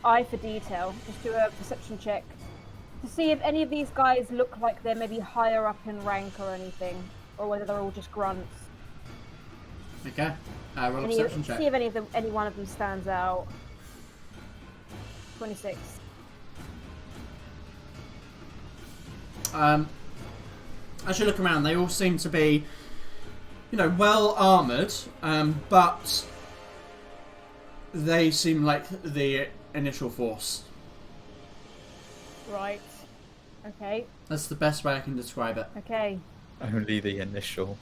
eye for detail, just do a perception check to see if any of these guys look like they're maybe higher up in rank or anything, or whether they're all just grunts. Okay. Roll a perception check. See if any one of them stands out. 26. As you look around, they all seem to be, well armoured, but they seem like the initial force. Right. Okay. That's the best way I can describe it. Okay. Only the initial.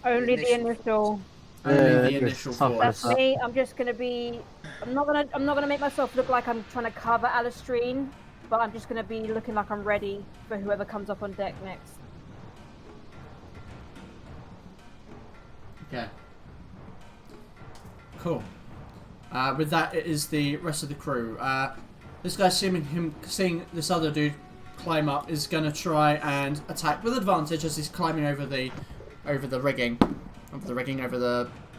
Only the initial. Only the initial force. That's me. I'm just gonna be. I'm not gonna make myself look like I'm trying to cover Alistrine, but I'm just gonna be looking like I'm ready for whoever comes up on deck next. Okay. Cool. With that, it is the rest of the crew. This guy, seeing this other dude climb up, is going to try and attack with advantage as he's climbing over the rigging, over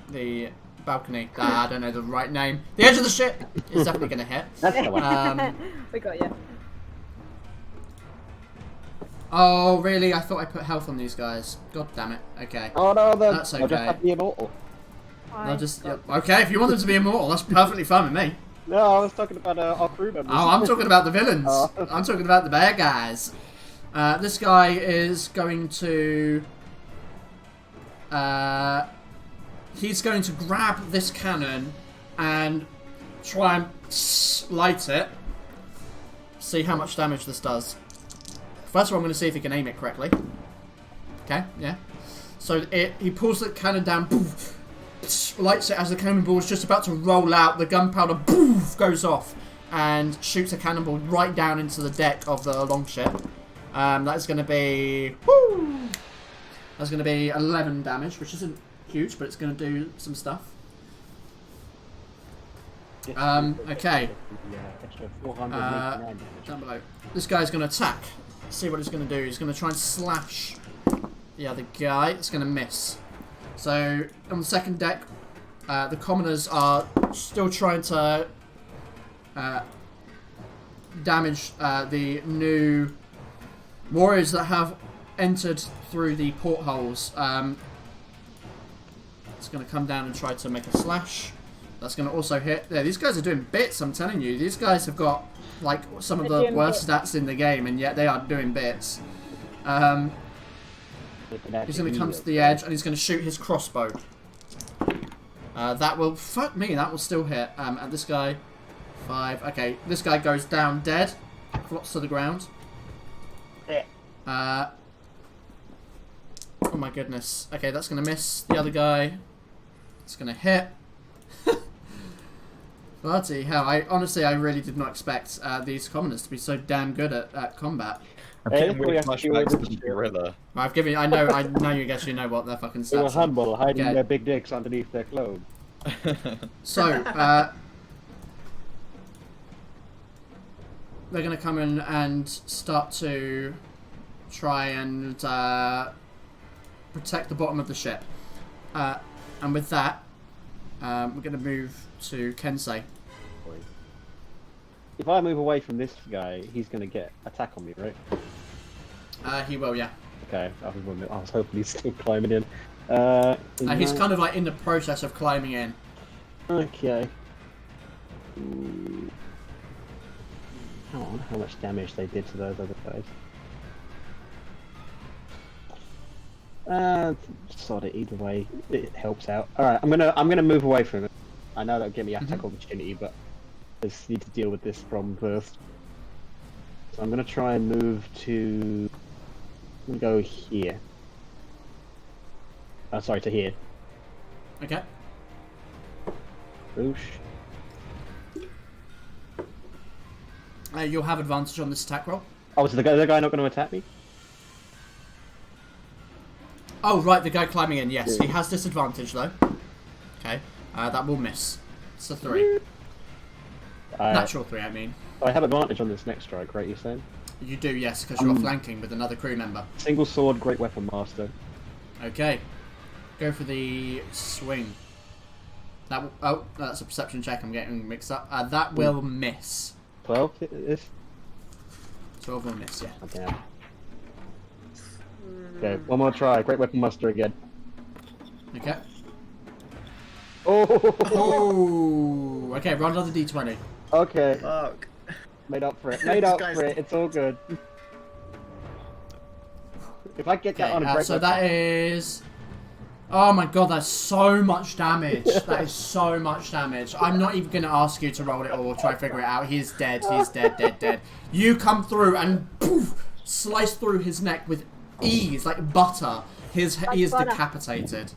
the balcony. I don't know the right name. The edge of the ship is definitely going to hit. That's the one. We got you. Oh, really? I thought I put health on these guys. God damn it. Okay. Oh no, that's okay. I'll just have the immortal. I'll just okay. If you want them to be immortal, that's perfectly fine with me. No, I was talking about our crew members. Oh, I'm talking about the villains. Oh. I'm talking about the bad guys. This guy is going to. He's going to grab this cannon and try and light it. See how much damage this does. First of all, I'm going to see if he can aim it correctly. Okay, yeah. So he pulls the cannon down, poof, lights it as the cannonball is just about to roll out. The gunpowder poof, goes off and shoots a cannonball right down into the deck of the longship. That is going to be... Woo! That's going to be 11 damage, which isn't huge, but it's going to do some stuff. Okay. Down below. This guy's going to attack. Let's see what he's going to do. He's going to try and slash the other guy. It's going to miss. So, on the second deck, the commoners are still trying to damage the new warriors that have entered through the portholes. It's going to come down and try to make a slash. That's going to also hit. Yeah, these guys are doing bits, I'm telling you. These guys have got like some of the worst stats in the game, and yet they are doing bits. He's going to come to the edge, and he's going to shoot his crossbow. That will... Fuck me, that will still hit. And this guy... 5. Okay, this guy goes down dead. Flops to the ground. Oh my goodness. Okay, that's going to miss. The other guy... It's going to hit. Bloody hell. Honestly, I really did not expect these commoners to be so damn good at combat. I'm getting weird flashbacks to the gorilla. I've given... I know you guess you know what their fucking stats are. They were humble, hiding their big dicks underneath their clothes. So, they're going to come in and start to try and protect the bottom of the ship. And with that, we're going to move to Kensei. If I move away from this guy, he's going to get attack on me, right? He will, yeah. Okay, I was hoping he's still climbing in. He's kind of like in the process of climbing in. Okay. How much damage they did to those other guys? Sod it. Either way, it helps out. All right, I'm gonna move away from it. I know that'll give me attack opportunity, but I just need to deal with this problem first. So I'm gonna try and move to. I'm gonna go here. Sorry, to here. Okay. Boosh. You'll have advantage on this attack roll. Oh, so the guy not going to attack me? Oh, right, the guy climbing in, yes. He has disadvantage, though. Okay. That will miss. It's a 3. Natural 3, I mean. I have advantage on this next strike, right, you're saying? You do, yes, because you're flanking with another crew member. Single sword, great weapon master. Okay. Go for the swing. That will, oh, that's a perception check. I'm getting mixed up. That will miss. 12 is? 12 will miss, yeah. Okay. Okay, one more try. Great weapon master again. Okay. Oh! Okay, roll another d20. Okay. Fuck. Made up for it. Made up for it. It's all good. If I get that on a great so weapon... that is... Oh my god, that's so much damage. That is so much damage. I'm not even going to ask you to roll it or try to figure it out. He's dead. He's dead, dead. You come through and poof, slice through his neck with ease, like butter. He is decapitated.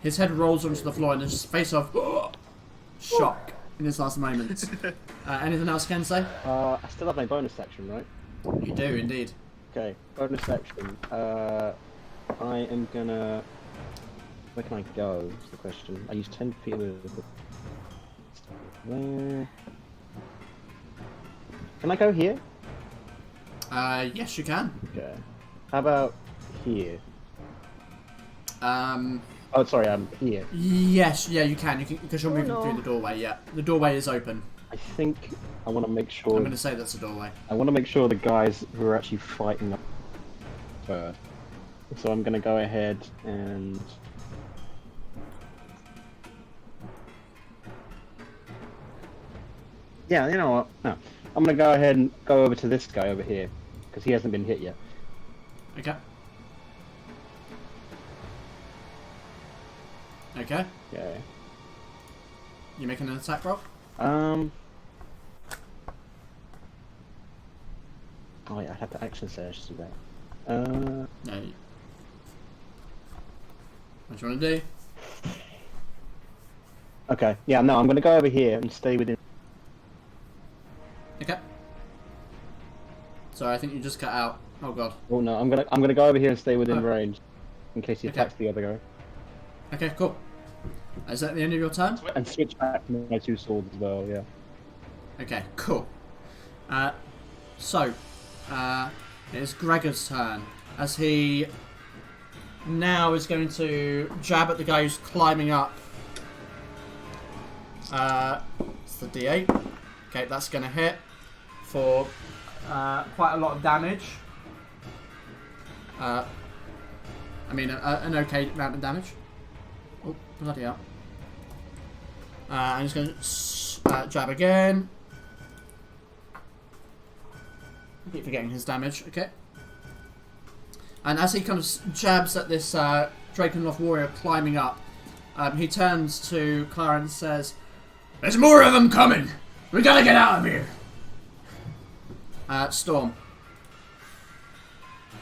His head rolls onto the floor and his face of shock in his last moments. Anything else Ken say? I still have my bonus action, right? You do, indeed. Okay, bonus action. I am gonna... Where can I go, is the question. I use 10 feet of there. Can I go here? Yes you can. Okay. How about here? Oh, sorry, I'm here. Yes, yeah, you can. Because you're moving through the doorway, yeah. The doorway is open. I think I want to make sure... I'm going to say that's a doorway. I want to make sure the guys who are actually fighting up first. So I'm going to go ahead and Yeah, you know what? No. I'm gonna go ahead and go over to this guy over here because he hasn't been hit yet. Okay. Okay. Yeah. You making an attack roll? Oh yeah, I'd have to action search to do that. No. What do you want to do? Okay. Yeah, no, I'm gonna go over here and stay within. Okay. Sorry, I think you just cut out. Oh god. Oh no, I'm gonna go over here and stay within range, in case he attacks the other guy. Okay, cool. Is that the end of your turn? And switch back to my two swords as well. Yeah. Okay, cool. So, it's Gregor's turn as he now is going to jab at the guy who's climbing up. It's the D8. Okay, that's going to hit for quite a lot of damage. I mean, an okay amount of damage. Oh, bloody hell. I'm just going to jab again. I keep forgetting his damage. Okay. And as he kind of jabs at this Drakenloth warrior climbing up, he turns to Clara and says, "There's more of them coming! We gotta get out of here!" Storm.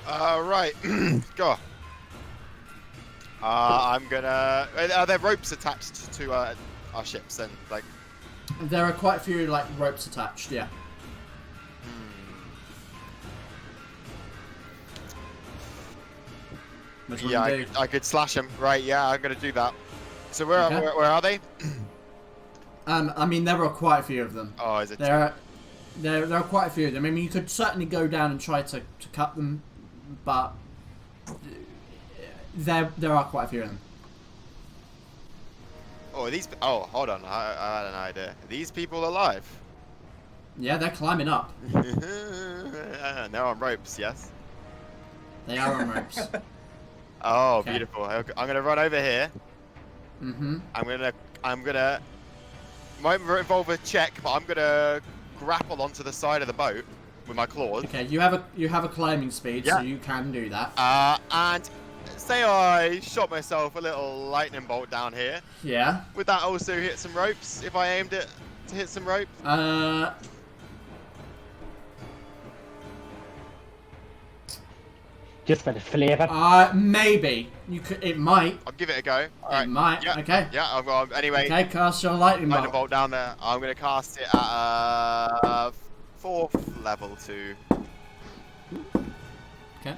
Right. Go. I'm gonna... Are there ropes attached to our ships then? Like... There are quite a few like ropes attached, yeah. Yeah, I could slash them. Right, yeah, I'm gonna do that. So where are they? I mean, there are quite a few of them. Oh, is it? There are quite a few of them. I mean, you could certainly go down and try to cut them, but there are quite a few of them. Oh, oh, hold on. I had an idea. Are these people alive? Yeah, they're climbing up. They're on ropes, yes? They are on ropes. Oh, okay. Beautiful. I'm gonna run over here. Mm-hmm. I'm gonna might involve a check, but I'm gonna grapple onto the side of the boat with my claws. Okay, you have a climbing speed, yeah. So you can do that. And say I shot myself a little lightning bolt down here. Yeah. Would that also hit some ropes if I aimed it to hit some rope? Just for the flavour. Maybe you could. It might. I'll give it a go. All right. It might. Yeah. Okay. Yeah. I've got. Anyway. Okay. Cast your lightning bolt down there. I'm gonna cast it at 4th level 2. Okay.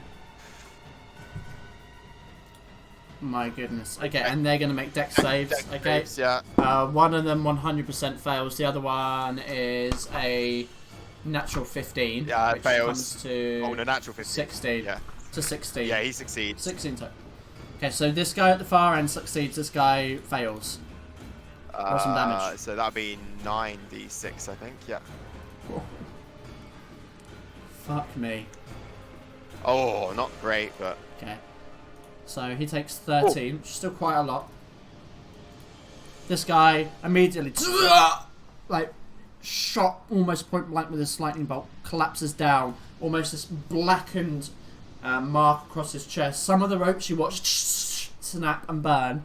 My goodness. Okay, and they're gonna make dex saves. Okay. Saves, yeah. One of them 100% fails. The other one is a natural 15. Yeah, which fails. Comes to no, natural 15. 16. Yeah. To 16. Yeah, he succeeds. 16 total. Okay, so this guy at the far end succeeds. This guy fails. Roll some damage. So that'd be 9d6, I think. Yeah. Whoa. Fuck me. Oh, not great, but. Okay. So he takes 13, which is still quite a lot. This guy immediately, like, shot almost point blank with his lightning bolt, collapses down, almost this blackened mark across his chest. Some of the ropes you watch snap and burn.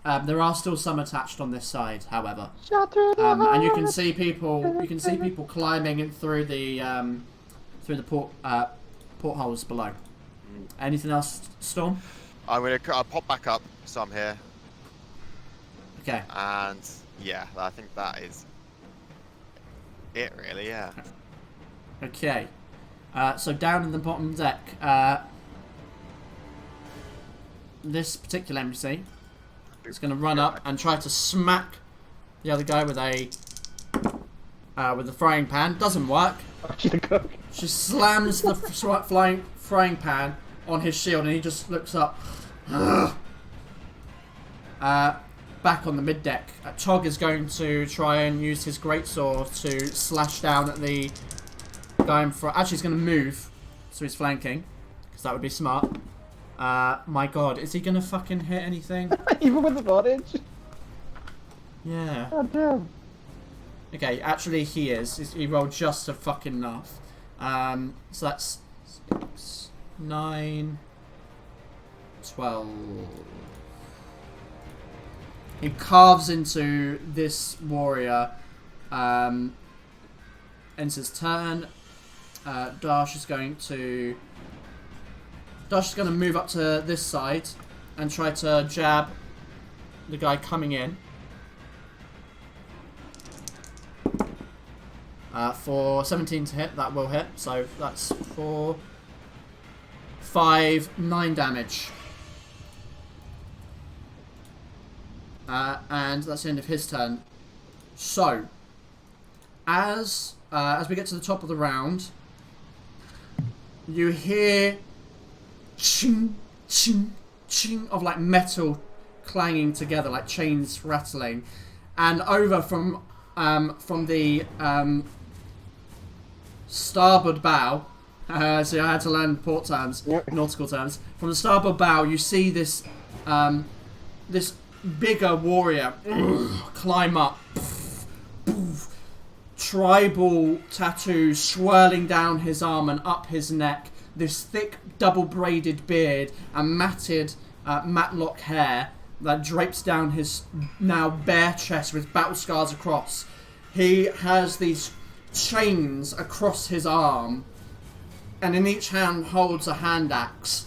There are still some attached on this side, however. And you can see people. You can see people climbing in through the portholes below. Anything else, Storm? I'm gonna pop back up some here. Okay. And yeah, I think that is it, really. Yeah. Okay. So down in the bottom deck, this particular NPC is going to run up and try to smack the other guy with a frying pan. Doesn't work. She slams the frying pan on his shield, and he just looks up. Back on the mid deck, Tog is going to try and use his greatsword to slash down at the guy in front. Actually, he's going to move, so he's flanking, because that would be smart. My god, is he going to fucking hit anything? Even with advantage? Yeah. God damn. Okay, actually he is. He rolled just a fucking enough. So that's 6, 9, 12. He carves into this warrior. Ends his turn. Dash is going to move up to this side and try to jab the guy coming in. For 17 to hit, that will hit. So that's 4, 5, 9 damage. And that's the end of his turn. So, as we get to the top of the round, you hear ching, ching, ching of like metal clanging together, like chains rattling, and over from the starboard bow. So I had to learn port terms, nautical terms. From the starboard bow, you see this this bigger warrior climb up. Tribal tattoos swirling down his arm and up his neck. This thick double braided beard and matted matlock hair that drapes down his now bare chest with battle scars across. He has these chains across his arm, and in each hand holds a hand axe.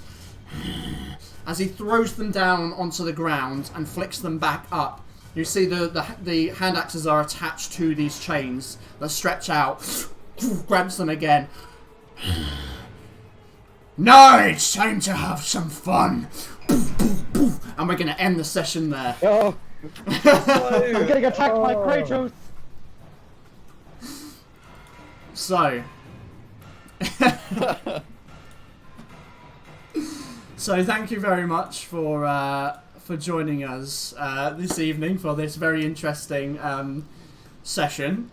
As he throws them down onto the ground and flicks them back up, you see the hand axes are attached to these chains that stretch out. Grabs them again. Now it's time to have some fun. And we're going to end the session there. Oh. I'm getting attacked by Kratos. So. So thank you very much for joining us this evening for this very interesting session.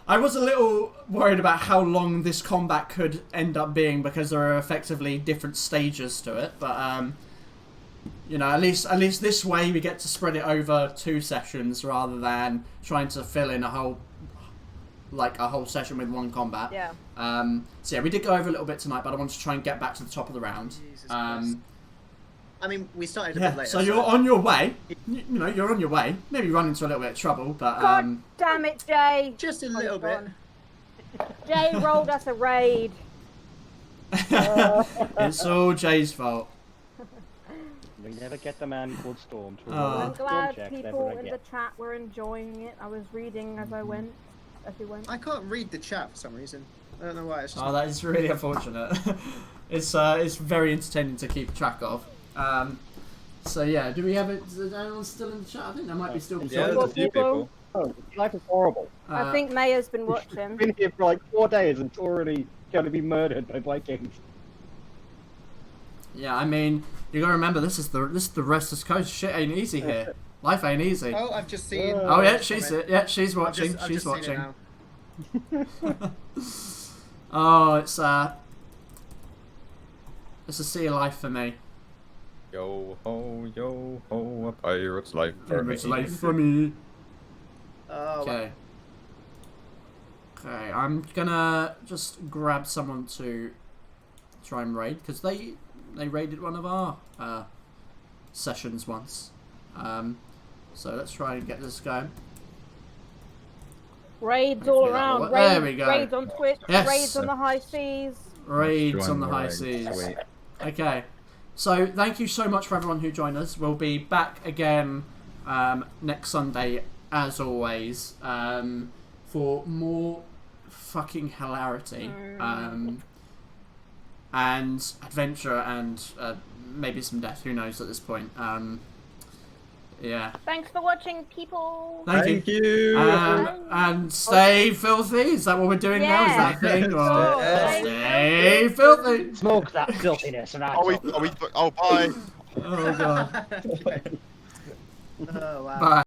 I was a little worried about how long this combat could end up being because there are effectively different stages to it, but you know, at least this way we get to spread it over 2 sessions rather than trying to fill in a whole session with 1 combat. Yeah. So yeah, we did go over a little bit tonight, but I wanted to try and get back to the top of the round. I mean, we started a Yeah, bit later. so you're on your way. You know, you're on your way. Maybe run into a little bit of trouble, but God damn it, Jay! Just a little bit. Jay rolled us a raid. it's all Jay's fault. We never get the man called Storm to I'm glad people in the chat were enjoying it. I was reading as I went. I can't read the chat for some reason. I don't know why. It's just... Oh, that is really unfortunate. It's very entertaining to keep track of. So yeah, do we have it? Is anyone still in the chat? I think there might be still. Yeah, there's a few people. Oh, life is horrible. I think Maya's been watching. Been here for like 4 days and it's already going to be murdered by Vikings. Yeah, I mean, you gotta remember this is the restless coast. Shit ain't easy here. Life ain't easy. Oh, I've just seen. Oh yeah, she's watching. She's watching. Oh, it's a sea of life for me. Yo ho, a pirate's life for me. Pirate's life for me. Oh. Okay. Okay, I'm gonna just grab someone to try and raid because they raided one of our sessions once. So let's try and get this going. Raids all around. There we go. Raids on Twitch. Yes. Raids on the high seas. Raids on the high seas. Sweet. Okay. So thank you so much for everyone who joined us. We'll be back again next Sunday, as always, for more fucking hilarity and adventure and maybe some death. Who knows at this point? Yeah. Thanks for watching, people. Thank you. And stay filthy. Is that what we're doing now? Is that a thing? Or stay filthy. Smoke that filthiness. And Oh, bye. Oh god. Oh wow. Bye.